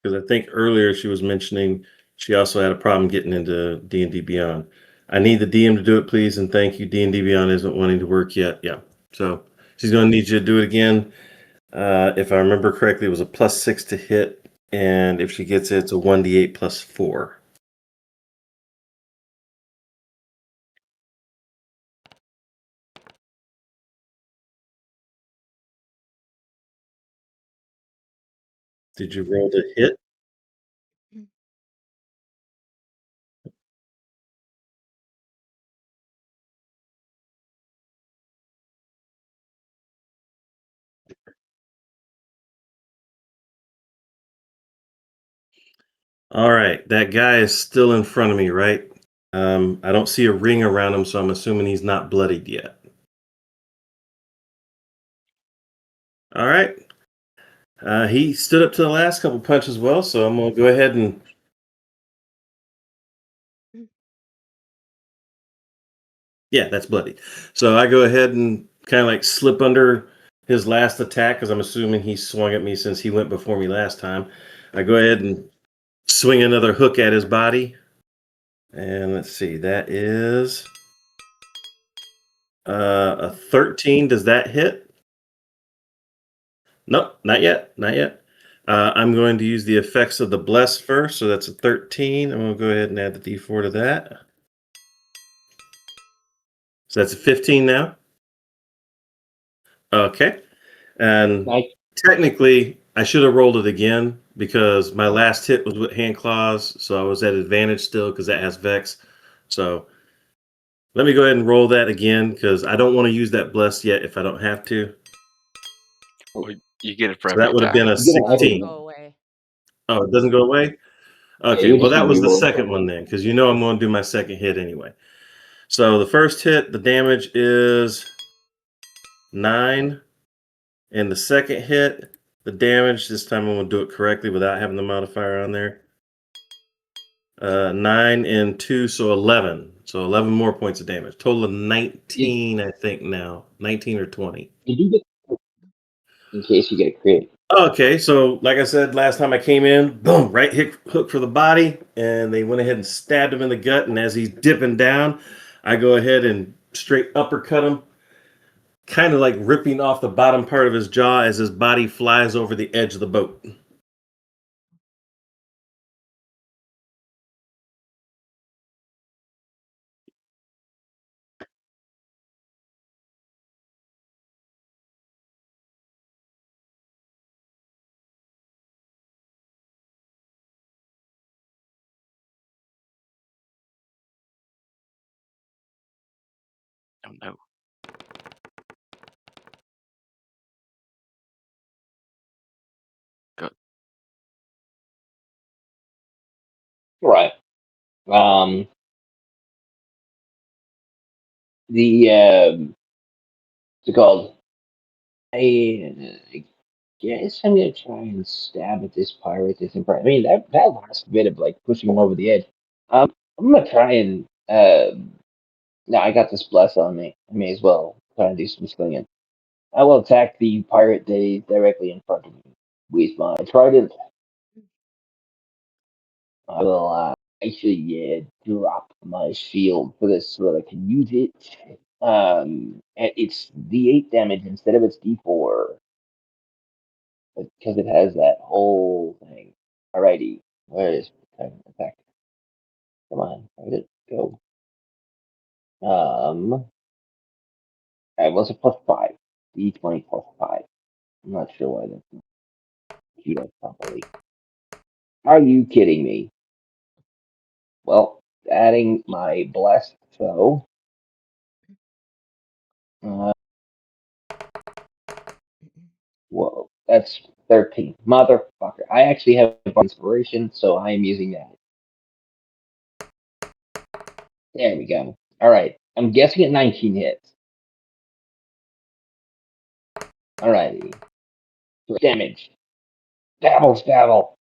Speaker 5: Because I think earlier she was mentioning she also had a problem getting into D&D Beyond. I need the DM to do it, please, and thank you. D&D Beyond isn't wanting to work yet. Yeah, so she's going to need you to do it again. If I remember correctly, it was a +6 to hit, and if she gets it, it's a 1d8 +4. Did you roll the hit? All right, that guy is still in front of me, right? I don't see a ring around him, so I'm assuming he's not bloodied yet. All right. He stood up to the last couple punches as well, so I'm gonna go ahead and yeah, that's bloody. So I go ahead and kind of like slip under his last attack because I'm assuming he swung at me since he went before me last time. I go ahead and swing another hook at his body, and let's see, that is a 13. Does that hit? Nope, not yet, not yet. I'm going to use the effects of the bless first, so that's a 13. I'm going to go ahead and add the d4 to that. So that's a 15 now. Okay. And
Speaker 4: Like,
Speaker 5: technically, I should have rolled it again because my last hit was with hand claws, so I was at advantage still because that has Vex. So let me go ahead and roll that again because I don't want to use that bless yet if I don't have to.
Speaker 6: Well, you get it for
Speaker 5: So
Speaker 6: every
Speaker 5: that would have
Speaker 6: attack.
Speaker 5: been a
Speaker 4: You get an
Speaker 3: It doesn't
Speaker 4: every
Speaker 5: 16.
Speaker 3: go away.
Speaker 5: Oh, it doesn't go away?
Speaker 4: Yeah,
Speaker 5: Okay,
Speaker 4: you're
Speaker 5: well,
Speaker 4: just
Speaker 5: that
Speaker 4: gonna
Speaker 5: was the
Speaker 4: re-roll it.
Speaker 5: second one then because you know I'm going to do my second hit anyway. So the first hit, the damage is 9. And the second hit, the damage, this time I'm going to do it correctly without having the modifier on there. 9 and 2, so 11. So 11 more points of damage. Total of 19, I think now. 19 or 20.
Speaker 4: You do get in case you get a crit.
Speaker 5: Okay, so like I said, last time I came in, boom, right hook for the body, and they went ahead and stabbed him in the gut. And as he's dipping down, I go ahead and straight uppercut him, kind of like ripping off the bottom part of his jaw as his body flies over the edge of the boat.
Speaker 6: Oh no. Good.
Speaker 4: Right. Um. What's it called? I guess I'm gonna try and stab at this pirate. I mean, that last bit of like pushing him over the edge. I'm gonna try and now I got this bless on me. I may as well try and do some slinging. I will attack the pirate that is directly in front of me with my trident. I will actually drop my shield for this so that I can use it. And it's D8 damage instead of its D4 because it has that whole thing. Alrighty, where is attack? Come on, where did it go? It was a +5. D20 +5. I'm not sure why that's not queued up properly. Are you kidding me? Well, adding my blessed foe. Uh, whoa, that's 13. Motherfucker. I actually have inspiration, so I am using that. There we go. Alright, I'm guessing at 19 hits. Alrighty. Damage. Stabble.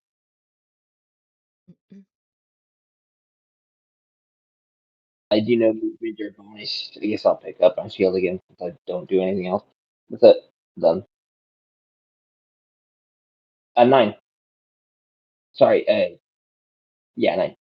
Speaker 4: I do know movement your bonus. I guess I'll pick up my shield again since I don't do anything else. That's it. Done. 9. Sorry, yeah, 9.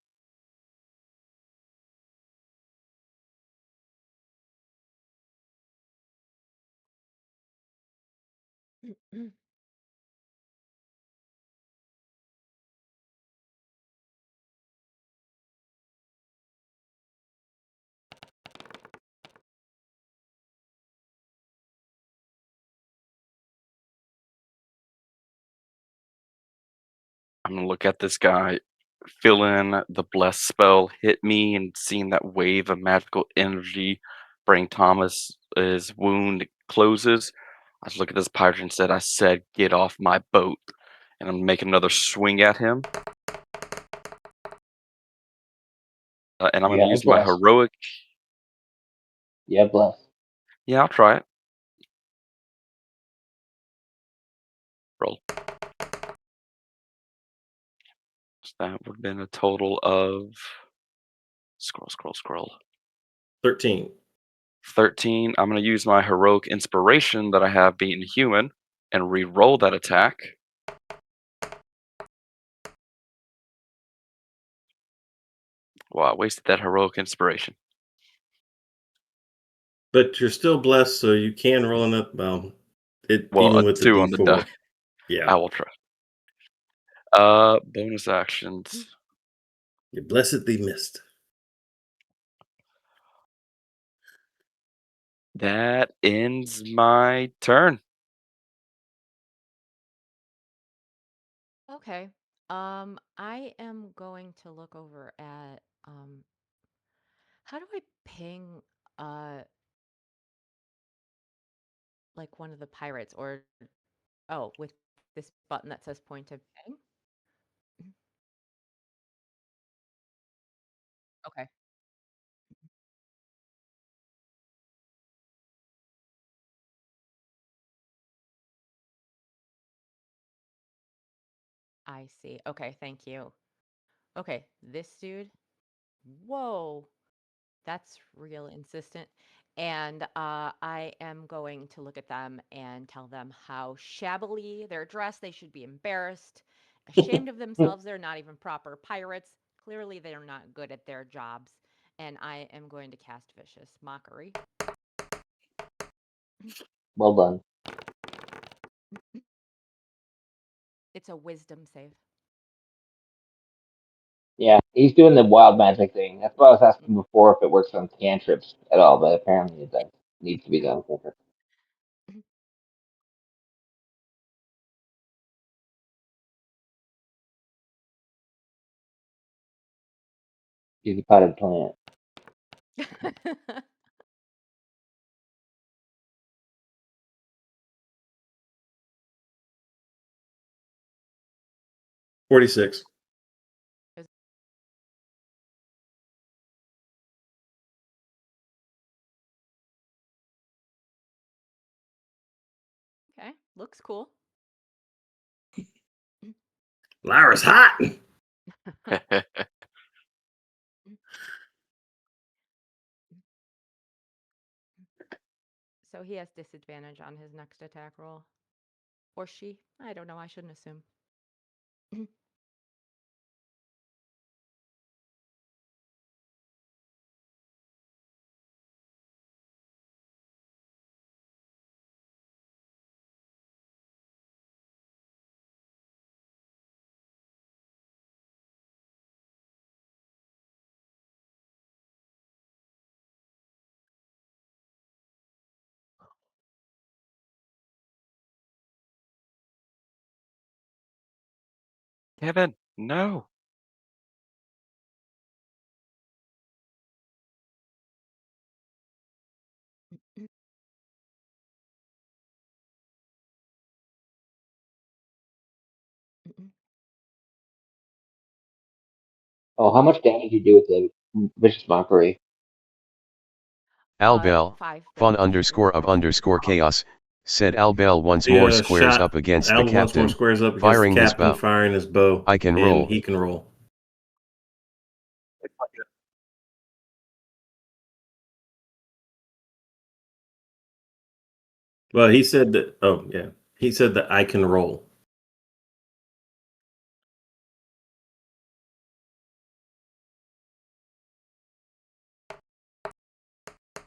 Speaker 6: I'm gonna look at this guy, fill in the bless spell, hit me, and seeing that wave of magical energy bring Thomas's wound closes. I just look at this pirate and I said, get off my boat. And I'm making another swing at him. And I'm
Speaker 4: You
Speaker 6: gonna
Speaker 4: have
Speaker 6: use my
Speaker 4: bless.
Speaker 6: heroic.
Speaker 4: You have bless.
Speaker 6: Yeah, I'll try it. Roll. So that would have been a total of scroll.
Speaker 5: 13.
Speaker 6: 13. I'm going to use my heroic inspiration that I have being human and re-roll that attack. Wow, I wasted that heroic inspiration.
Speaker 5: But you're still blessed, so you can roll enough. Well,
Speaker 6: Well,
Speaker 5: even
Speaker 6: a
Speaker 5: with the
Speaker 6: 2 on the
Speaker 5: D4.
Speaker 6: die.
Speaker 5: Yeah.
Speaker 6: I will try. Bonus actions.
Speaker 5: You blessedly missed.
Speaker 6: That ends my turn.
Speaker 3: Okay. I am going to look over at how do I ping uh like one of the pirates or oh, with this button that says point to ping? Mhm. Okay. I see. Okay, thank you. Okay, this dude. Whoa, that's real insistent. And I am going to look at them and tell them how shabbily they're dressed. They should be embarrassed, ashamed of themselves. They're not even proper pirates. Clearly, they're not good at their jobs. And I am going to cast Vicious Mockery.
Speaker 4: Well done.
Speaker 3: It's a wisdom save.
Speaker 4: Yeah, he's doing the wild magic thing. That's why I was asking before if it works on cantrips at all, but apparently it does. Needs to be done. He's a potted plant.
Speaker 5: 46.
Speaker 3: Okay, looks cool.
Speaker 5: Lyra's hot.
Speaker 3: So he has disadvantage on his next attack roll. Or she. I don't know. I shouldn't assume.
Speaker 6: Kevin, no.
Speaker 4: Oh, how much damage do you do with the vicious mockery?
Speaker 10: Albel,
Speaker 3: 5
Speaker 10: fun
Speaker 3: damage to his
Speaker 10: underscore of
Speaker 3: first
Speaker 10: underscore
Speaker 3: attack.
Speaker 10: chaos, said Albel once more
Speaker 5: The
Speaker 10: squares
Speaker 5: shot.
Speaker 10: up against the
Speaker 5: Al once more
Speaker 10: captain,
Speaker 5: squares up against the
Speaker 10: firing his
Speaker 5: captain,
Speaker 10: bow.
Speaker 5: firing his bow.
Speaker 10: I can
Speaker 5: and
Speaker 10: roll.
Speaker 5: he can roll. Well, he said that. Oh, yeah. He said that I can roll.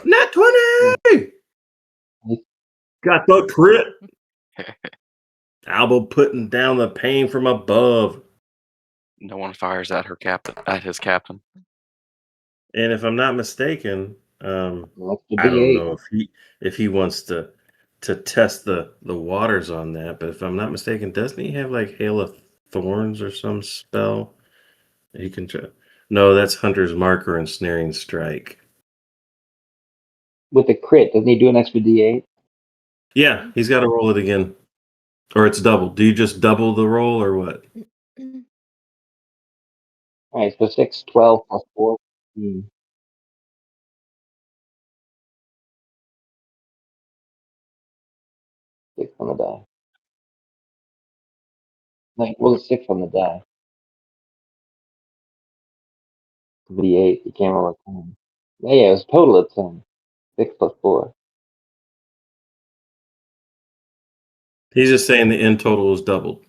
Speaker 5: Nat 20! Got the crit. Albo putting down the pain from above.
Speaker 6: No one fires at his captain.
Speaker 5: And if I'm not mistaken,
Speaker 4: That's the
Speaker 5: I don't
Speaker 4: D8.
Speaker 5: know if he wants to test the waters on that, but if I'm not mistaken, doesn't he have like Hail of Thorns or some spell? He can try. No, that's Hunter's Marker and Snaring Strike.
Speaker 4: With the crit, doesn't he do an extra D8?
Speaker 5: Yeah, he's got to roll it again. Or it's double. Do you just double the roll or what?
Speaker 4: Alright, so 6, 12 plus 4. 6 on the die. Like, roll a 6 on the die. D8, you can't roll a 10. Yeah, it was total of 10. 6 plus 4.
Speaker 5: He's just saying the end total is doubled.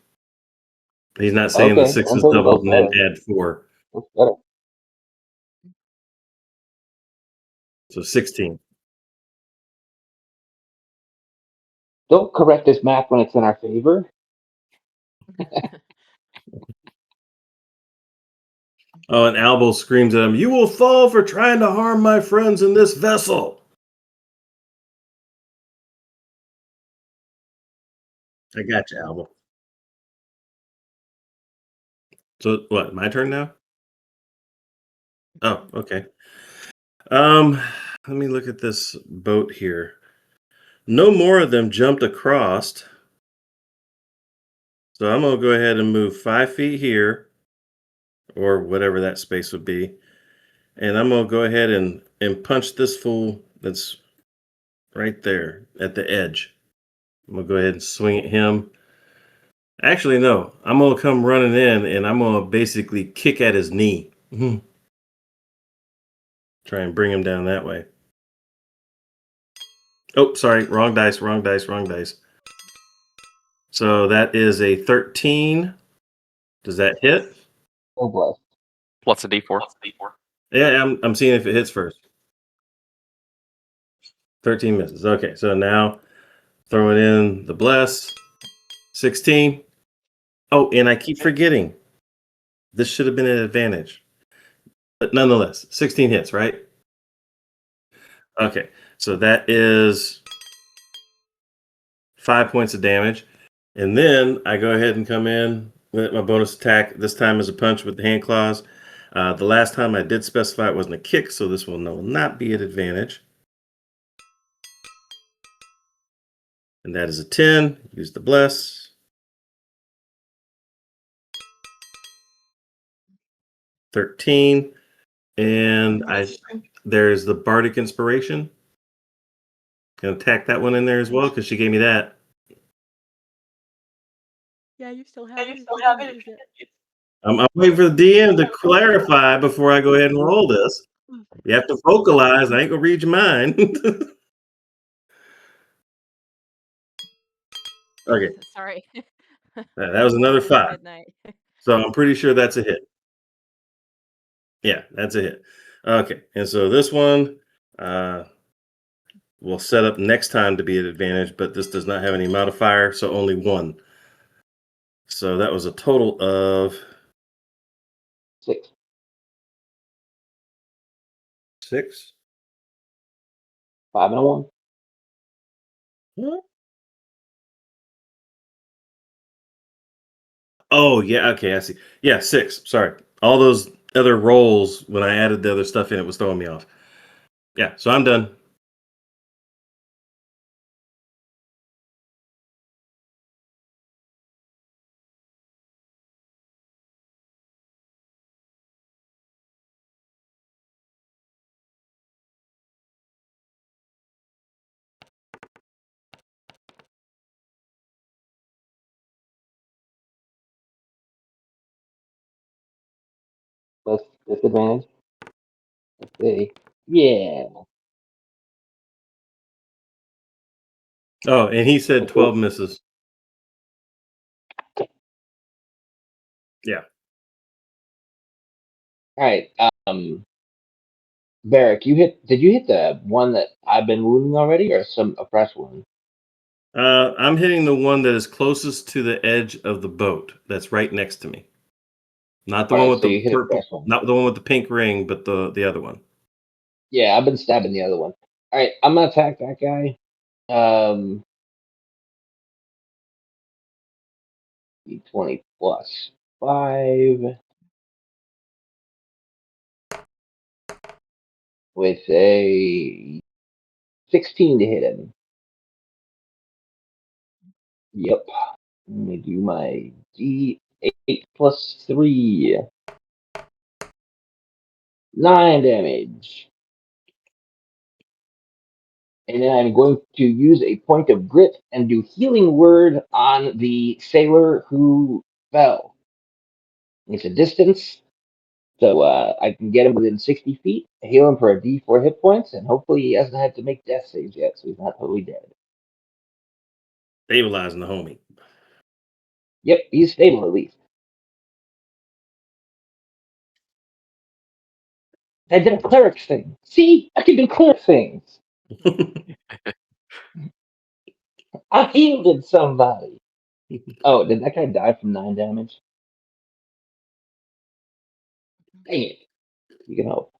Speaker 5: He's not saying the
Speaker 4: Okay,
Speaker 5: 6
Speaker 4: and
Speaker 5: is
Speaker 4: total,
Speaker 5: doubled
Speaker 4: that's
Speaker 5: and then
Speaker 4: better.
Speaker 5: add 4.
Speaker 4: That's better.
Speaker 5: So 16.
Speaker 4: Don't correct this math when it's in our favor.
Speaker 5: Oh, and Albo screams at him, "You will fall for trying to harm my friends in this vessel." I got you, Albo. So what? My turn now? Oh, okay. Um, let me look at this boat here. No more of them jumped across. So I'm gonna go ahead and move 5 feet here, or whatever that space would be, and I'm gonna go ahead and punch this fool that's right there at the edge. I'm gonna go ahead and swing at him. Actually, no. I'm gonna come running in, and I'm gonna basically kick at his knee. Try and bring him down that way. Oh, sorry, wrong dice, wrong dice, wrong dice. So that is a 13. Does that hit?
Speaker 4: Oh boy.
Speaker 6: What's a D4?
Speaker 5: Yeah, I'm seeing if it hits first. 13 misses. Okay, so now throwing in the bless. 16. Oh, and I keep forgetting. This should have been an advantage. But nonetheless, 16 hits, right? Okay, so that is 5 points of damage. And then I go ahead and come in with my bonus attack. This time is a punch with the hand claws. The last time I did specify it wasn't a kick, so this will not be an advantage. And that is a 10. Use the bless. 13. And there's the Bardic Inspiration. Gonna tack that one in there as well because she gave me that.
Speaker 3: Yeah, you still have it if you didn't use it.
Speaker 5: I'm waiting for the DM to clarify before I go ahead and roll this. You have to vocalize. I ain't gonna read your mind. Okay,
Speaker 3: Sorry.
Speaker 5: that was another 5.
Speaker 3: Midnight.
Speaker 5: So I'm pretty sure that's a hit. Yeah, that's a hit. Okay, and so this one will set up next time to be an advantage, but this does not have any modifier, so only 1. So that was a total of
Speaker 4: 6.
Speaker 5: 6.
Speaker 4: 5 and a 1.
Speaker 5: Huh? Oh yeah, okay, I see. Yeah, 6. Sorry, all those other rolls when I added the other stuff in, it was throwing me off. Yeah, so I'm done.
Speaker 4: Plus disadvantage. Let's see. Yeah.
Speaker 5: Oh, and he said 12 misses. Yeah.
Speaker 4: All right. Barrick, did you hit the one that I've been wounding already, or a fresh one?
Speaker 5: I'm hitting the one that is closest to the edge of the boat. That's right next to me. Not the
Speaker 4: All
Speaker 5: one
Speaker 4: right,
Speaker 5: with
Speaker 4: so
Speaker 5: the
Speaker 4: you hit a
Speaker 5: purple,
Speaker 4: fresh one.
Speaker 5: not the one with the pink ring, but the other one.
Speaker 4: Yeah, I've been stabbing the other one. All right, I'm gonna attack that guy. 20 plus 5 with a 16 to hit him. Yep. Let me do my D8 plus 3. 9 damage. And then I'm going to use a point of grit and do healing word on the sailor who fell. It's a distance, so I can get him within 60 feet, heal him for a D4 hit points, and hopefully he hasn't had to make death saves yet, so he's not totally dead.
Speaker 5: Stabilizing the homie.
Speaker 4: Yep, he's stable at least. I did a cleric thing. See, I can do cleric things. I healed somebody. Oh, did that guy die from 9 damage? Dang it. You can hope.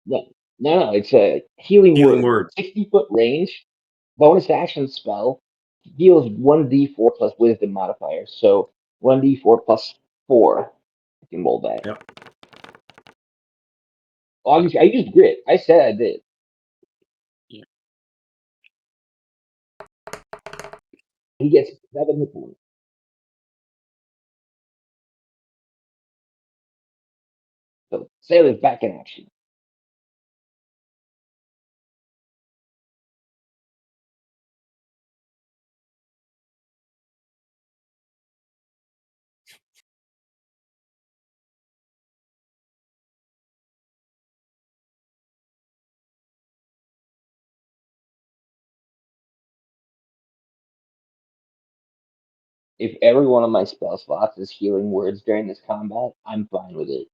Speaker 4: No, no, it's a healing
Speaker 5: Healing
Speaker 4: word.
Speaker 5: word.
Speaker 4: 60-foot range, bonus action spell, deals 1d4 plus wisdom modifier. So 1d4 plus 4. I can roll that.
Speaker 5: Yep.
Speaker 4: Obviously, I used grit. I said I did.
Speaker 6: Yeah.
Speaker 4: He gets 7 hit points. So Sailor's back in action. If every one of my spell slots is healing words during this combat, I'm fine with it.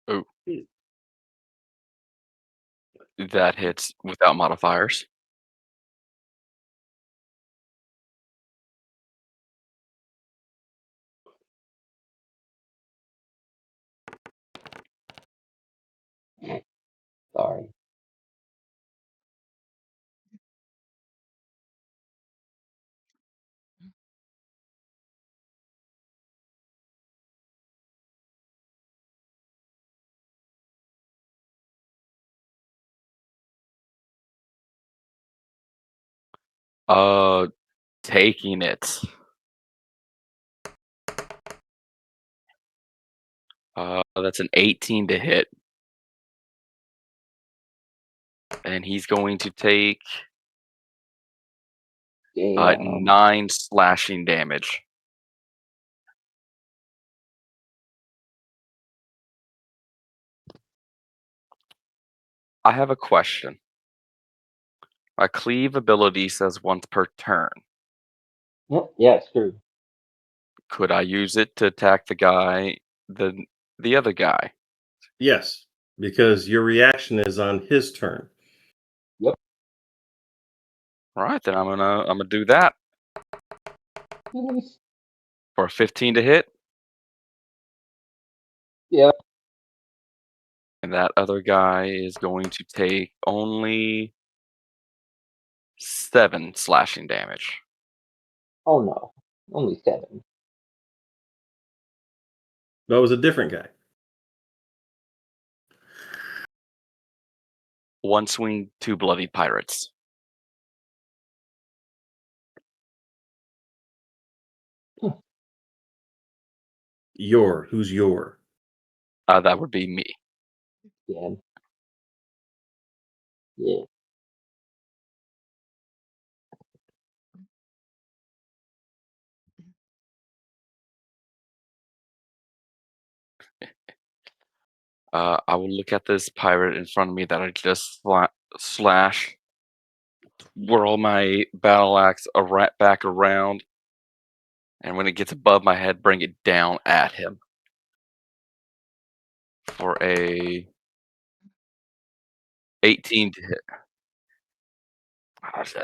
Speaker 6: Oh, that hits without modifiers.
Speaker 4: Sorry.
Speaker 6: Taking it. That's an 18 to hit. And he's going to take
Speaker 4: Damn.
Speaker 6: 9 slashing damage. I have a question. My cleave ability says once per turn.
Speaker 4: Yeah, it's true.
Speaker 6: Could I use it to attack the other guy?
Speaker 5: Yes, because your reaction is on his turn.
Speaker 4: Yep.
Speaker 6: All right, then I'm gonna do that for a 15 to hit,
Speaker 4: Yep.
Speaker 6: and that other guy is going to take only 7 slashing damage.
Speaker 4: Oh no. Only 7.
Speaker 5: That was a different guy.
Speaker 6: One swing, 2 bloody pirates.
Speaker 5: Who's your?
Speaker 6: That would be me.
Speaker 4: Yeah. Yeah.
Speaker 6: I will look at this pirate in front of me that I just slash, whirl my battle axe back around, and when it gets above my head, bring it down at him for a 18 to hit.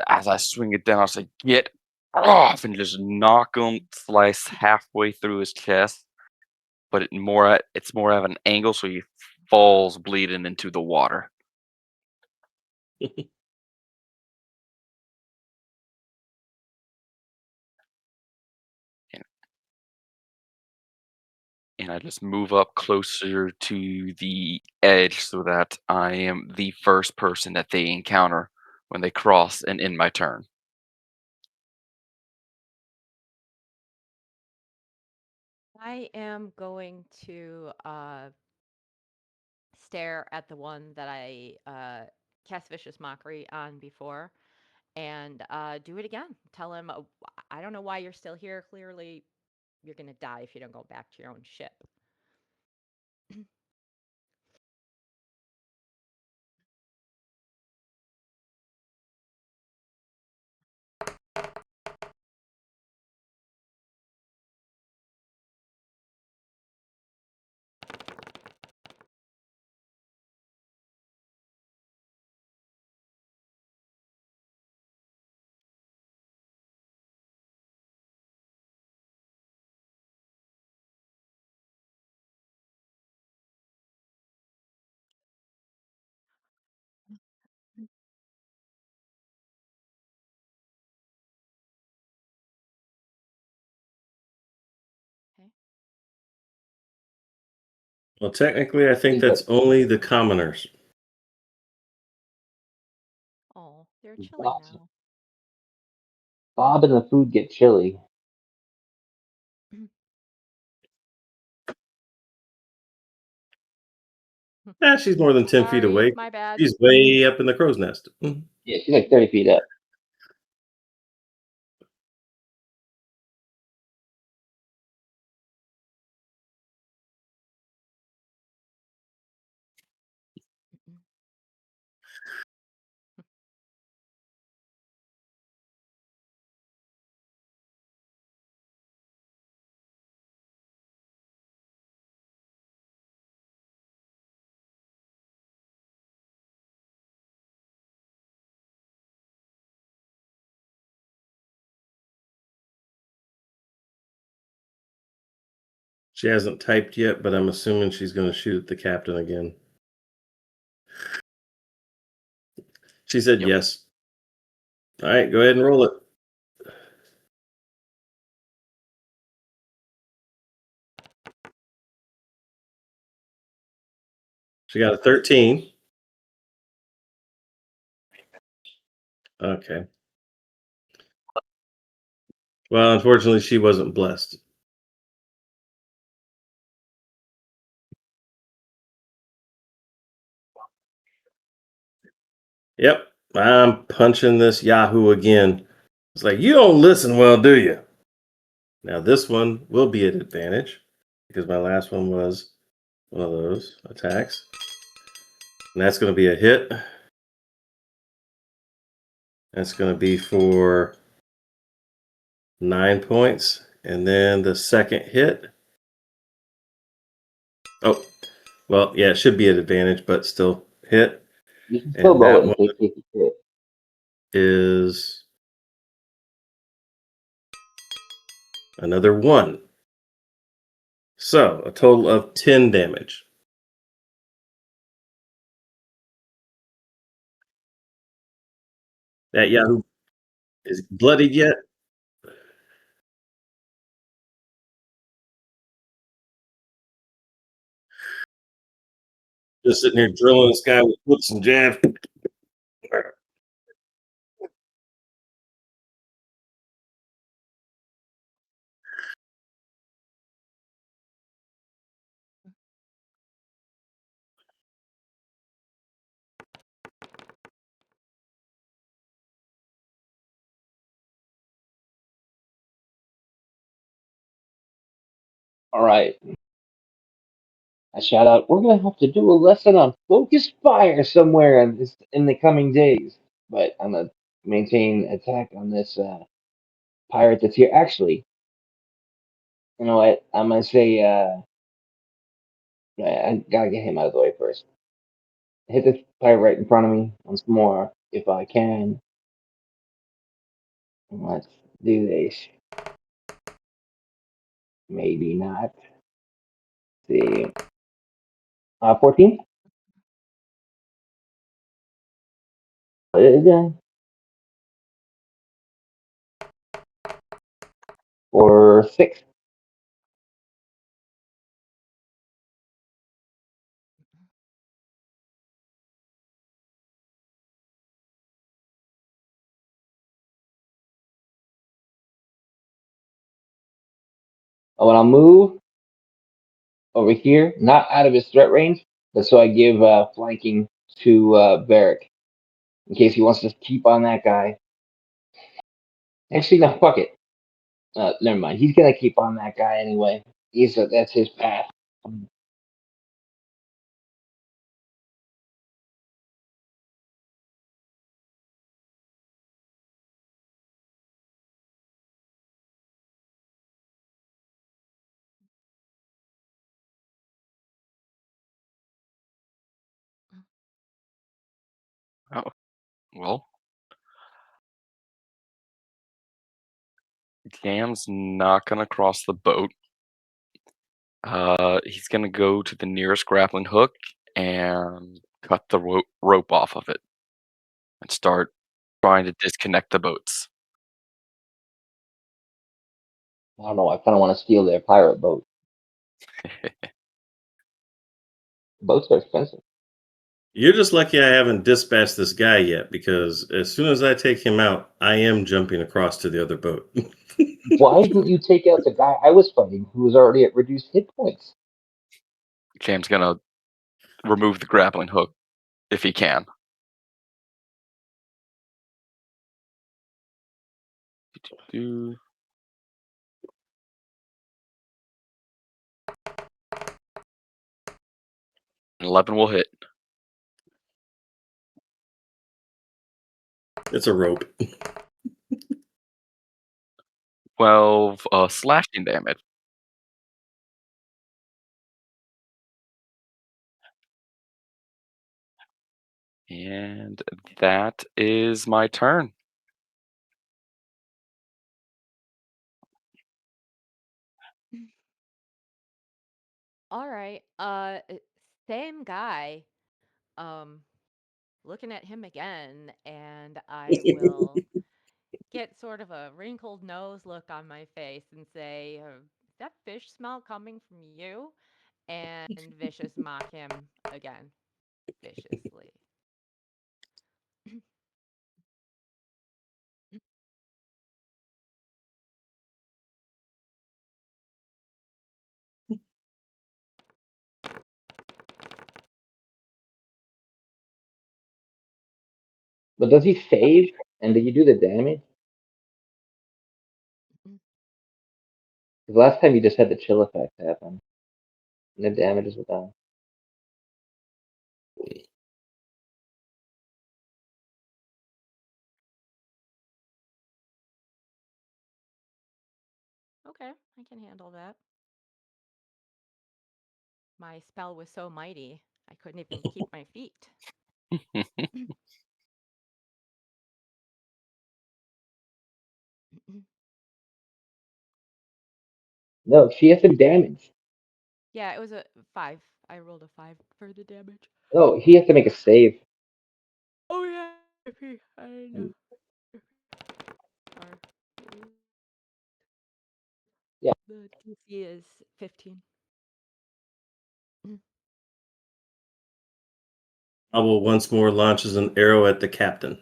Speaker 6: As I swing it down, I say, "Get off!" and just knock him, slice halfway through his chest. But it's more of an angle, so he falls bleeding into the water. And, and I just move up closer to the edge so that I am the first person that they encounter when they cross and end my turn.
Speaker 3: I am going to stare at the one that I cast Vicious Mockery on before and do it again. Tell him, I don't know why you're still here. Clearly, you're going to die if you don't go back to your own ship.
Speaker 5: Well, technically, I think that's only the commoners.
Speaker 3: Oh, they're chilly
Speaker 4: Bob,
Speaker 3: now.
Speaker 4: Bob and the food get chilly.
Speaker 5: She's more than 10 feet
Speaker 3: Sorry,
Speaker 5: away.
Speaker 3: my bad.
Speaker 5: She's way up in the crow's nest. Mhm.
Speaker 4: Yeah, she's like 30 feet up.
Speaker 5: She hasn't typed yet, but I'm assuming she's going to shoot at the captain again. She said
Speaker 6: Yep.
Speaker 5: yes. All right, go ahead and roll it. She got a 13. Okay. Well, unfortunately, she wasn't blessed. Yep. I'm punching this Yahoo again. It's like, you don't listen well, do you? Now, this one will be an advantage because my last one was one of those attacks. And that's going to be a hit. That's going to be for 9 points. And then the second hit. Oh, well, yeah, it should be an advantage, but still hit.
Speaker 4: You can still
Speaker 5: And
Speaker 4: roll
Speaker 5: that
Speaker 4: it and
Speaker 5: one
Speaker 4: take 50 hit.
Speaker 5: is another 1. So a total of 10 damage. That Yahoo is bloodied yet? Just sitting here drilling this guy with hooks and jabs.
Speaker 4: All right. I shout out, we're going to have to do a lesson on focused fire somewhere in the coming days. But I'm going to maintain attack on this pirate that's here. Actually, you know what? I'm going to say, I got to get him out of the way first. Hit this pirate right in front of me once more, if I can. Let's do this. Maybe not. See. 14? Or 6? Oh, and I'll move over here, not out of his threat range, but so I give flanking to Varric in case he wants to keep on that guy. Actually, no, fuck it. Never mind. He's gonna keep on that guy anyway. That's his path.
Speaker 6: Oh, well, Gam's not gonna cross the boat. He's gonna go to the nearest grappling hook and cut the rope off of it and start trying to disconnect the boats.
Speaker 4: I don't know. I kind of want to steal their pirate boat. Boats are expensive.
Speaker 5: You're just lucky I haven't dispatched this guy yet, because as soon as I take him out, I am jumping across to the other boat.
Speaker 4: Why didn't you take out the guy I was fighting who was already at reduced hit points?
Speaker 6: Jam's gonna remove the grappling hook if he can. Do- 11 will hit.
Speaker 5: It's a rope.
Speaker 6: 12 slashing damage. And that is my turn.
Speaker 3: All right. Same guy. Um, looking at him again, and I will get sort of a wrinkled nose look on my face and say, "Is that fish smell coming from you?" And vicious mock him again, viciously.
Speaker 4: But does he save? And did you do the damage? Because last time you just had the chill effect happen. And the damages were done.
Speaker 3: Okay, I can handle that. My spell was so mighty, I couldn't even keep my feet.
Speaker 4: No, she has some damage.
Speaker 3: Yeah, it was a 5. I rolled a 5 for the damage.
Speaker 4: No, he has to make a save.
Speaker 3: Oh yeah, I know. Or
Speaker 4: Yeah.
Speaker 3: the DC is 15.
Speaker 5: I will once more launches an arrow at the captain.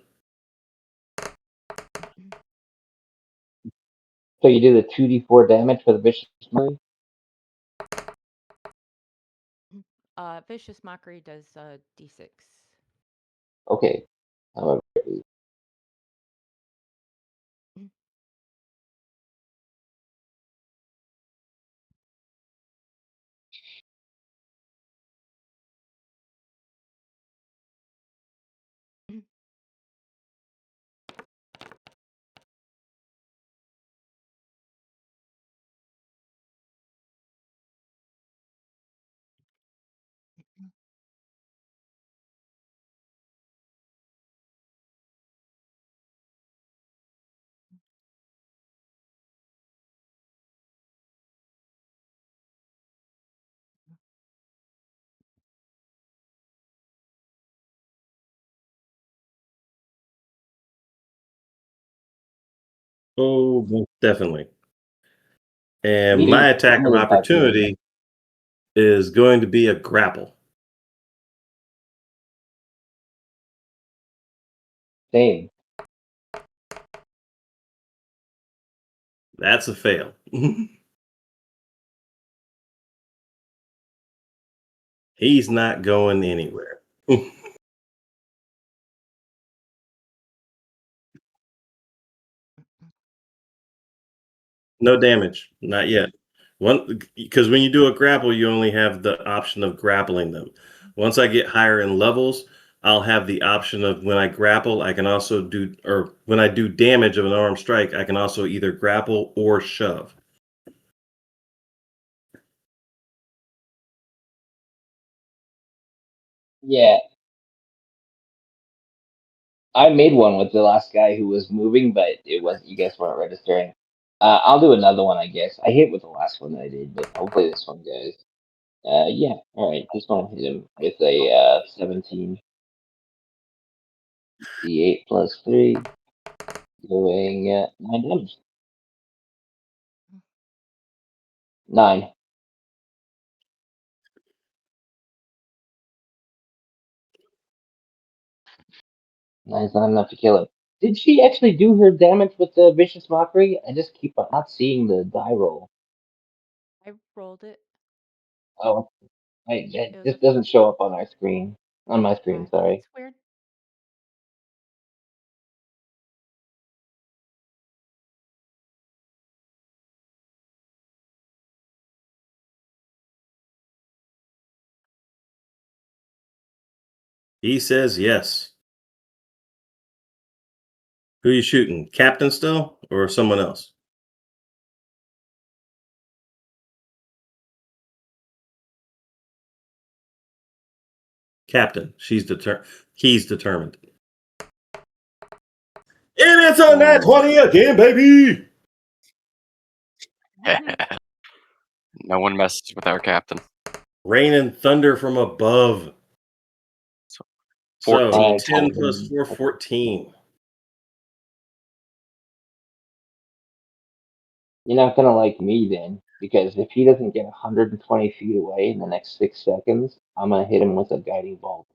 Speaker 4: So you do the 2d4 damage for the vicious mockery?
Speaker 3: Vicious Mockery does D6.
Speaker 4: Okay. However,
Speaker 5: Oh, most definitely. And
Speaker 4: meeting
Speaker 5: my attack of
Speaker 4: family back here.
Speaker 5: opportunity is going to be a grapple.
Speaker 4: Same.
Speaker 5: That's a fail. He's not going anywhere. No damage, not yet. One, because when you do a grapple, you only have the option of grappling them. Once I get higher in levels, I'll have the option of, when I grapple, I can also do, or when I do damage of an armed strike, I can also either grapple or shove.
Speaker 4: Yeah. I made one with the last guy who was moving, but it was you guys weren't registering. I'll do another one, I guess. I hit with the last one that I did, but hopefully this one goes. Yeah. All right. Just want to hit him with a 17 d8 plus 3, doing 9 damage. 9. That's not enough to kill it. Did she actually do her damage with the vicious mockery? I just keep on not seeing the die roll.
Speaker 3: I rolled it.
Speaker 4: Oh,
Speaker 3: It
Speaker 4: it
Speaker 3: was
Speaker 4: just doesn't show up on our screen. On my screen,
Speaker 3: okay.
Speaker 4: sorry.
Speaker 3: It's weird.
Speaker 5: He says yes. Who you shooting? Captain still or someone else? Captain. He's determined. And it's on that 20 again, baby.
Speaker 6: No one messes with our captain.
Speaker 5: Rain and thunder from above.
Speaker 6: So,
Speaker 5: So
Speaker 6: 14
Speaker 5: 10
Speaker 6: total.
Speaker 5: plus 4, 14.
Speaker 4: You're not gonna like me then, because if he doesn't get 120 feet away in the next 6 seconds, I'm gonna hit him with a guiding bolt.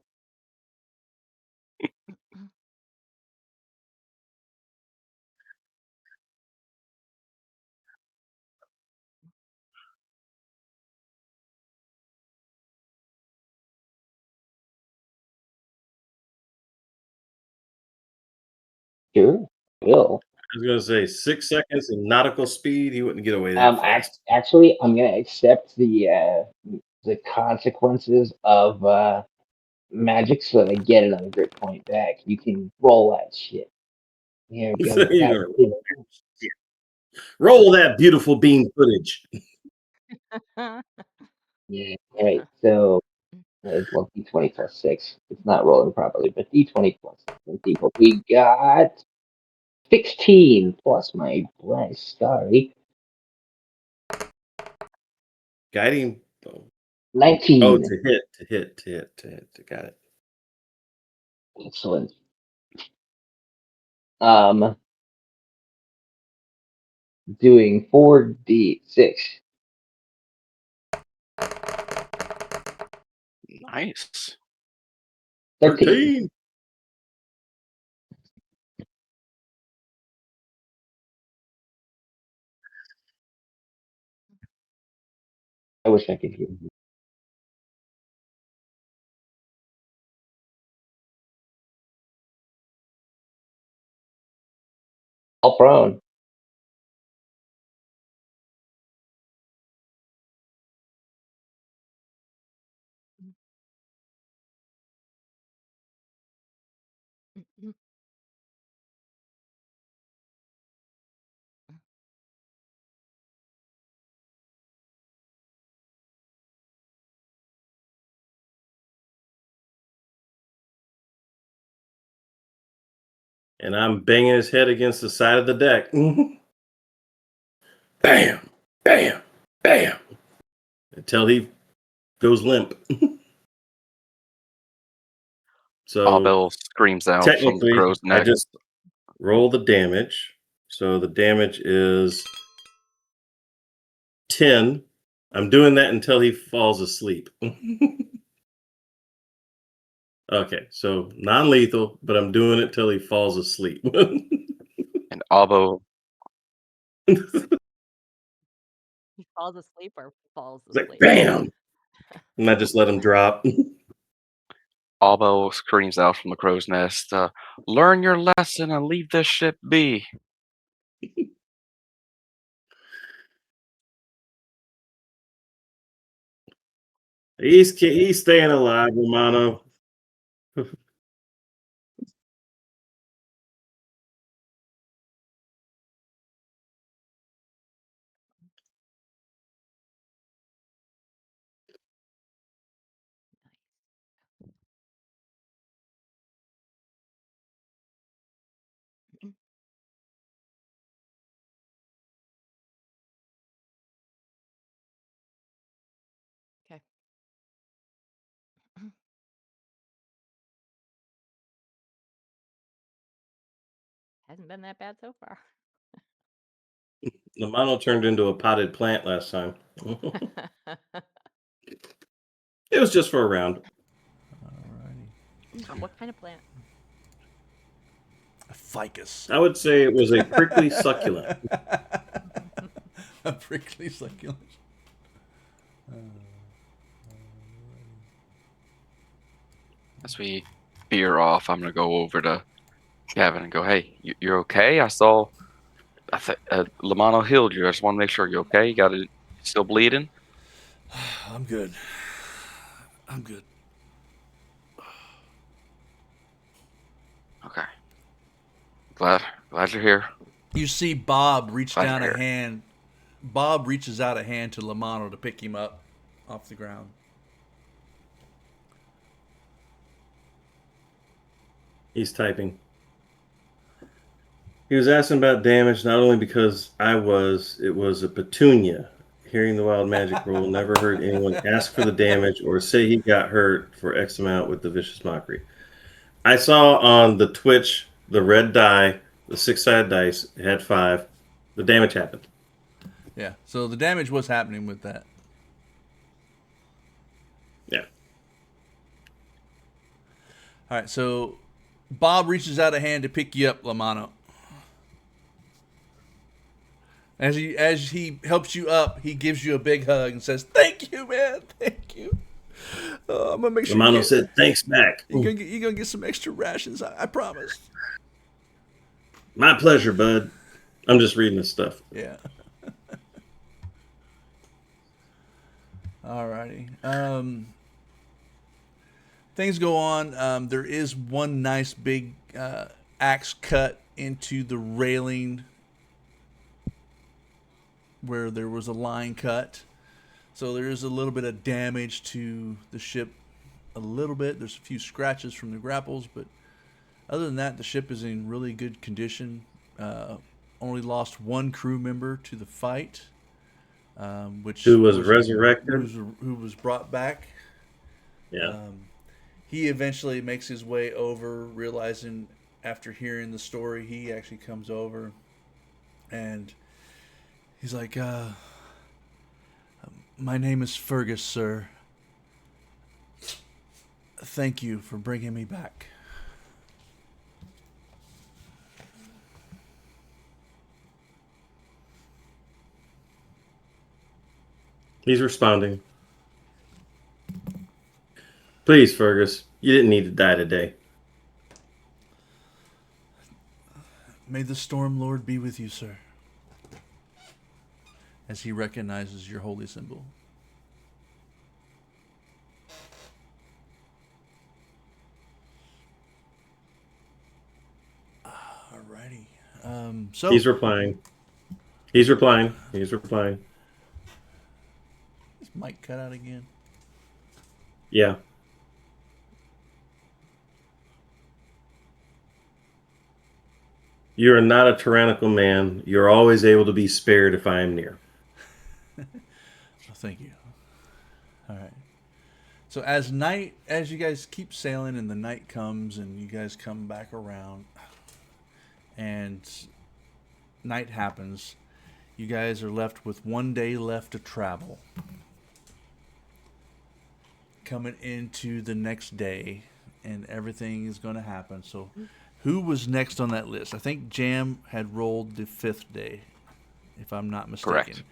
Speaker 4: Sure, will.
Speaker 5: I was going to say 6 seconds in nautical speed. He wouldn't get away that fast.
Speaker 4: Actually, I'm gonna accept the consequences of magic so that I get another grit point back. You can roll that shit. Here we go.
Speaker 5: So you're going to roll that beautiful beam footage.
Speaker 4: Yeah. All right. So, well, D20 plus 6. It's not rolling properly, but D20 plus 10 people. We got 16 plus my bless. Sorry.
Speaker 5: Guiding. Oh,
Speaker 4: 19.
Speaker 5: to hit. Got it.
Speaker 4: Excellent. Doing 4d6.
Speaker 6: Nice.
Speaker 4: 13. I wish I could hear you. All prone.
Speaker 5: And I'm banging his head against the side of the deck. Bam, bam, bam. Until he goes limp. So
Speaker 6: Abel screams out from the
Speaker 5: technically,
Speaker 6: crow's
Speaker 5: I
Speaker 6: neck.
Speaker 5: just roll the damage. So the damage is 10. I'm doing that until he falls asleep. Okay, so non-lethal, but I'm doing it till he falls asleep.
Speaker 6: And Abo
Speaker 3: He falls asleep or falls
Speaker 5: Like
Speaker 3: asleep.
Speaker 5: bam, and I just let him drop.
Speaker 6: Abo screams out from the crow's nest, "Learn your lesson and leave this ship be."
Speaker 5: He's staying alive, Romano.
Speaker 3: Okay. Hasn't been that bad so far.
Speaker 5: Romano turned into a potted plant last time. It was just for a round.
Speaker 2: Alrighty.
Speaker 3: What kind of plant?
Speaker 2: ficus.
Speaker 5: I would say it was a prickly succulent.
Speaker 2: A prickly succulent.
Speaker 6: As we veer off, I'm gonna go over to Gavin and go, "Hey, you're okay? I saw, Lamano healed you. I just want to make sure you're okay. You got it? Still bleeding?
Speaker 2: I'm good. I'm good.
Speaker 6: Okay. Glad you're here.
Speaker 2: You see Bob reach
Speaker 6: Glad
Speaker 2: down
Speaker 6: you're
Speaker 2: a
Speaker 6: here.
Speaker 2: hand. Bob reaches out a hand to Lamano to pick him up off the ground.
Speaker 5: He's typing. He was asking about damage not only because it was a petunia. Hearing the wild magic roll, never heard anyone ask for the damage or say he got hurt for X amount with the vicious mockery. I saw on the Twitch the red die, the 6-sided dice, it had 5. The damage happened.
Speaker 2: Yeah, so the damage was happening with that.
Speaker 5: Yeah.
Speaker 2: All right, so Bob reaches out a hand to pick you up, Lamano. As he helps you up, he gives you a big hug and says, "Thank you, man. Thank you. I'm gonna make sure
Speaker 5: Lamano said, "Thanks, Mac."
Speaker 2: you're gonna get some extra rations. I promise."
Speaker 5: My pleasure, bud. I'm just reading this stuff.
Speaker 2: Yeah. Alrighty. Things go on. There is one nice big axe cut into the railing where there was a line cut. So there is a little bit of damage to the ship. A little bit. There's a few scratches from the grapples, but other than that, the ship is in really good condition. Only lost one crew member to the fight,
Speaker 5: Who was resurrected?
Speaker 2: Who was brought back.
Speaker 5: Yeah.
Speaker 2: He eventually makes his way over, realizing after hearing the story, he actually comes over and he's like, "My name is Fergus, sir. Thank you for bringing me back."
Speaker 5: He's responding. Please, Fergus, you didn't need to die today.
Speaker 2: May the Storm Lord be with you, sir. As he recognizes your holy symbol. Alrighty. So
Speaker 5: He's replying. He's replying. He's replying.
Speaker 2: Is Mike cut out again?
Speaker 5: Yeah. You are not a tyrannical man. You're always able to be spared if I am near.
Speaker 2: Well, thank you. All right. So as you guys keep sailing and the night comes and you guys come back around and night happens, you guys are left with 1 day left to travel. Coming into the next day and everything is going to happen. So who was next on that list? I think Jam had rolled the 5th day, if I'm not mistaken.
Speaker 6: Correct.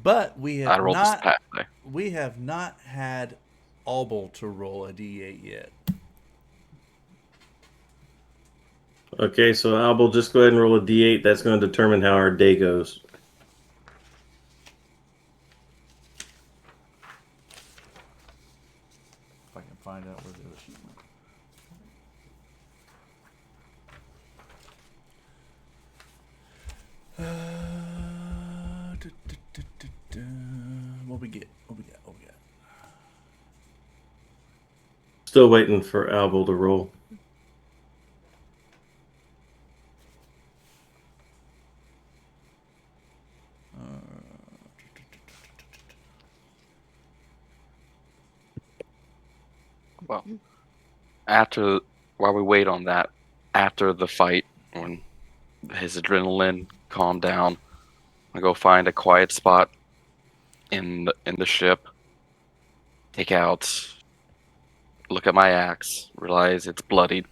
Speaker 2: But we
Speaker 6: I
Speaker 2: have
Speaker 6: rolled this past day.
Speaker 2: we have not had Albel to roll a D8 yet.
Speaker 5: Okay, so Albel, just go ahead and roll a D8. That's going to determine how our day goes.
Speaker 2: If I can find out where the other sheet went. What we get? What we got? What we got?
Speaker 5: Still waiting for Albel to roll.
Speaker 6: Well, while we wait on that, after the fight, when his adrenaline calmed down, I go find a quiet spot in the ship, take out, look at my axe, realize it's bloodied,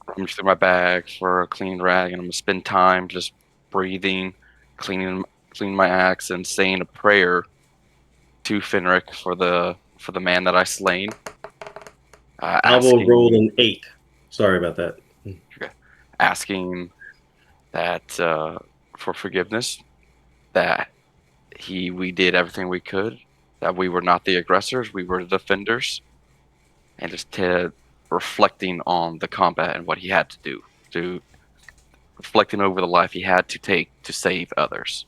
Speaker 6: rummage through my bag for a clean rag, and I'm gonna spend time just breathing, cleaning my axe, and saying a prayer to Finric for the man that I slain.
Speaker 5: Albo rolled
Speaker 6: Asking
Speaker 5: an 8. Sorry about that.
Speaker 6: asking that for forgiveness, that we did everything we could, that we were not the aggressors, we were the defenders, and just reflecting on the combat and what he had to do, to reflecting over the life he had to take to save others.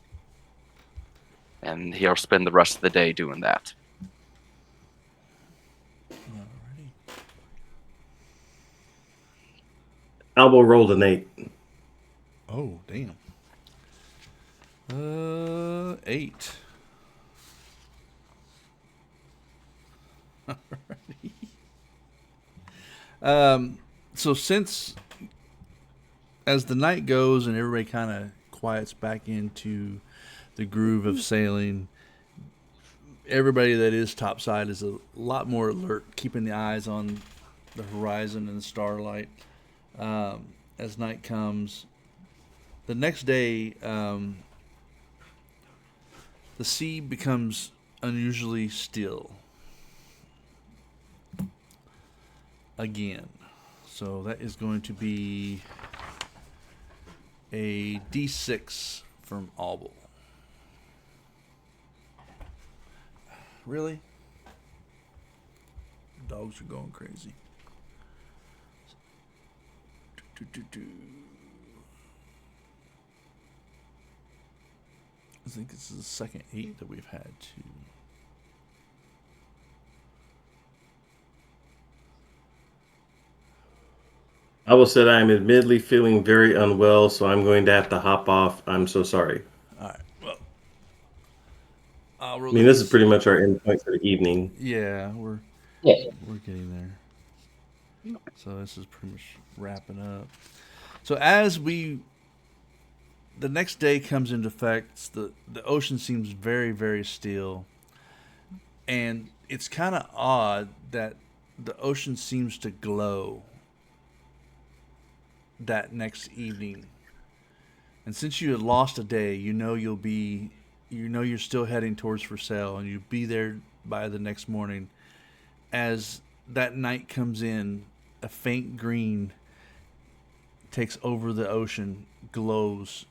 Speaker 6: And he'll spend the rest of the day doing that.
Speaker 2: Alrighty.
Speaker 5: Albo rolled an 8.
Speaker 2: Oh, damn. 8. Alrighty. So since as the night goes and everybody kind of quiets back into the groove of sailing, everybody that is topside is a lot more alert, keeping the eyes on the horizon and the starlight. As night comes, the next day, the sea becomes unusually still again. So that is going to be a D6 from Albel. Really? Dogs are going crazy. I think this is the second 8 that we've had to.
Speaker 5: Albo said, I am admittedly feeling very unwell, so I'm going to have to hop off. I'm so sorry.
Speaker 2: All right. Well, I'll roll
Speaker 5: I mean, this is pretty much our end point for the evening.
Speaker 2: Yeah,
Speaker 4: Yeah.
Speaker 2: we're getting there. So this is pretty much wrapping up. So as the next day comes into effect, the ocean seems very, very still. And it's kind of odd that the ocean seems to glow that next evening. And since you had lost a day, you're still heading towards Fresal, and you'll be there by the next morning. As that night comes in, a faint green takes over the ocean, glows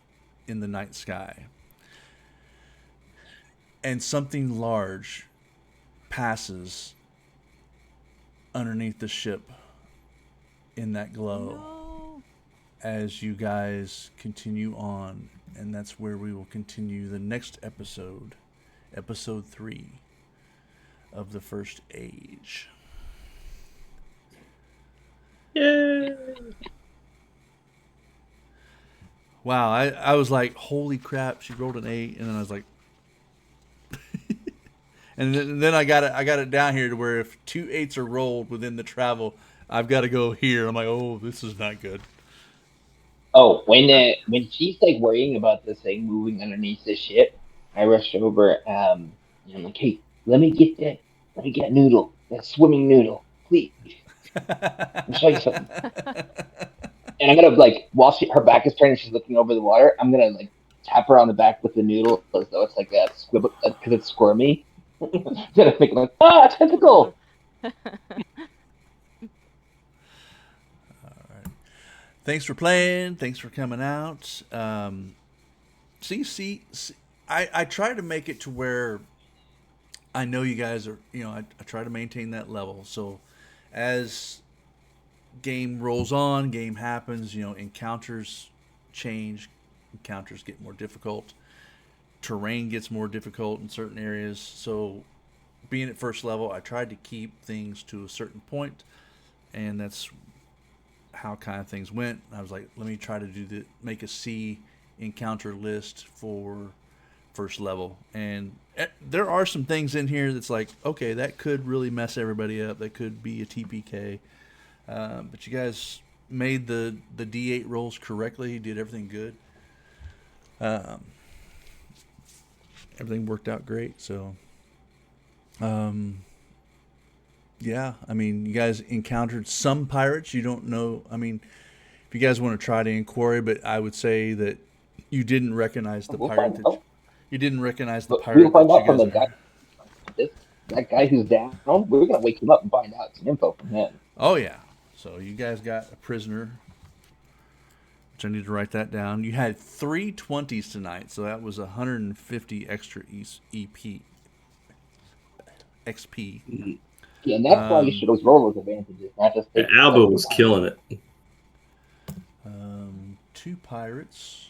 Speaker 2: in the night sky. And something large passes underneath the ship in that glow.
Speaker 3: No.
Speaker 2: As you guys continue on, and that's where we will continue the next episode, episode 3 of the First Age.
Speaker 5: Yay!
Speaker 2: Wow, I was like, holy crap, she rolled an 8, and then I was like, and then I got it down here to where if 2 8s are rolled within the travel, I've got to go here. I'm like, oh, this is not good.
Speaker 4: Oh, when she's like worrying about this thing moving underneath the ship, I rushed over. And I'm like, hey, let me get that. Let me get noodle, that swimming noodle, please. I'm showing you something. And I'm gonna like while her back is turned and she's looking over the water, I'm gonna like tap her on the back with the noodle as though it's like a squib because it's squirmy. Instead of thinking like, tentacle.
Speaker 2: Thanks for playing. Thanks for coming out. See, I try to make it to where I know you guys are, I try to maintain that level. So as game rolls on, game happens, encounters change, encounters get more difficult, terrain gets more difficult in certain areas. So being at first level, I tried to keep things to a certain point, and that's how kind of things went. I was like, let me try to make a C encounter list for first level. And there are some things in here that's like, okay, that could really mess everybody up. That could be a TPK. But you guys made the D8 rolls correctly. Did everything good. Everything worked out great. So, Yeah, I mean, you guys encountered some pirates. You don't know. I mean, if you guys want to try to inquiry, but I would say that you didn't recognize the
Speaker 4: We'll
Speaker 2: pirate
Speaker 4: find
Speaker 2: that
Speaker 4: out.
Speaker 2: you didn't recognize the
Speaker 4: But we'll
Speaker 2: pirate
Speaker 4: find
Speaker 2: that you
Speaker 4: out from
Speaker 2: guys
Speaker 4: the
Speaker 2: are.
Speaker 4: guy. That guy who's down. We're gonna wake him up and find out some info from him.
Speaker 2: Oh yeah. So you guys got a prisoner, which I need to write that down. You had 320s tonight, so that was 150 extra EP XP.
Speaker 4: Yeah, and that's why you should always roll those advantages, not just take
Speaker 5: Alba
Speaker 4: stuff
Speaker 5: was
Speaker 4: from
Speaker 5: killing it.
Speaker 2: Two pirates.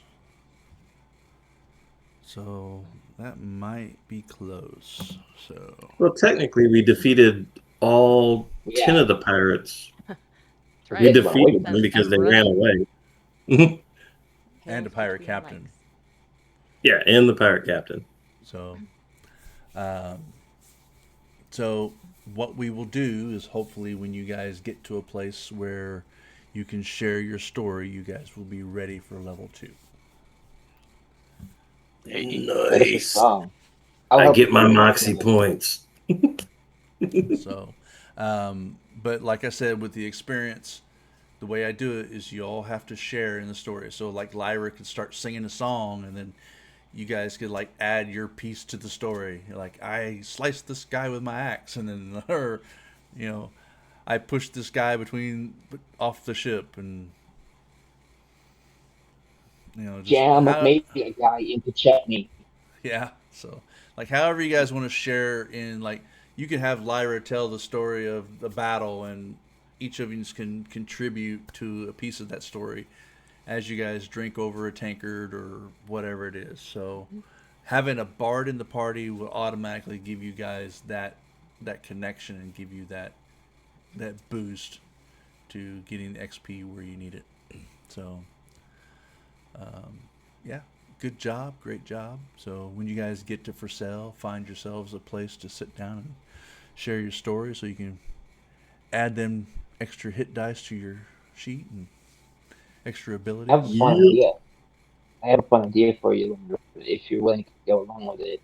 Speaker 2: So that might be close. So
Speaker 5: Well, technically, we defeated all 10
Speaker 4: Yeah.
Speaker 5: of the pirates.
Speaker 3: That's
Speaker 5: We
Speaker 3: right.
Speaker 4: Just went away
Speaker 5: defeated
Speaker 4: with
Speaker 5: them
Speaker 3: Says
Speaker 5: because they
Speaker 3: Emperor
Speaker 5: ran away.
Speaker 2: and a
Speaker 3: kills
Speaker 2: pirate
Speaker 3: between
Speaker 2: captain.
Speaker 3: legs.
Speaker 5: Yeah, and the pirate captain.
Speaker 2: So, so what we will do is hopefully when you guys get to a place where you can share your story, you guys will be ready for level 2.
Speaker 6: Hey.
Speaker 4: finish it
Speaker 5: Nice.
Speaker 4: strong. I'll
Speaker 5: I
Speaker 4: help
Speaker 5: get
Speaker 4: you
Speaker 5: my
Speaker 4: finish it
Speaker 5: moxie
Speaker 4: strong.
Speaker 5: points.
Speaker 2: So, but like I said, with the experience, the way I do it is you all have to share in the story. So like Lyra could start singing a song, and then you guys could like add your piece to the story. Like I sliced this guy with my axe, and then or, you know, I pushed this guy between off the ship, and you know just
Speaker 4: Jam
Speaker 2: how
Speaker 4: maybe a guy into chutney.
Speaker 2: yeah. So like however you guys want to share in like you can have Lyra tell the story of the battle, and each of you can contribute to a piece of that story as you guys drink over a tankard or whatever it is. So having a bard in the party will automatically give you guys that connection and give you that boost to getting XP where you need it. So yeah, good job, great job. So when you guys get to Fresal, find yourselves a place to sit down and share your story, so you can add them extra hit dice to your sheet and extra
Speaker 4: I have a
Speaker 2: abilities.
Speaker 4: fun
Speaker 5: Yep.
Speaker 4: idea. I have a fun idea for you if you're willing to go along with it.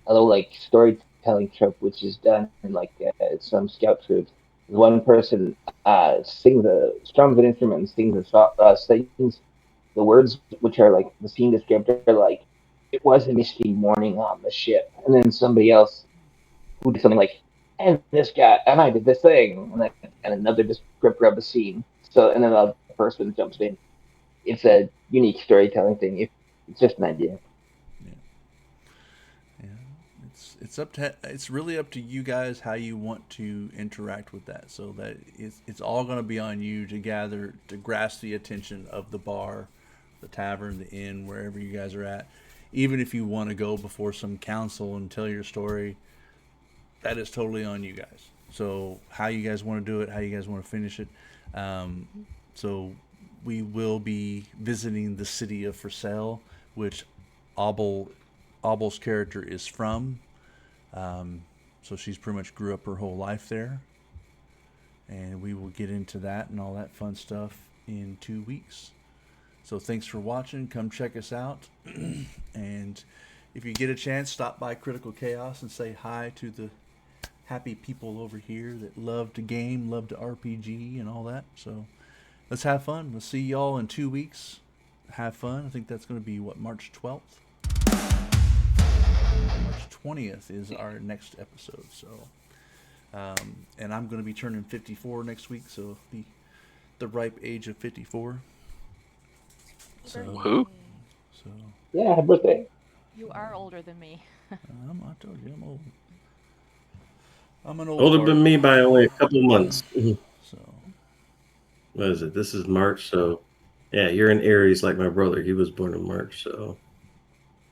Speaker 4: A little like storytelling trope, which is done in like some scout troops. One person strums an instrument and sings the words, which are like the scene descriptor, like it was a misty morning on the ship, and then somebody else who did something like, and this guy and I did this thing, and another descriptor of the scene. So and then the person jumps in. It's a unique storytelling thing. It's just an idea.
Speaker 2: Yeah. Yeah, it's really up to you guys how you want to interact with that. So that it's all going to be on you to grasp the attention of the bar, the tavern, the inn, wherever you guys are at. Even if you want to go before some council and tell your story, that is totally on you guys. So how you guys want to do it, how you guys want to finish it. Um, so we will be visiting the city of Fresal, which Abel Abel's character is from. So she's pretty much grew up her whole life there, and we will get into that and all that fun stuff in 2 weeks. So thanks for watching. Come check us out, and if you get a chance, stop by Critical Chaos and say hi to the happy people over here that love to game, love to RPG, and all that. So let's have fun. We'll see y'all in 2 weeks. Have fun. I think that's going to be what, March 12th. March 20th is our next episode. So, and I'm going to be turning 54 next week, so it'll be the ripe age of 54. So,
Speaker 6: Who?
Speaker 2: so
Speaker 4: Yeah, happy birthday.
Speaker 3: You are older than me.
Speaker 2: I told you I'm old. I'm an old
Speaker 5: Older
Speaker 2: fart.
Speaker 5: than me by only a couple months.
Speaker 2: So,
Speaker 5: What is it? This is March, so yeah, you're in Aries like my brother. He was born in March, so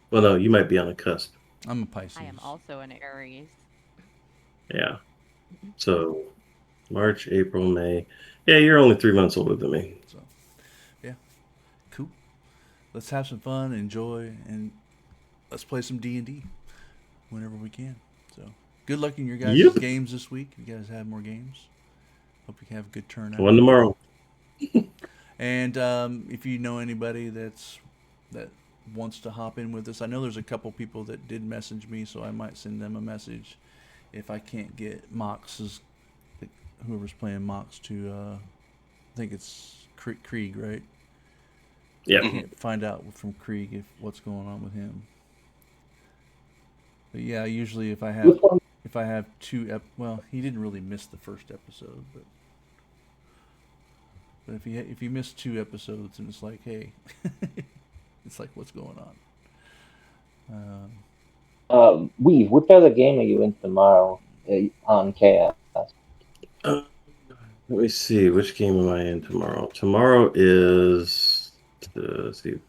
Speaker 5: well, no, you might be on the cusp.
Speaker 2: I'm a Pisces.
Speaker 3: I am also an Aries.
Speaker 5: Yeah, so March, April, May. Yeah, you're only 3 months older than me.
Speaker 2: So, yeah, cool. Let's have some fun, enjoy, and let's play some D&D whenever we can. So, good luck in your guys'
Speaker 5: Yep.
Speaker 2: games this week. You guys have more games. Hope you have a good turnout.
Speaker 5: One tomorrow.
Speaker 2: And if you know anybody that wants to hop in with us, I know there's a couple people that did message me, so I might send them a message if I can't get Mox's whoever's playing Mox to I think it's Krieg, right?
Speaker 5: Yeah.
Speaker 2: Can't find out from Krieg what's going on with him. But yeah, usually if I have well, he didn't really miss the first episode, but if you miss 2 episodes and it's like, hey, it's like, what's going on?
Speaker 4: Weave, which other game are you in tomorrow on Chaos?
Speaker 5: Let me see. Which game am I in tomorrow? Tomorrow is, let's see,